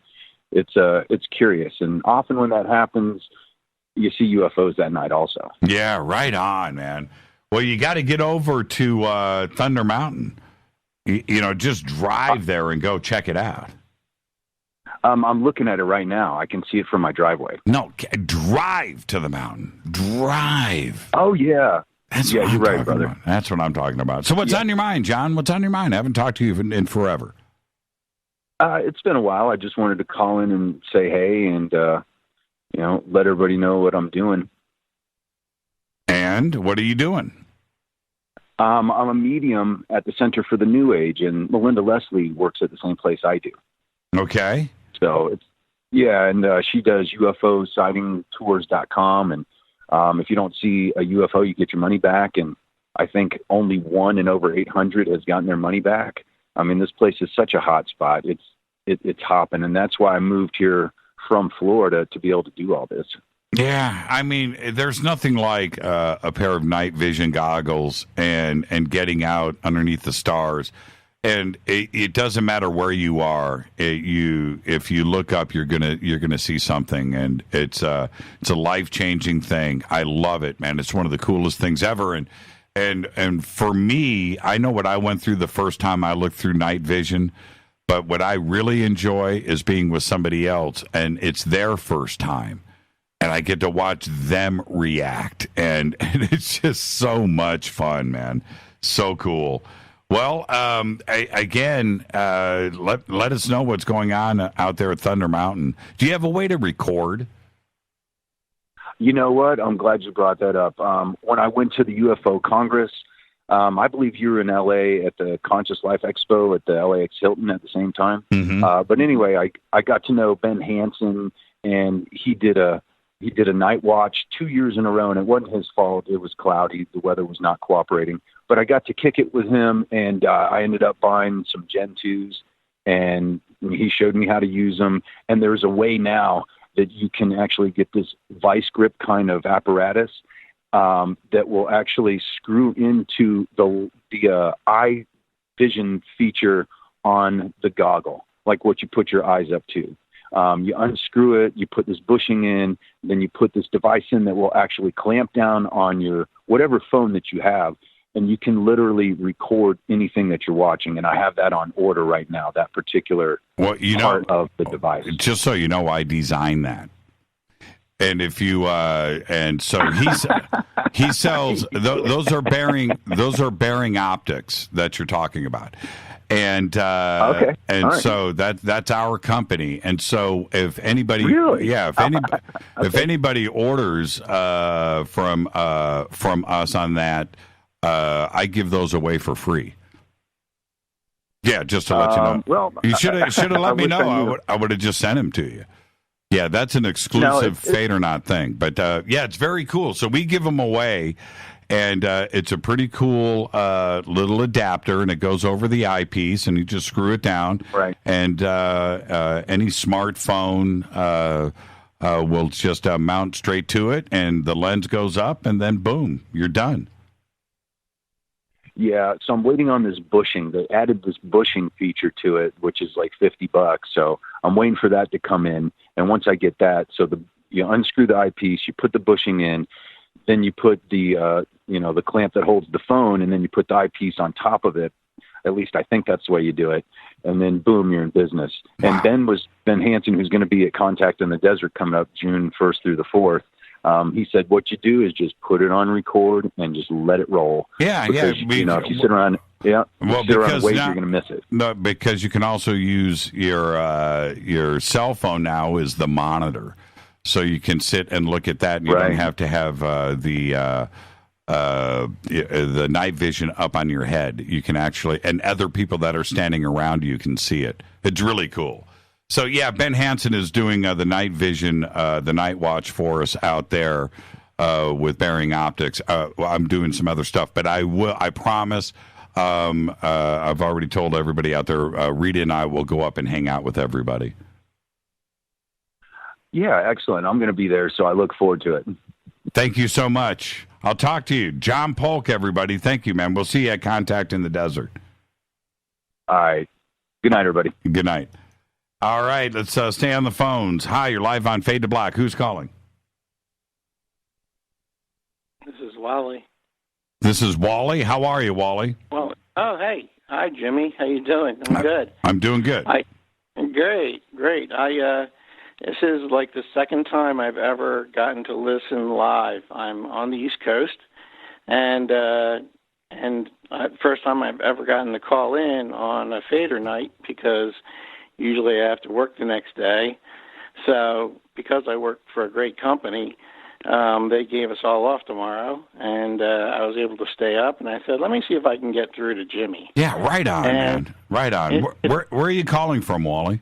It's curious, and often when that happens, you see UFOs that night also. Yeah, right on, man. Well, you got to get over to Thunder Mountain. Just drive there and go check it out. I'm looking at it right now. I can see it from my driveway. No, drive to the mountain. Drive. Oh, yeah. You're right, brother. About. That's what I'm talking about. So what's on your mind, John? What's on your mind? I haven't talked to you in forever. It's been a while. I just wanted to call in and say hey and, let everybody know what I'm doing. And what are you doing? I'm a medium at the Center for the New Age, and Melinda Leslie works at the same place I do. Okay. So, and she does UFO sighting tours.com, and if you don't see a UFO, you get your money back, and I think only 1 in over 800 has gotten their money back. I mean, this place is such a hot spot. It's hopping, and that's why I moved here from Florida to be able to do all this. Yeah, I mean, there's nothing like a pair of night vision goggles and getting out underneath the stars. And it doesn't matter where you are. If you look up, you're gonna see something, and it's a life-changing thing. I love it, man. It's one of the coolest things ever. And for me, I know what I went through the first time I looked through night vision, but what I really enjoy is being with somebody else, and it's their first time, and I get to watch them react, and it's just so much fun, man. So cool. Well, let us know what's going on out there at Thunder Mountain. Do you have a way to record? You know what? I'm glad you brought that up. When I went to the UFO Congress, I believe you were in L.A. at the Conscious Life Expo at the LAX Hilton at the same time. Mm-hmm. But anyway, I got to know Ben Hansen, and he did a night watch 2 years in a row, and it wasn't his fault. It was cloudy. The weather was not cooperating. But I got to kick it with him, and I ended up buying some Gen 2s and, he showed me how to use them. And there's a way now that you can actually get this vice grip kind of apparatus that will actually screw into the eye vision feature on the goggle, like what you put your eyes up to. You unscrew it, you put this bushing in, then you put this device in that will actually clamp down on your whatever phone that you have, and you can literally record anything that you're watching. And I have that on order right now, that particular part of the device. Just so you know, I designed that. And if you and so he sells those are bearing optics that you're talking about. And okay. And right. So that's our company. And so if anybody, if anybody orders from us on that, I give those away for free. Yeah, just to let you know. Well, you should have let me know. I would have just sent them to you. Yeah, that's an exclusive Fadernight thing. But yeah, it's very cool. So we give them away. And it's a pretty cool little adapter, and it goes over the eyepiece, and you just screw it down. Right. And any smartphone will just mount straight to it, and the lens goes up, and then boom, you're done. Yeah, so I'm waiting on this bushing. They added this bushing feature to it, which is like $50. So I'm waiting for that to come in. And once I get that, so you unscrew the eyepiece, you put the bushing in, then you put the the clamp that holds the phone, and then you put the eyepiece on top of it. At least I think that's the way you do it. And then boom, you're in business. Wow. And Ben Hansen, who's going to be at Contact in the Desert coming up June 1st through the 4th. He said, what you do is just put it on record and just let it roll. Yeah, because, if you sit around, sit around and wait, you're going to miss it. No, because you can also use your cell phone now as the monitor. So you can sit and look at that, and you don't have to have the night vision up on your head. You can actually, and other people that are standing around you can see it. It's really cool. So yeah, Ben Hansen is doing the night vision, the night watch for us out there with Bearing Optics. I'm doing some other stuff, but I promise. I've already told everybody out there. Rita and I will go up and hang out with everybody. Yeah, excellent. I'm going to be there, so I look forward to it. Thank you so much. I'll talk to you. John Polk, everybody. Thank you, man. We'll see you at Contact in the Desert. All right. Good night, everybody. Good night. All right, let's stay on the phones. Hi, you're live on Fade to Black. Who's calling? This is Wally. This is Wally. How are you, Wally? Well, hey. Hi, Jimmy. How you doing? I'm good. I'm doing good. Great. This is like the second time I've ever gotten to listen live. I'm on the East Coast, and first time I've ever gotten to call in on a Fader night, because usually I have to work the next day. So because I work for a great company, they gave us all off tomorrow, and I was able to stay up, and I said, let me see if I can get through to Jimmy. Yeah, right on, man. Right on. Where are you calling from, Wally?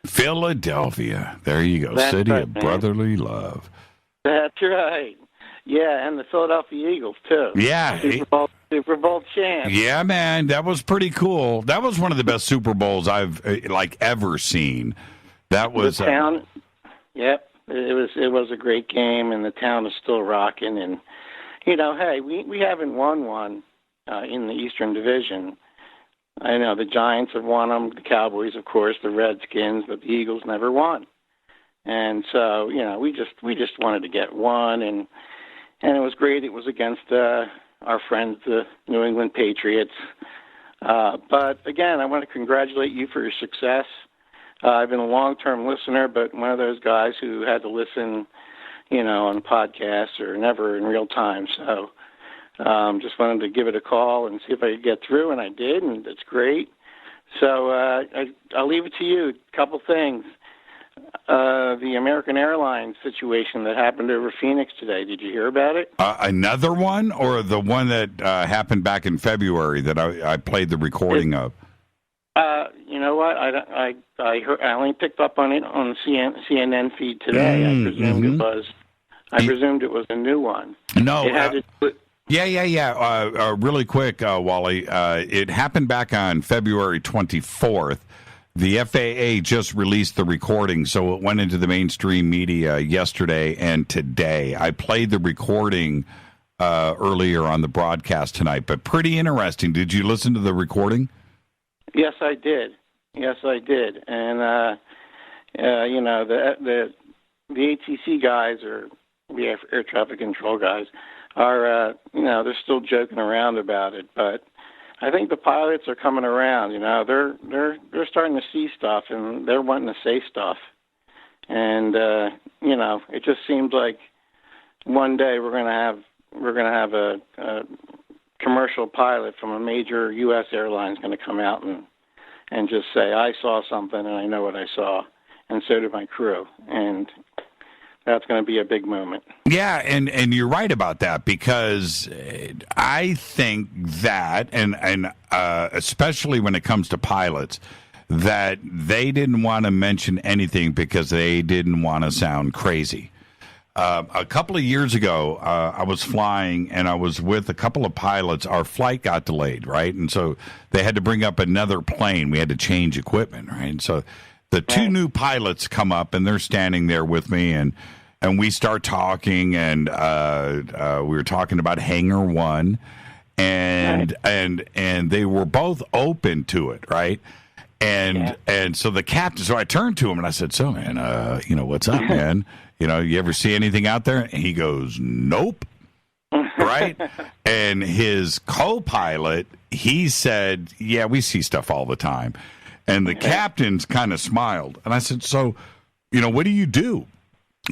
Philadelphia. There you go. That's City right, of man. brotherly love. That's right. Yeah, and the Philadelphia Eagles, too. Yeah. Super Bowl champ. Yeah, man. That was pretty cool. That was one of the best Super Bowls I've ever seen. That was... The town, yep. It was a great game, and the town is still rocking. And, hey, we haven't won one in the Eastern Division. I know the Giants have won them, the Cowboys, of course, the Redskins, but the Eagles never won. And so, we just wanted to get one, and it was great. It was against our friends, the New England Patriots. But again, I want to congratulate you for your success. I've been a long-term listener, but one of those guys who had to listen, on podcasts or never in real time. So just wanted to give it a call and see if I could get through, and I did, and it's great. So I'll leave it to you. A couple things. The American Airlines situation that happened over Phoenix today. Did you hear about it? Another one, or the one that happened back in February that I played the recording of? You know what? I only picked up on it on the CNN feed today. I presumed it was a new one. No, Yeah. Really quick, Wally. It happened back on February 24th. The FAA just released the recording, so it went into the mainstream media yesterday and today. I played the recording earlier on the broadcast tonight, but pretty interesting. Did you listen to the recording? Yes, I did. And the ATC guys, or the air traffic control guys, are they're still joking around about it, but I think the pilots are coming around. They're starting to see stuff, and they're wanting to say stuff. And it just seems like one day we're gonna have a commercial pilot from a major U.S. airline is going to come out and just say, I saw something and I know what I saw, and so did my crew. And that's going to be a big moment. Yeah, and you're right about that, because I think that, and especially when it comes to pilots, that they didn't want to mention anything because they didn't want to sound crazy. A couple of years ago, I was flying, and I was with a couple of pilots. Our flight got delayed, right? And so they had to bring up another plane. We had to change equipment, right? And so the two new pilots come up, and they're standing there with me, and we start talking, and we were talking about Hangar 1, and they were both open to it, right? And so the captain, so I turned to him and I said, so man, what's up, man? You ever see anything out there? And he goes, nope. Right? And his co-pilot, he said, yeah, we see stuff all the time. And the captain's kind of smiled. And I said, so, what do you do?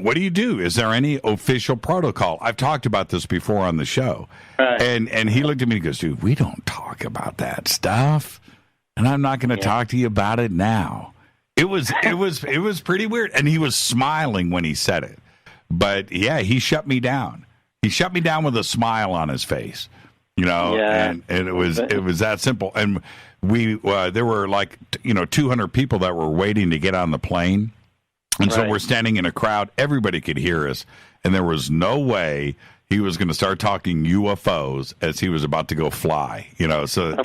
What do you do? Is there any official protocol? I've talked about this before on the show. Right. And he looked at me and goes, dude, we don't talk about that stuff. And I'm not going to talk to you about it now. It was pretty weird. And he was smiling when he said it. But yeah, he shut me down. He shut me down with a smile on his face. And it was that simple. And we there were 200 people that were waiting to get on the plane. And so we're standing in a crowd. Everybody could hear us. And there was no way he was going to start talking UFOs as he was about to go fly. So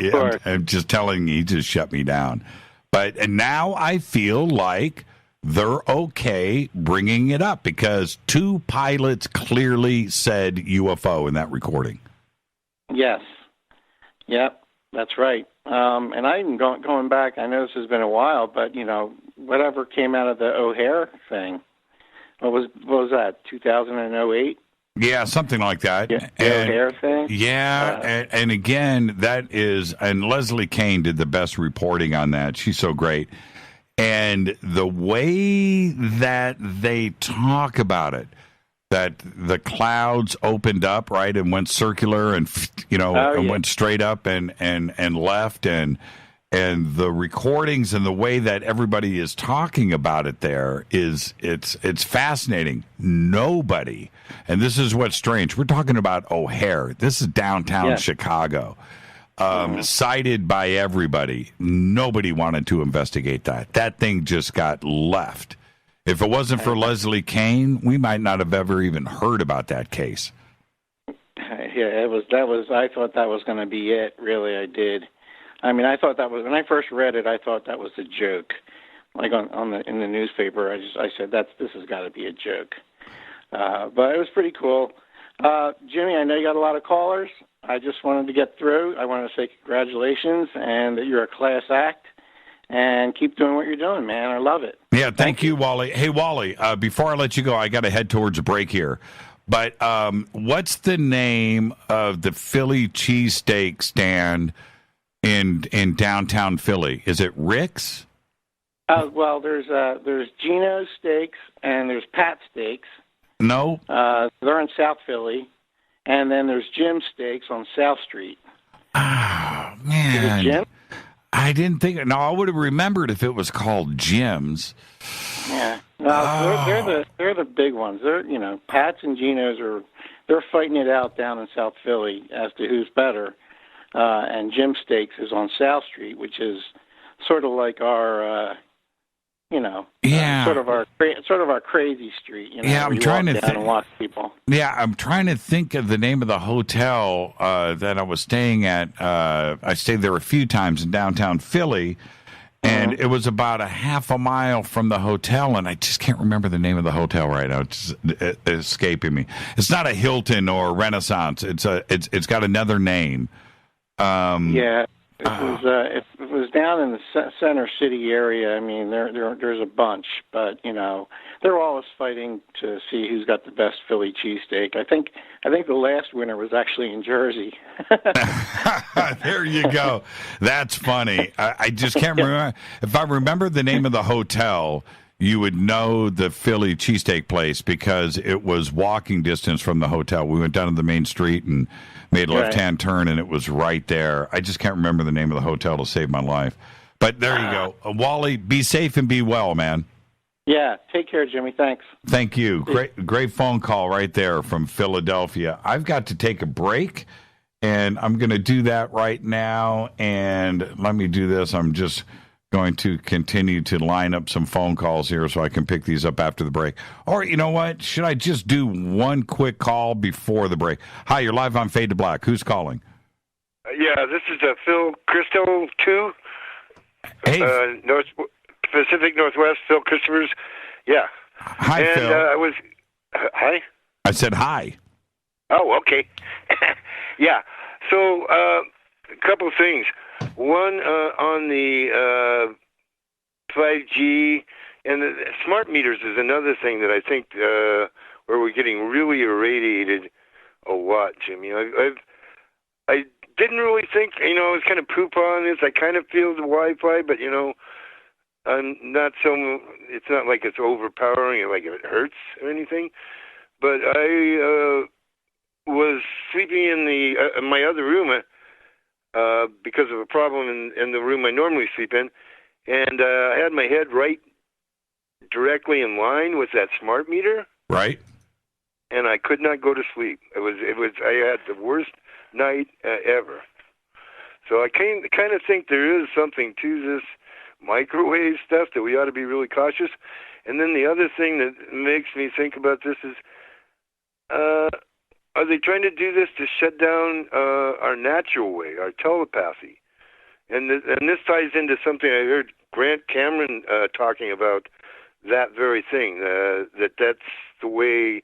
I'm just telling you, he just shut me down. And now I feel like they're okay bringing it up, because two pilots clearly said UFO in that recording. Yes. Yep, that's right. And I'm going back, I know this has been a while, but, whatever came out of the O'Hare thing, what was that, 2008? Yeah, something like that. Yeah, the O'Hare thing? Yeah, and again, that is, and Leslie Kane did the best reporting on that. She's so great. And the way that they talk about it, that the clouds opened up, right, and went circular and, and went straight up and left, and the recordings and the way that everybody is talking about it there it's fascinating. Nobody, and this is what's strange, we're talking about O'Hare. This is downtown Chicago. Cited by everybody. Nobody wanted to investigate that. That thing just got left. If it wasn't for Leslie Kane, we might not have ever even heard about that case. Yeah, I thought that was going to be it. Really, I did. I mean, I thought that was, when I first read it, I thought that was a joke. Like in the newspaper, I said this has got to be a joke. But it was pretty cool. Jimmy, I know you got a lot of callers. I just wanted to get through. I wanted to say congratulations, and that you're a class act, and keep doing what you're doing, man. I love it. Yeah, thank you, Wally. Hey, Wally, before I let you go, I got to head towards a break here. But what's the name of the Philly cheesesteak stand in downtown Philly? Is it Rick's? Well, there's Gino's Steaks and there's Pat Steaks. No. They're in South Philly. And then there's Jim's Steaks on South Street. Oh, man. Is it Jim? I didn't think. No, I would have remembered if it was called Jim's. Yeah. No, they're the big ones. They're, Pat's and Gino's they're fighting it out down in South Philly as to who's better. And Jim's Steaks is on South Street, which is sort of like our sort of our crazy street. Yeah, I'm trying to think and watch people. Yeah, I'm trying to think of the name of the hotel that I was staying at. I stayed there a few times in downtown Philly, and it was about a half a mile from the hotel, and I just can't remember the name of the hotel right now. It's escaping me. It's not a Hilton or a Renaissance. It's got another name. It was down in the center city area. I mean, there's a bunch, but they're always fighting to see who's got the best Philly cheesesteak. I think the last winner was actually in Jersey. There you go. That's funny. I just can't remember. If I remember the name of the hotel, you would know the Philly cheesesteak place because it was walking distance from the hotel. We went down to the main street and made a left-hand turn, and it was right there. I just can't remember the name of the hotel to save my life. But there you go. Wally, be safe and be well, man. Yeah, take care, Jimmy. Thanks. Thank you. Great phone call right there from Philadelphia. I've got to take a break, and I'm going to do that right now. And let me do this. I'm just going to continue to line up some phone calls here so I can pick these up after the break. Or, you know what? Should I just do one quick call before the break? Hi, you're live on Fade to Black. Who's calling? Yeah, this is Phil Christo 2. Hey. Pacific Northwest, Phil Christopher's. Yeah. Hi, and, Phil. Hi? I said hi. Oh, okay. Yeah. So, a couple of things. One, on the 5G, and the smart meters is another thing that I think where we're getting really irradiated a lot, Jimmy. I didn't really think, I was kind of poop on this. I kind of feel the Wi-Fi, but, I'm not so, it's not like it's overpowering or like it hurts or anything. But I was sleeping in my other room because of a problem in the room I normally sleep in, and I had my head right directly in line with that smart meter. Right. And I could not go to sleep. I had the worst night ever. So I kind of think there is something to this microwave stuff that we ought to be really cautious. And then the other thing that makes me think about this is, are they trying to do this to shut down our natural way, our telepathy? And this ties into something I heard Grant Cameron talking about, that very thing, that's the way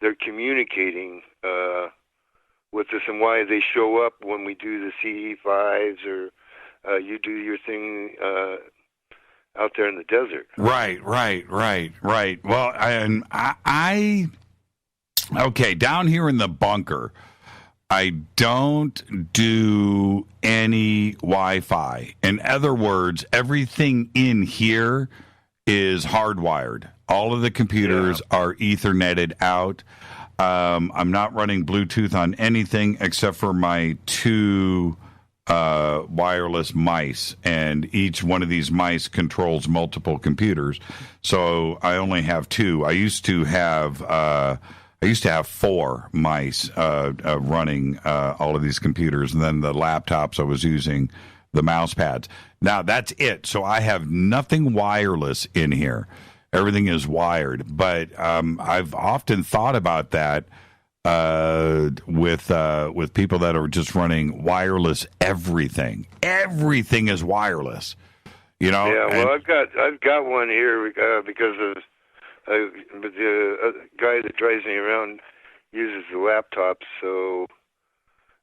they're communicating with us and why they show up when we do the CE5s or you do your thing out there in the desert. Right. Well, I okay, down here in the bunker, I don't do any Wi-Fi. In other words, everything in here is hardwired. All of the computers are Etherneted out. I'm not running Bluetooth on anything except for my two wireless mice, and each one of these mice controls multiple computers. So I only have two. I used to have 4 mice running all of these computers, and then the laptops I was using the mouse pads. Now that's it. So I have nothing wireless in here. Everything is wired. But I've often thought about that with people that are just running wireless everything. Everything is wireless. Yeah. Well, I've got one here because of the guy that drives me around uses the laptop, so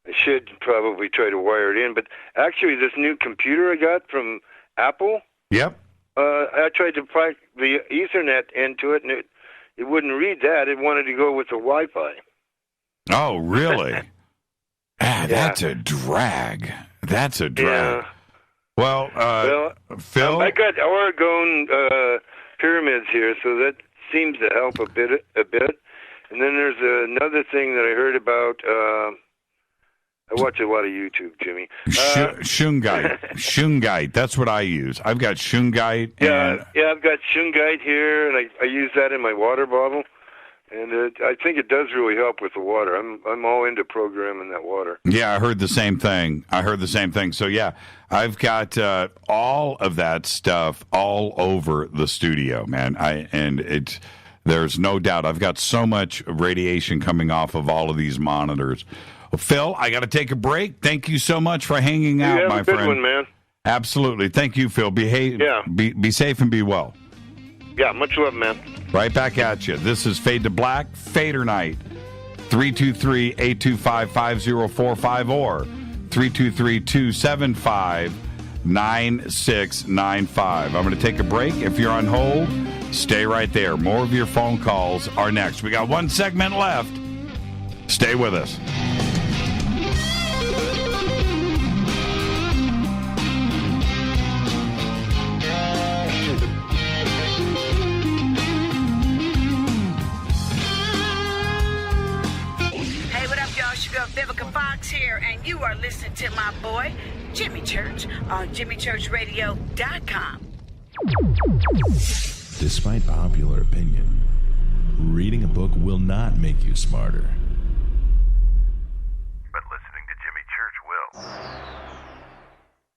I should probably try to wire it in. But actually, this new computer I got from Apple. Yep. I tried to plug the Ethernet into it, and it wouldn't read that. It wanted to go with the Wi-Fi. Oh, really? That's a drag. Yeah. Well, Phil? I got Oregon pyramids here, so that seems to help a bit. And then there's another thing that I heard about. I watch a lot of YouTube, Jimmy. Shungite. That's what I use. I've got Shungite. Yeah, I've got Shungite here, and I use that in my water bottle. And I think it does really help with the water. I'm all into programming that water. Yeah, I heard the same thing. So, yeah, I've got all of that stuff all over the studio, man. There's no doubt. I've got so much radiation coming off of all of these monitors. Well, Phil, I got to take a break. Thank you so much for hanging out, my friend. Have a good one, man. Absolutely. Thank you, Phil. Be safe and be well. Yeah, much love, man. Right back at you. This is Fade to Black, Fadernight. 323-825-5045 or 323-275-9695. I'm going to take a break. If you're on hold, stay right there. More of your phone calls are next. We got one segment left. Stay with us. Vivica Fox here, and you are listening to my boy, Jimmy Church, on JimmyChurchRadio.com. Despite popular opinion, reading a book will not make you smarter. But listening to Jimmy Church will.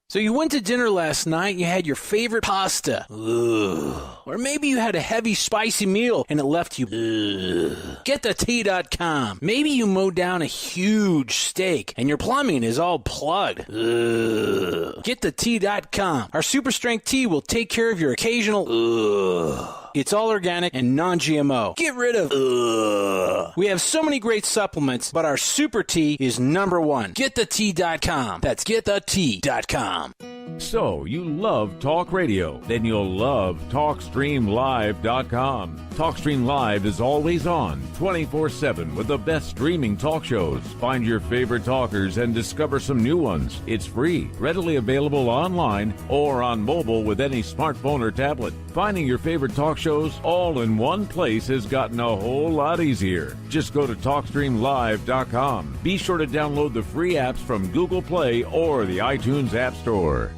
So you went to dinner last night, you had your favorite pasta. Ugh. Or maybe you had a heavy, spicy meal and it left you. Ugh. GetTheT.com. Maybe you mowed down a huge steak and your plumbing is all plugged. Ugh. GetTheT.com. Our super strength tea will take care of your occasional. Ugh. It's all organic and non-GMO. Get rid of ugh. We have so many great supplements, but our super tea is number one. GetTheT.com. That's GetTheT.com. So, you love talk radio? Then you'll love TalkStreamLive.com. TalkStream Live is always on, 24/7 with the best streaming talk shows. Find your favorite talkers and discover some new ones. It's free, readily available online or on mobile with any smartphone or tablet. Finding your favorite talk shows all in one place has gotten a whole lot easier. Just go to TalkStreamLive.com. Be sure to download the free apps from Google Play or the iTunes App Store.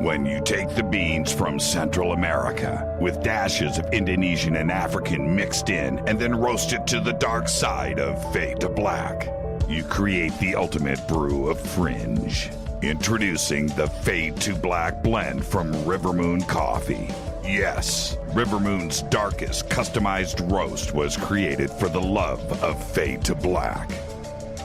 When you take the beans from Central America with dashes of Indonesian and African mixed in and then roasted to the dark side of Fade to Black, you create the ultimate brew of fringe. Introducing the Fade to Black blend from Rivermoon Coffee. Yes, Rivermoon's darkest customized roast was created for the love of Fade to Black.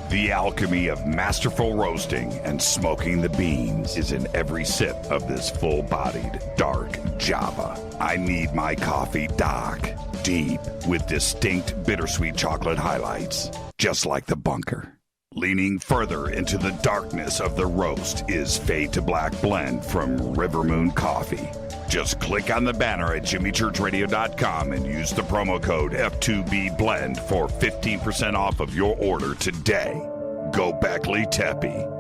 The alchemy of masterful roasting and smoking the beans is in every sip of this full-bodied, dark Java. I need my coffee dark, deep, with distinct bittersweet chocolate highlights, just like the bunker. Leaning further into the darkness of the roast is Fade to Black blend from Rivermoon Coffee. Just click on the banner at JimmyChurchRadio.com and use the promo code F2BBLEND for 15% off of your order today. Go Beckley Teppy.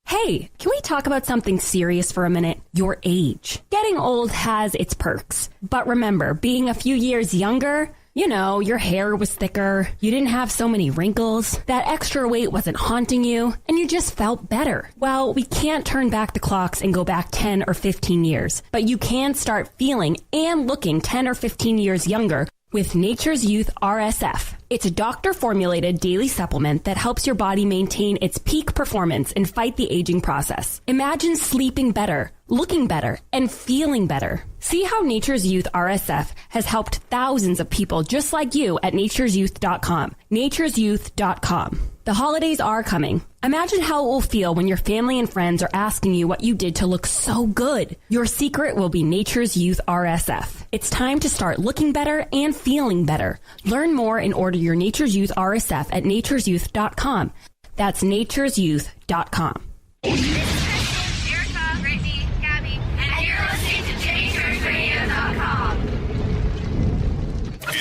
Hey, can we talk about something serious for a minute? Your age. Getting old has its perks. But remember, being a few years younger, you know, your hair was thicker, you didn't have so many wrinkles, that extra weight wasn't haunting you, and you just felt better. Well, we can't turn back the clocks and go back 10 or 15 years, but you can start feeling and looking 10 or 15 years younger with Nature's Youth RSF. It's a doctor-formulated daily supplement that helps your body maintain its peak performance and fight the aging process. Imagine sleeping better, looking better, and feeling better. See how Nature's Youth RSF has helped thousands of people just like you at nature'syouth.com. nature'syouth.com. The holidays are coming. Imagine how it will feel when your family and friends are asking you what you did to look so good. Your secret will be Nature's Youth RSF. It's time to start looking better and feeling better. Learn more and order your Nature's Youth RSF at nature'syouth.com. That's nature'syouth.com.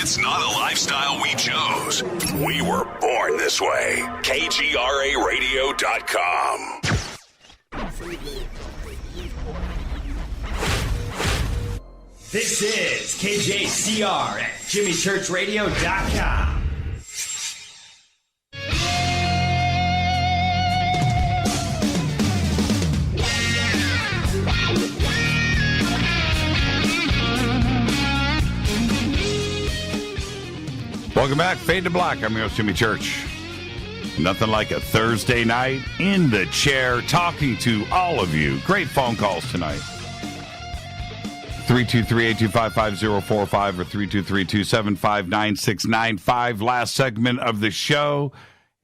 It's not a lifestyle we chose. We were born this way. KGRARadio.com. This is KJCR at JimmyChurchRadio.com. Welcome back. Fade to Black. I'm your host, Jimmy Church. Nothing like a Thursday night in the chair talking to all of you. Great phone calls tonight. 323-825-5045 or 323-275-9695. Last segment of the show.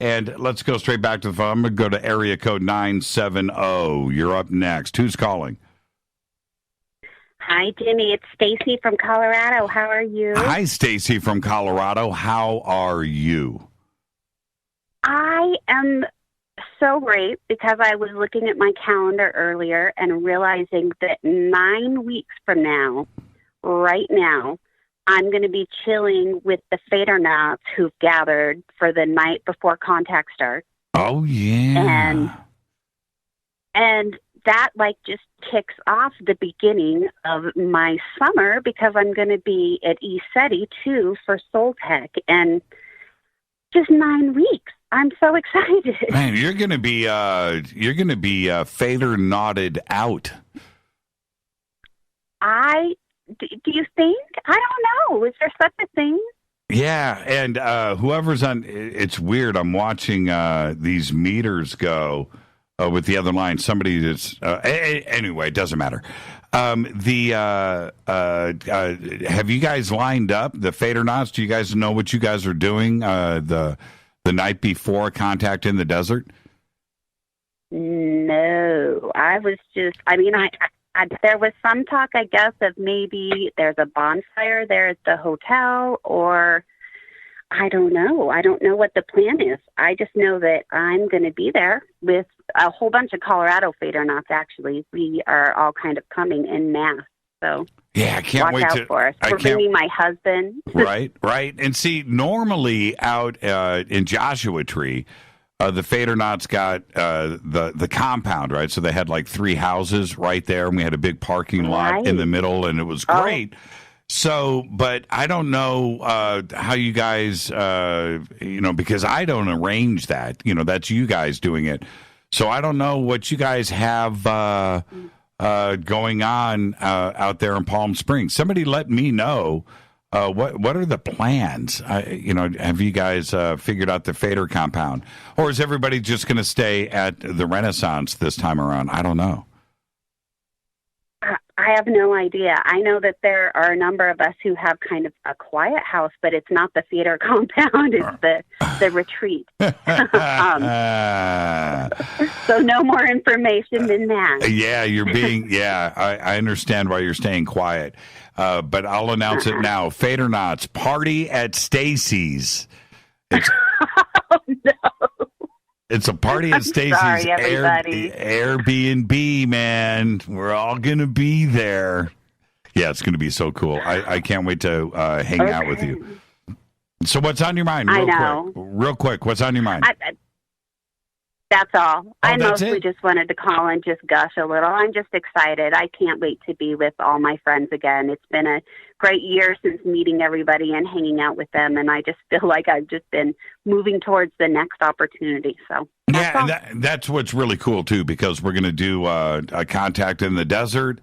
And let's go straight back to the phone. I'm going to go to area code 970. You're up next. Who's calling? Hi, Jimmy. It's Stacy from Colorado. How are you? Hi, Stacy from Colorado. How are you? I am so great because I was looking at my calendar earlier and realizing that 9 weeks from now, right now, I'm going to be chilling with the Fadernauts who've gathered for the night before contact starts. Oh, yeah. And that, like, just kicks off the beginning of my summer because I'm going to be at ECETI, too, for Soul Tech. And just 9 weeks. I'm so excited. Man, you're going to be fader knotted out. Do you think? I don't know. Is there such a thing? Yeah, and whoever's on, it's weird. I'm watching these meters go with the other line. Somebody that's anyway. It doesn't matter. Have you guys lined up the Fadernauts? Do you guys know what you guys are doing the night before contact in the desert? No, I was just. I mean, I there was some talk, I guess, of maybe there's a bonfire there at the hotel, or I don't know. I don't know what the plan is. I just know that I'm going to be there with a whole bunch of Colorado Fadernauts, actually. We are all kind of coming en masse. So yeah, I can't wait to. For us. We're bringing my husband. Right. And see, normally out in Joshua Tree, the Fadernauts got the compound, right? So they had like 3 houses right there, and we had a big parking lot in the middle, and it was great. So, but I don't know how you guys, because I don't arrange that. That's you guys doing it. So I don't know what you guys have going on out there in Palm Springs. Somebody let me know. What are the plans? Have you guys figured out the Fader compound? Or is everybody just going to stay at the Renaissance this time around? I don't know. I have no idea. I know that there are a number of us who have kind of a quiet house, but it's not the theater compound. It's the retreat. So no more information than that. Yeah, I understand why you're staying quiet. But I'll announce it now. Fadernauts party at Stacy's. Oh, no. It's a party at Stacy's Airbnb, man. We're all going to be there. Yeah, it's going to be so cool. I can't wait to hang out with you. So what's on your mind? Real quick, what's on your mind? That's all. I that's mostly just wanted to call and just gush a little. I'm just excited. I can't wait to be with all my friends again. It's been a great year since meeting everybody and hanging out with them, and I just feel like I've just been moving towards the next opportunity. So that's what's really cool, too, because we're going to do a contact in the desert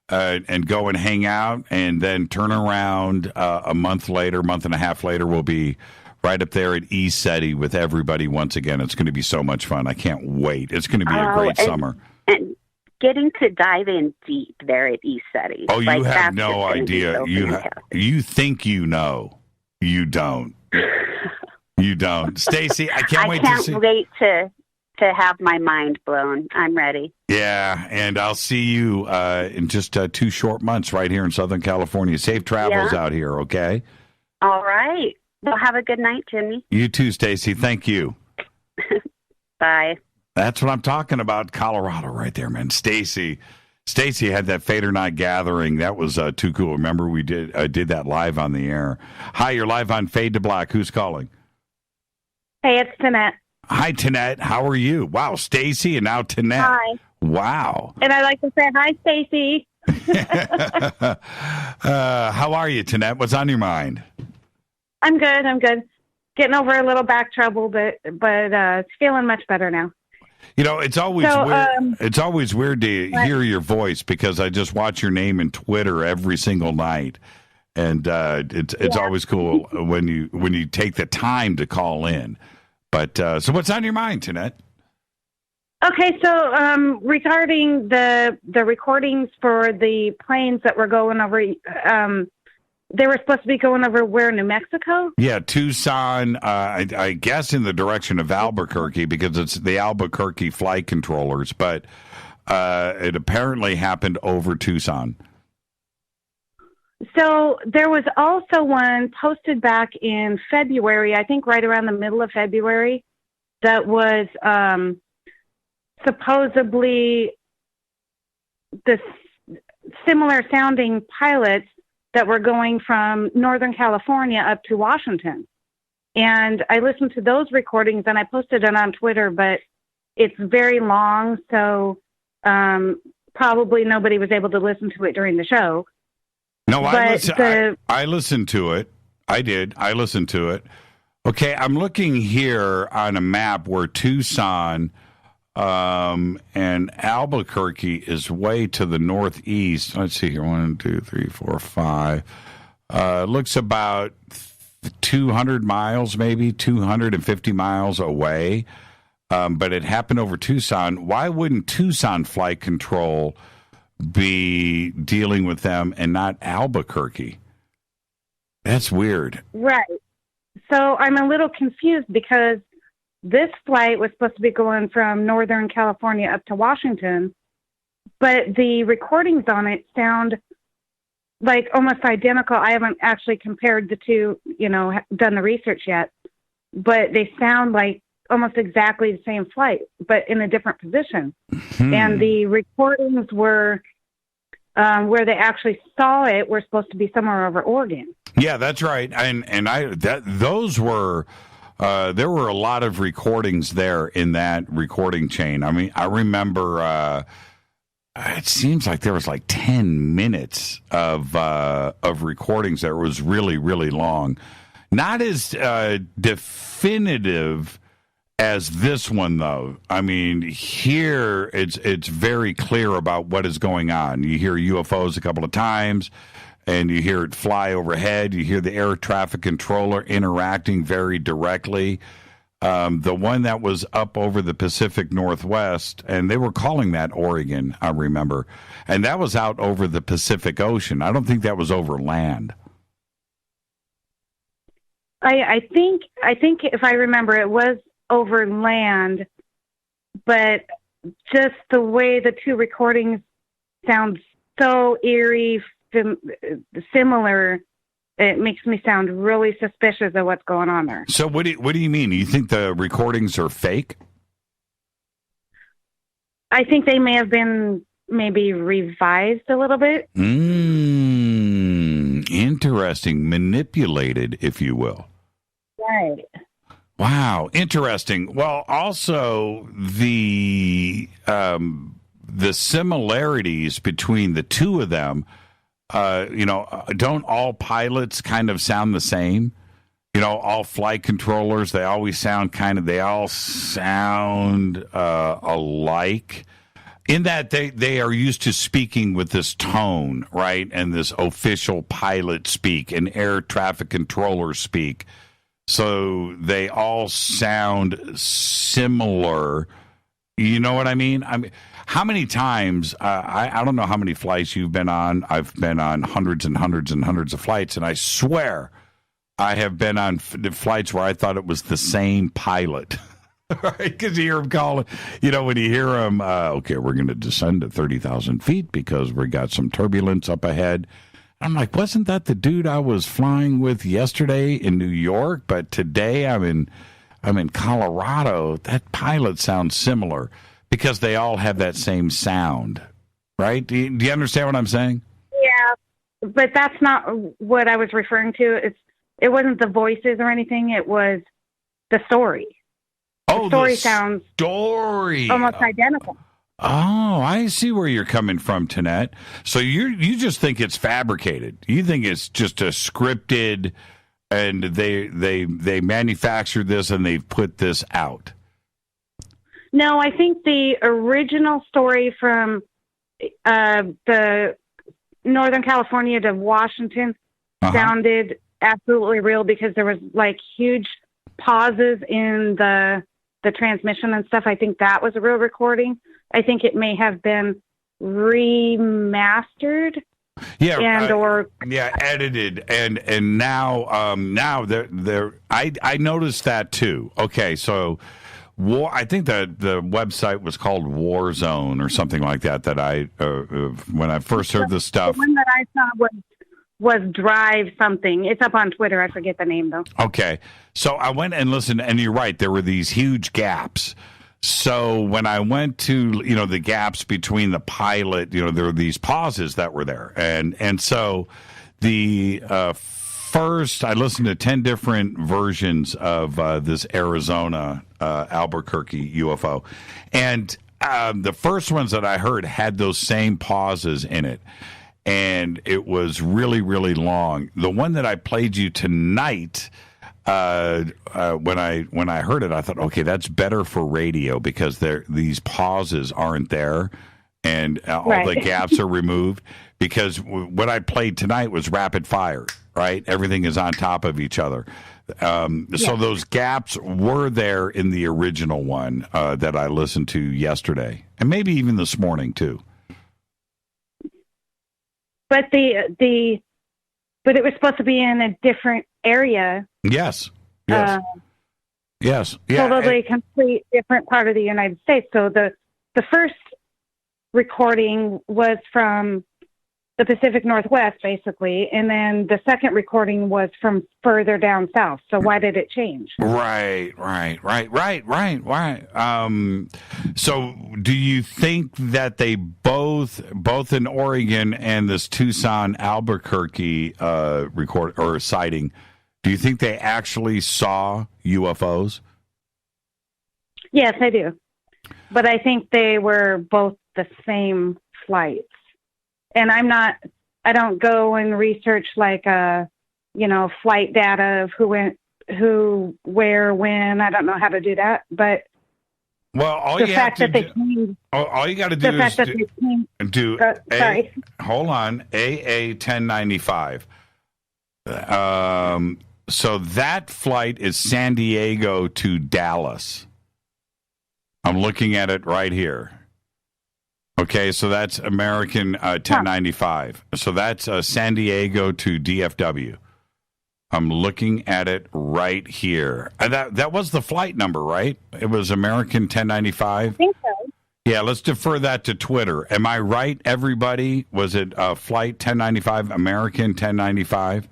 and go and hang out, and then turn around a month and a half later, we'll be right up there at ECETI with everybody once again. It's going to be so much fun. I can't wait. It's going to be a great summer. And getting to dive in deep there at ECETI. Oh, you have no idea. You think you know. You don't. You don't. Stacy, I can't wait to see. I can't wait to have my mind blown. I'm ready. Yeah, and I'll see you in just 2 short months right here in Southern California. Safe travels out here, okay? All right. Well, have a good night, Jimmy. You too, Stacy. Thank you. Bye. That's what I'm talking about. Colorado right there, man. Stacy had that Fader Night gathering. That was too cool. Remember, we did that live on the air. Hi, you're live on Fade to Black. Who's calling? Hey, it's Tanette. Hi, Tanette. How are you? Wow, Stacy and now Tanette. Hi. Wow. And I'd like to say hi, Stacy. How are you, Tanette? What's on your mind? I'm good. Getting over a little back trouble, but it's feeling much better now. It's always weird. It's always weird to hear your voice because I just watch your name in Twitter every single night, And it's always cool when you take the time to call in. But so what's on your mind, Jeanette? Okay, so regarding the recordings for the planes that were going over, they were supposed to be going over where, New Mexico? Yeah, Tucson, I guess in the direction of Albuquerque, because it's the Albuquerque flight controllers, but it apparently happened over Tucson. So there was also one posted back in February, I think right around the middle of February, that was supposedly the similar sounding pilots that were going from Northern California up to Washington. And I listened to those recordings and I posted it on Twitter, but it's very long, so probably nobody was able to listen to it during the show. No, I listened to it. I did. I listened to it. Okay, I'm looking here on a map where Tucson and Albuquerque is way to the northeast. Let's see here. 1, 2, 3, 4, 5. Looks about 200 miles, maybe 250 miles away. But it happened over Tucson. Why wouldn't Tucson Flight Control be dealing with them and not Albuquerque? That's weird. Right. So I'm a little confused because this flight was supposed to be going from Northern California up to Washington, but the recordings on it sound like almost identical. I haven't actually compared the two, done the research yet, but they sound like almost exactly the same flight, but in a different position. And the recordings were where they actually saw it were supposed to be somewhere over Oregon. Yeah, that's right. Those were there were a lot of recordings there in that recording chain. I mean, I remember it seems like there was like 10 minutes of recordings that was really, really long. Not as definitive as this one, though. I mean, here it's very clear about what is going on. You hear UFOs a couple of times, and you hear it fly overhead. You hear the air traffic controller interacting very directly. The one that was up over the Pacific Northwest, and they were calling that Oregon, I remember, and that was out over the Pacific Ocean. I don't think that was over land. I think if I remember, it was over land, but just the way the two recordings sound so eerie, similar, it makes me sound really suspicious of what's going on there. So what do you mean? You think the recordings are fake? I think they may have been maybe revised a little bit. Interesting. Manipulated, if you will. Right. Wow, interesting. Well, also the similarities between the two of them, don't all pilots kind of sound the same? All flight controllers, they all sound alike in that they are used to speaking with this tone, right? And this official pilot speak and air traffic controller speak. So they all sound similar. You know what I mean? How many times, I don't know how many flights you've been on. I've been on hundreds and hundreds and hundreds of flights, and I swear I have been on flights where I thought it was the same pilot. Right? Because you hear him calling, when you hear him, okay, we're going to descend to 30,000 feet because we got some turbulence up ahead. I'm like, wasn't that the dude I was flying with yesterday in New York? But today I'm in Colorado. That pilot sounds similar because they all have that same sound, right? Do you understand what I'm saying? Yeah, but that's not what I was referring to. It wasn't the voices or anything. It was the story. Oh, the story sounds almost identical. Oh, I see where you're coming from, Tanette. So you just think it's fabricated. You think it's just a scripted, and they manufactured this and they've put this out. No, I think the original story from the Northern California to Washington sounded absolutely real because there was like huge pauses in the transmission and stuff. I think that was a real recording. I think it may have been remastered. Edited, and now I noticed that too. Okay, so I think that the website was called Warzone or something like that. That I when I first heard this stuff, the one that I saw was Drive something. It's up on Twitter. I forget the name though. Okay, so I went and listened, and you're right. There were these huge gaps. So when I went to, the gaps between the pilot, there were these pauses that were there. And so the first, I listened to 10 different versions of this Arizona Albuquerque UFO. And the first ones that I heard had those same pauses in it. And it was really, really long. The one that I played you tonight, when I heard it, I thought, okay, that's better for radio because these pauses aren't there and all the gaps are removed. Because what I played tonight was rapid fire, right? Everything is on top of each other. So those gaps were there in the original one that I listened to yesterday, and maybe even this morning too. But but it was supposed to be in a different area. Yes. Yes. Yeah. Totally complete different part of the United States. So the first recording was from the Pacific Northwest, basically, and then the second recording was from further down south. So why did it change? Right. So do you think that they both in Oregon and this Tucson Albuquerque record or sighting, do you think they actually saw UFOs? Yes, I do. But I think they were both the same flights. And I don't go and research like flight data of who went, who, where, when. I don't know how to do that. But all you got to do is do hold on, AA 1095. So that flight is San Diego to Dallas. I'm looking at it right here. Okay, so that's American 1095. So that's San Diego to DFW. I'm looking at it right here. That was the flight number, right? It was American 1095? I think so. Yeah, let's defer that to Twitter. Am I right, everybody? Was it flight 1095, American 1095?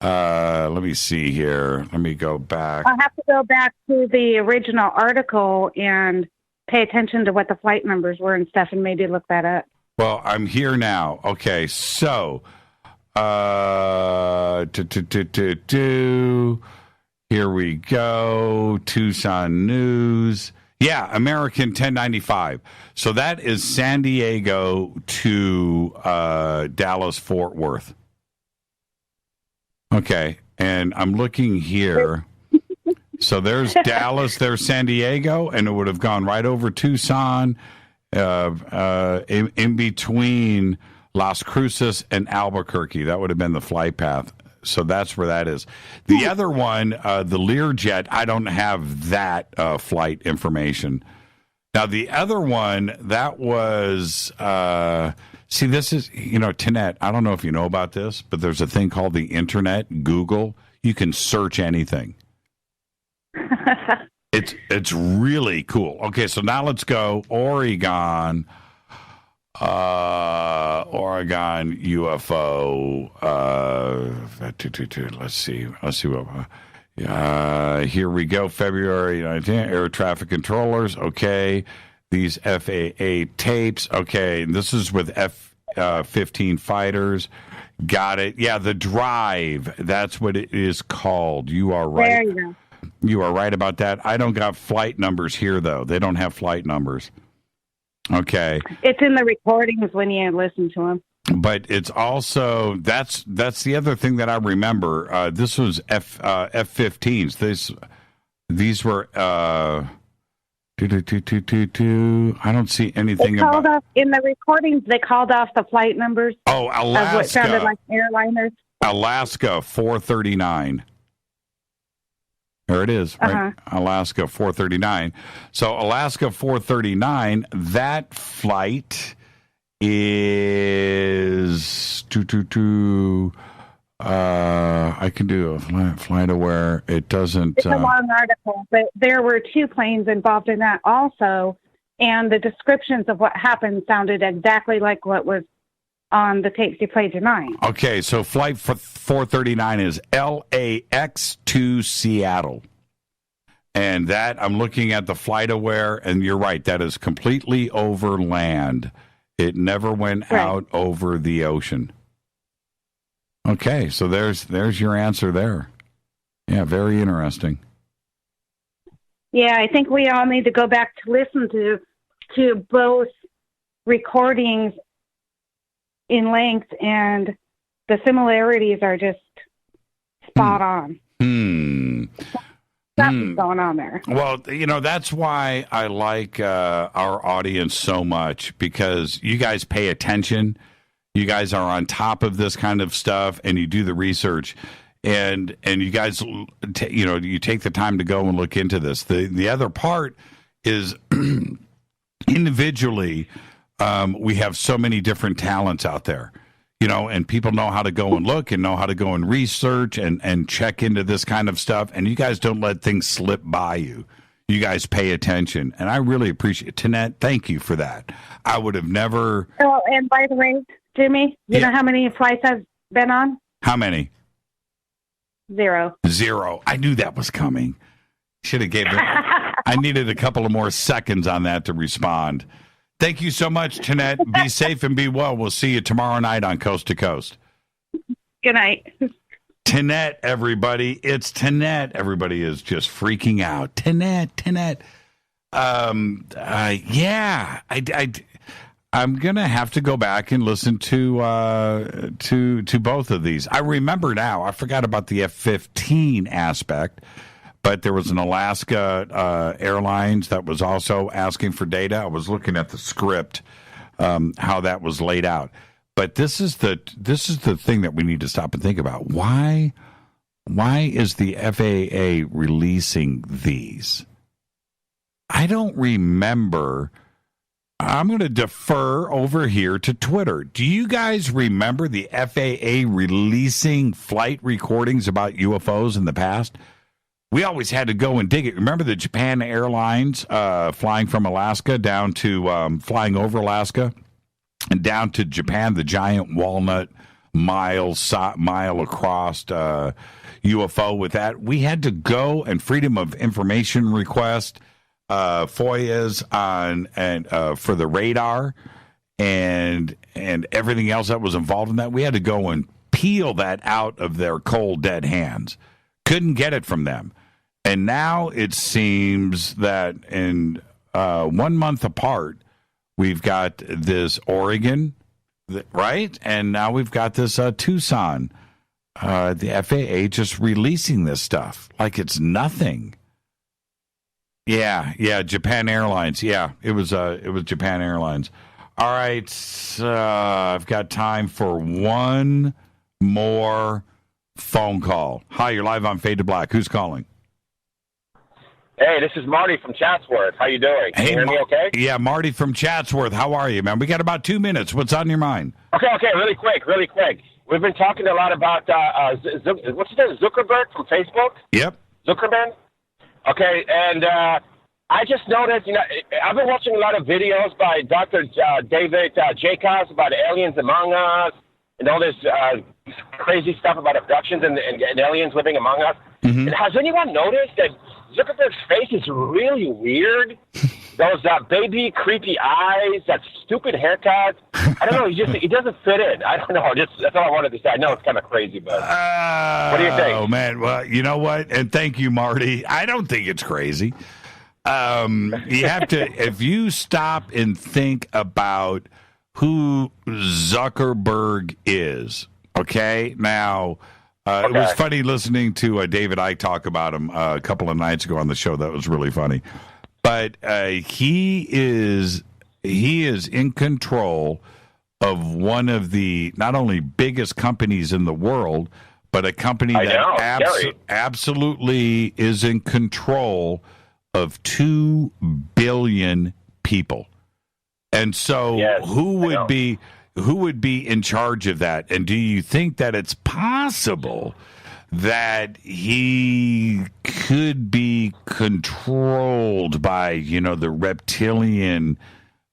Let me see here. Let me go back. I'll have to go back to the original article and pay attention to what the flight numbers were and stuff and maybe look that up. Well, I'm here now. Okay, so here we go. Tucson News. Yeah, American 1095. So that is San Diego to Dallas, Fort Worth. Okay, and I'm looking here. So there's Dallas, there's San Diego, and it would have gone right over Tucson, in between Las Cruces and Albuquerque. That would have been the flight path. So that's where that is. The other one, the Learjet, I don't have that flight information. Now, the other one, that was, see, this is, Tinette, I don't know if you know about this, but there's a thing called the Internet, Google. You can search anything. It's really cool. Okay, so now let's go Oregon UFO. Let's see what. Here we go. February 19th. Air traffic controllers. Okay, these FAA tapes. Okay, and this is with F-15 fighters. Got it. Yeah, the Drive. That's what it is called. You are right. There you go. You are right about that. I don't got flight numbers here, though. They don't have flight numbers. Okay. It's in the recordings when you listen to them. But it's also, that's the other thing that I remember. This was F-15s. These were, I don't see anything about. In the recordings, they called off the flight numbers. Oh, Alaska. Of what sounded like airliners. Alaska 439. There it is, right? Alaska 439. So Alaska 439, that flight is I can do a flight aware. It doesn't. It's a long article, but there were 2 planes involved in that also, and the descriptions of what happened sounded exactly like what was on the tapes you played tonight. Okay, so flight 439 is LAX to Seattle. And that, I'm looking at the flight aware, and you're right, that is completely over land. It never went out over the ocean. Okay, so there's your answer there. Yeah, very interesting. Yeah, I think we all need to go back to listen to both recordings in length, and the similarities are just spot on. Something's going on there. Well, that's why I like our audience so much, because you guys pay attention. You guys are on top of this kind of stuff, and you do the research, and you guys, you take the time to go and look into this. The other part is individually, we have so many different talents out there, and people know how to go and look and know how to go and research and check into this kind of stuff. And you guys don't let things slip by you. You guys pay attention. And I really appreciate it. Tanette, thank you for that. I would have never. Oh, and by the way, Jimmy, you know how many flights I've been on? How many? 0. I knew that was coming. Should have given it. I needed a couple of more seconds on that to respond. Thank you so much, Tanette. Be safe and be well. We'll see you tomorrow night on Coast to Coast. Good night. Tanette, everybody. It's Tanette. Everybody is just freaking out. Tanette. I'm gonna have to go back and listen to both of these. I remember now. I forgot about the F-15 aspect. But there was an Alaska Airlines that was also asking for data. I was looking at the script, how that was laid out. But this is the thing that we need to stop and think about. Why is the FAA releasing these? I don't remember. I'm going to defer over here to Twitter. Do you guys remember the FAA releasing flight recordings about UFOs in the past? We always had to go and dig it. Remember the Japan Airlines flying from Alaska down to flying over Alaska and down to Japan, the giant walnut mile across UFO with that? We had to go and Freedom of Information request FOIAs on and for the radar and everything else that was involved in that. We had to go and peel that out of their cold, dead hands. Couldn't get it from them. And now it seems that in 1 month apart, we've got this Oregon, right? And now we've got this Tucson. The FAA just releasing this stuff like it's nothing. Yeah, Japan Airlines. Yeah, it was Japan Airlines. All right, I've got time for one more phone call. Hi, you're live on Fade to Black. Who's calling? Hey, this is Marty from Chatsworth. How you doing? Can you hear me okay? Yeah, Marty from Chatsworth. How are you, man? We got about 2 minutes. What's on your mind? Okay, really quick. We've been talking a lot about, what's his name, Zuckerberg from Facebook? Yep. Zuckerberg? Okay, and I just noticed, I've been watching a lot of videos by Dr. David Jacobs about aliens among us and all this crazy stuff about abductions and aliens living among us. Mm-hmm. And has anyone noticed that Zuckerberg's face is really weird? Those baby creepy eyes, that stupid haircut. I don't know. He doesn't fit in. I don't know. That's all I wanted to say. I know it's kind of crazy, but what do you think? Oh man, well, you know what? And thank you, Marty. I don't think it's crazy. You have to, if you stop and think about who Zuckerberg is. Okay, now. It was funny listening to David Icke talk about him a couple of nights ago on the show. That was really funny. But he is in control of one of the not only biggest companies in the world, but a company that absolutely is in control of 2 billion people. And so who would be in charge of that? And do you think that it's possible that he could be controlled by, the reptilian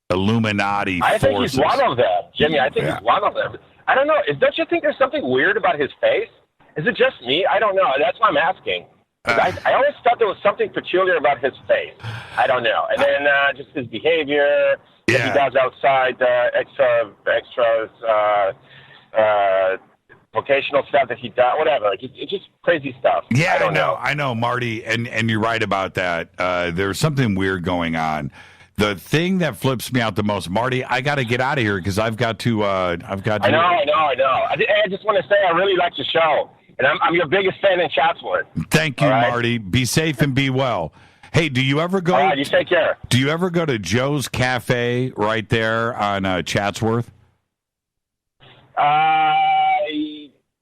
Illuminati forces? I think he's one of them, Jimmy. I think he's one of them. I don't know. Don't you think there's something weird about his face? Is it just me? I don't know. That's why I'm asking. I always thought there was something peculiar about his face. I don't know. And then just his behavior, what he does outside, extras, vocational stuff that he does, whatever. It's just crazy stuff. Yeah, I know, Marty, and you're right about that. There's something weird going on. The thing that flips me out the most, Marty, I got to get out of here because I've got to. I know. I just want to say I really like the show. And I'm your biggest fan in Chatsworth. Thank you, Marty. Be safe and be well. Hey, do you ever go? You take care. Do you ever go to Joe's Cafe right there on Chatsworth?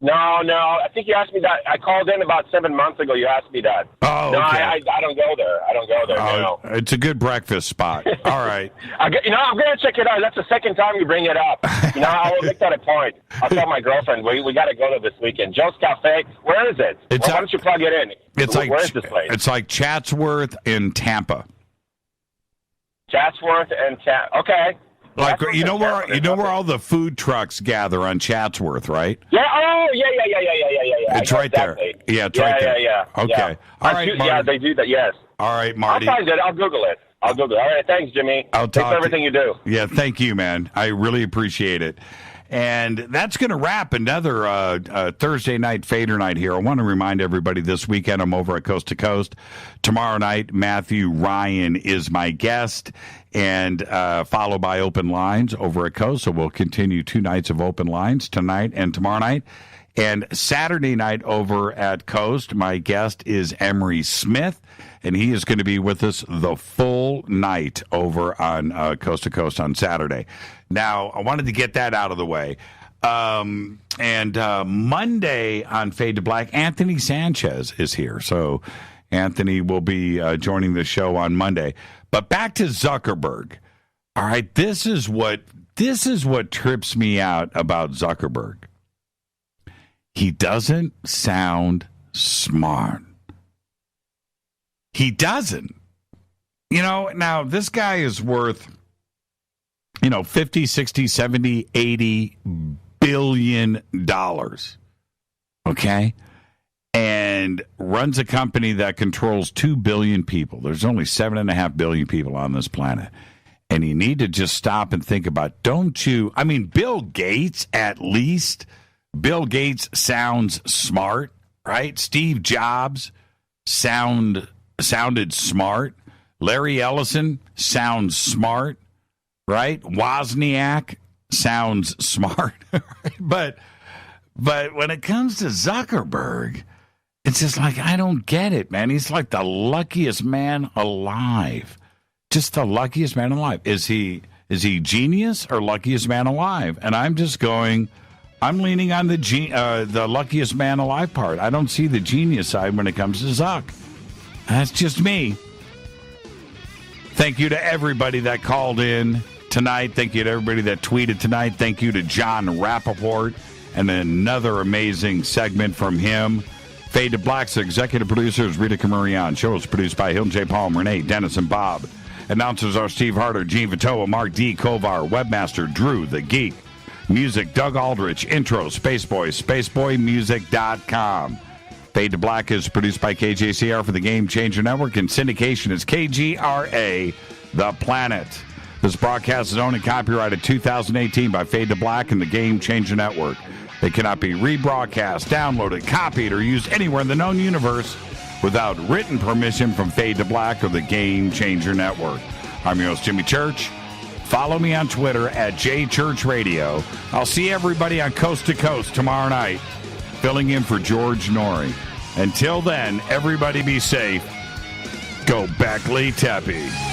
No. I think you asked me that. I called in about 7 months ago. You asked me that. Oh, no, okay. I don't go there. No. It's a good breakfast spot. All right. I'm going to check it out. That's the second time you bring it up. I will make that a point. I'll tell my girlfriend we got to go there this weekend. Joe's Cafe. Where is it? Why don't you plug it in? Where is this place? It's like Chatsworth in Tampa. Chatsworth and Tampa. Okay. Like where all the food trucks gather on Chatsworth, right? Yeah. Oh, yeah. It's right there. Yeah, it's right there. Yeah. Okay. Yeah. All right, Marty. Yeah, they do that. Yes. All right, Marty. I'll find it. I'll Google it. All right. Thanks, Jimmy. Thanks for everything you do. Yeah. Thank you, man. I really appreciate it. And that's going to wrap another Thursday night Fader night here. I want to remind everybody this weekend I'm over at Coast to Coast. Tomorrow night, Matthew Ryan is my guest, and followed by Open Lines over at Coast. So we'll continue 2 nights of Open Lines tonight and tomorrow night. And Saturday night over at Coast, my guest is Emery Smith, and he is going to be with us the full night over on Coast to Coast on Saturday. Now, I wanted to get that out of the way. And Monday on Fade to Black, Anthony Sanchez is here. So Anthony will be joining the show on Monday. But back to Zuckerberg. All right, this is what trips me out about Zuckerberg. He doesn't sound smart. He doesn't. Now this guy is worth, 50, 60, 70, 80 billion dollars. Okay? And runs a company that controls 2 billion people. There's only 7.5 billion people on this planet. And you need to just stop and think about, Bill Gates, at least. Bill Gates sounds smart, right? Steve Jobs sounded smart. Larry Ellison sounds smart, right? Wozniak sounds smart. But when it comes to Zuckerberg, it's just like, I don't get it, man. He's like the luckiest man alive. Just the luckiest man alive. Is he genius or luckiest man alive? And I'm just going, I'm leaning on the luckiest man alive part. I don't see the genius side when it comes to Zuck. That's just me. Thank you to everybody that called in tonight. Thank you to everybody that tweeted tonight. Thank you to Jon Rappoport and another amazing segment from him. Fade to Black's executive producers Rita Camurian. Show is produced by Hilton J. Palm, Renee, Dennis, and Bob. Announcers are Steve Harder, Gene Vitoa, Mark D. Kovar, Webmaster Drew the Geek. Music, Doug Aldrich. Intro, Spaceboy, SpaceboyMusic.com. Fade to Black is produced by KJCR for the Game Changer Network, and syndication is KGRA, The Planet. This broadcast is owned and copyrighted 2018 by Fade to Black and the Game Changer Network. They cannot be rebroadcast, downloaded, copied, or used anywhere in the known universe without written permission from Fade to Black or the Game Changer Network. I'm your host, Jimmy Church. Follow me on Twitter at JChurchRadio. I'll see everybody on Coast to Coast tomorrow night, filling in for George Norrie. Until then, everybody be safe. Go Beckley Tepe.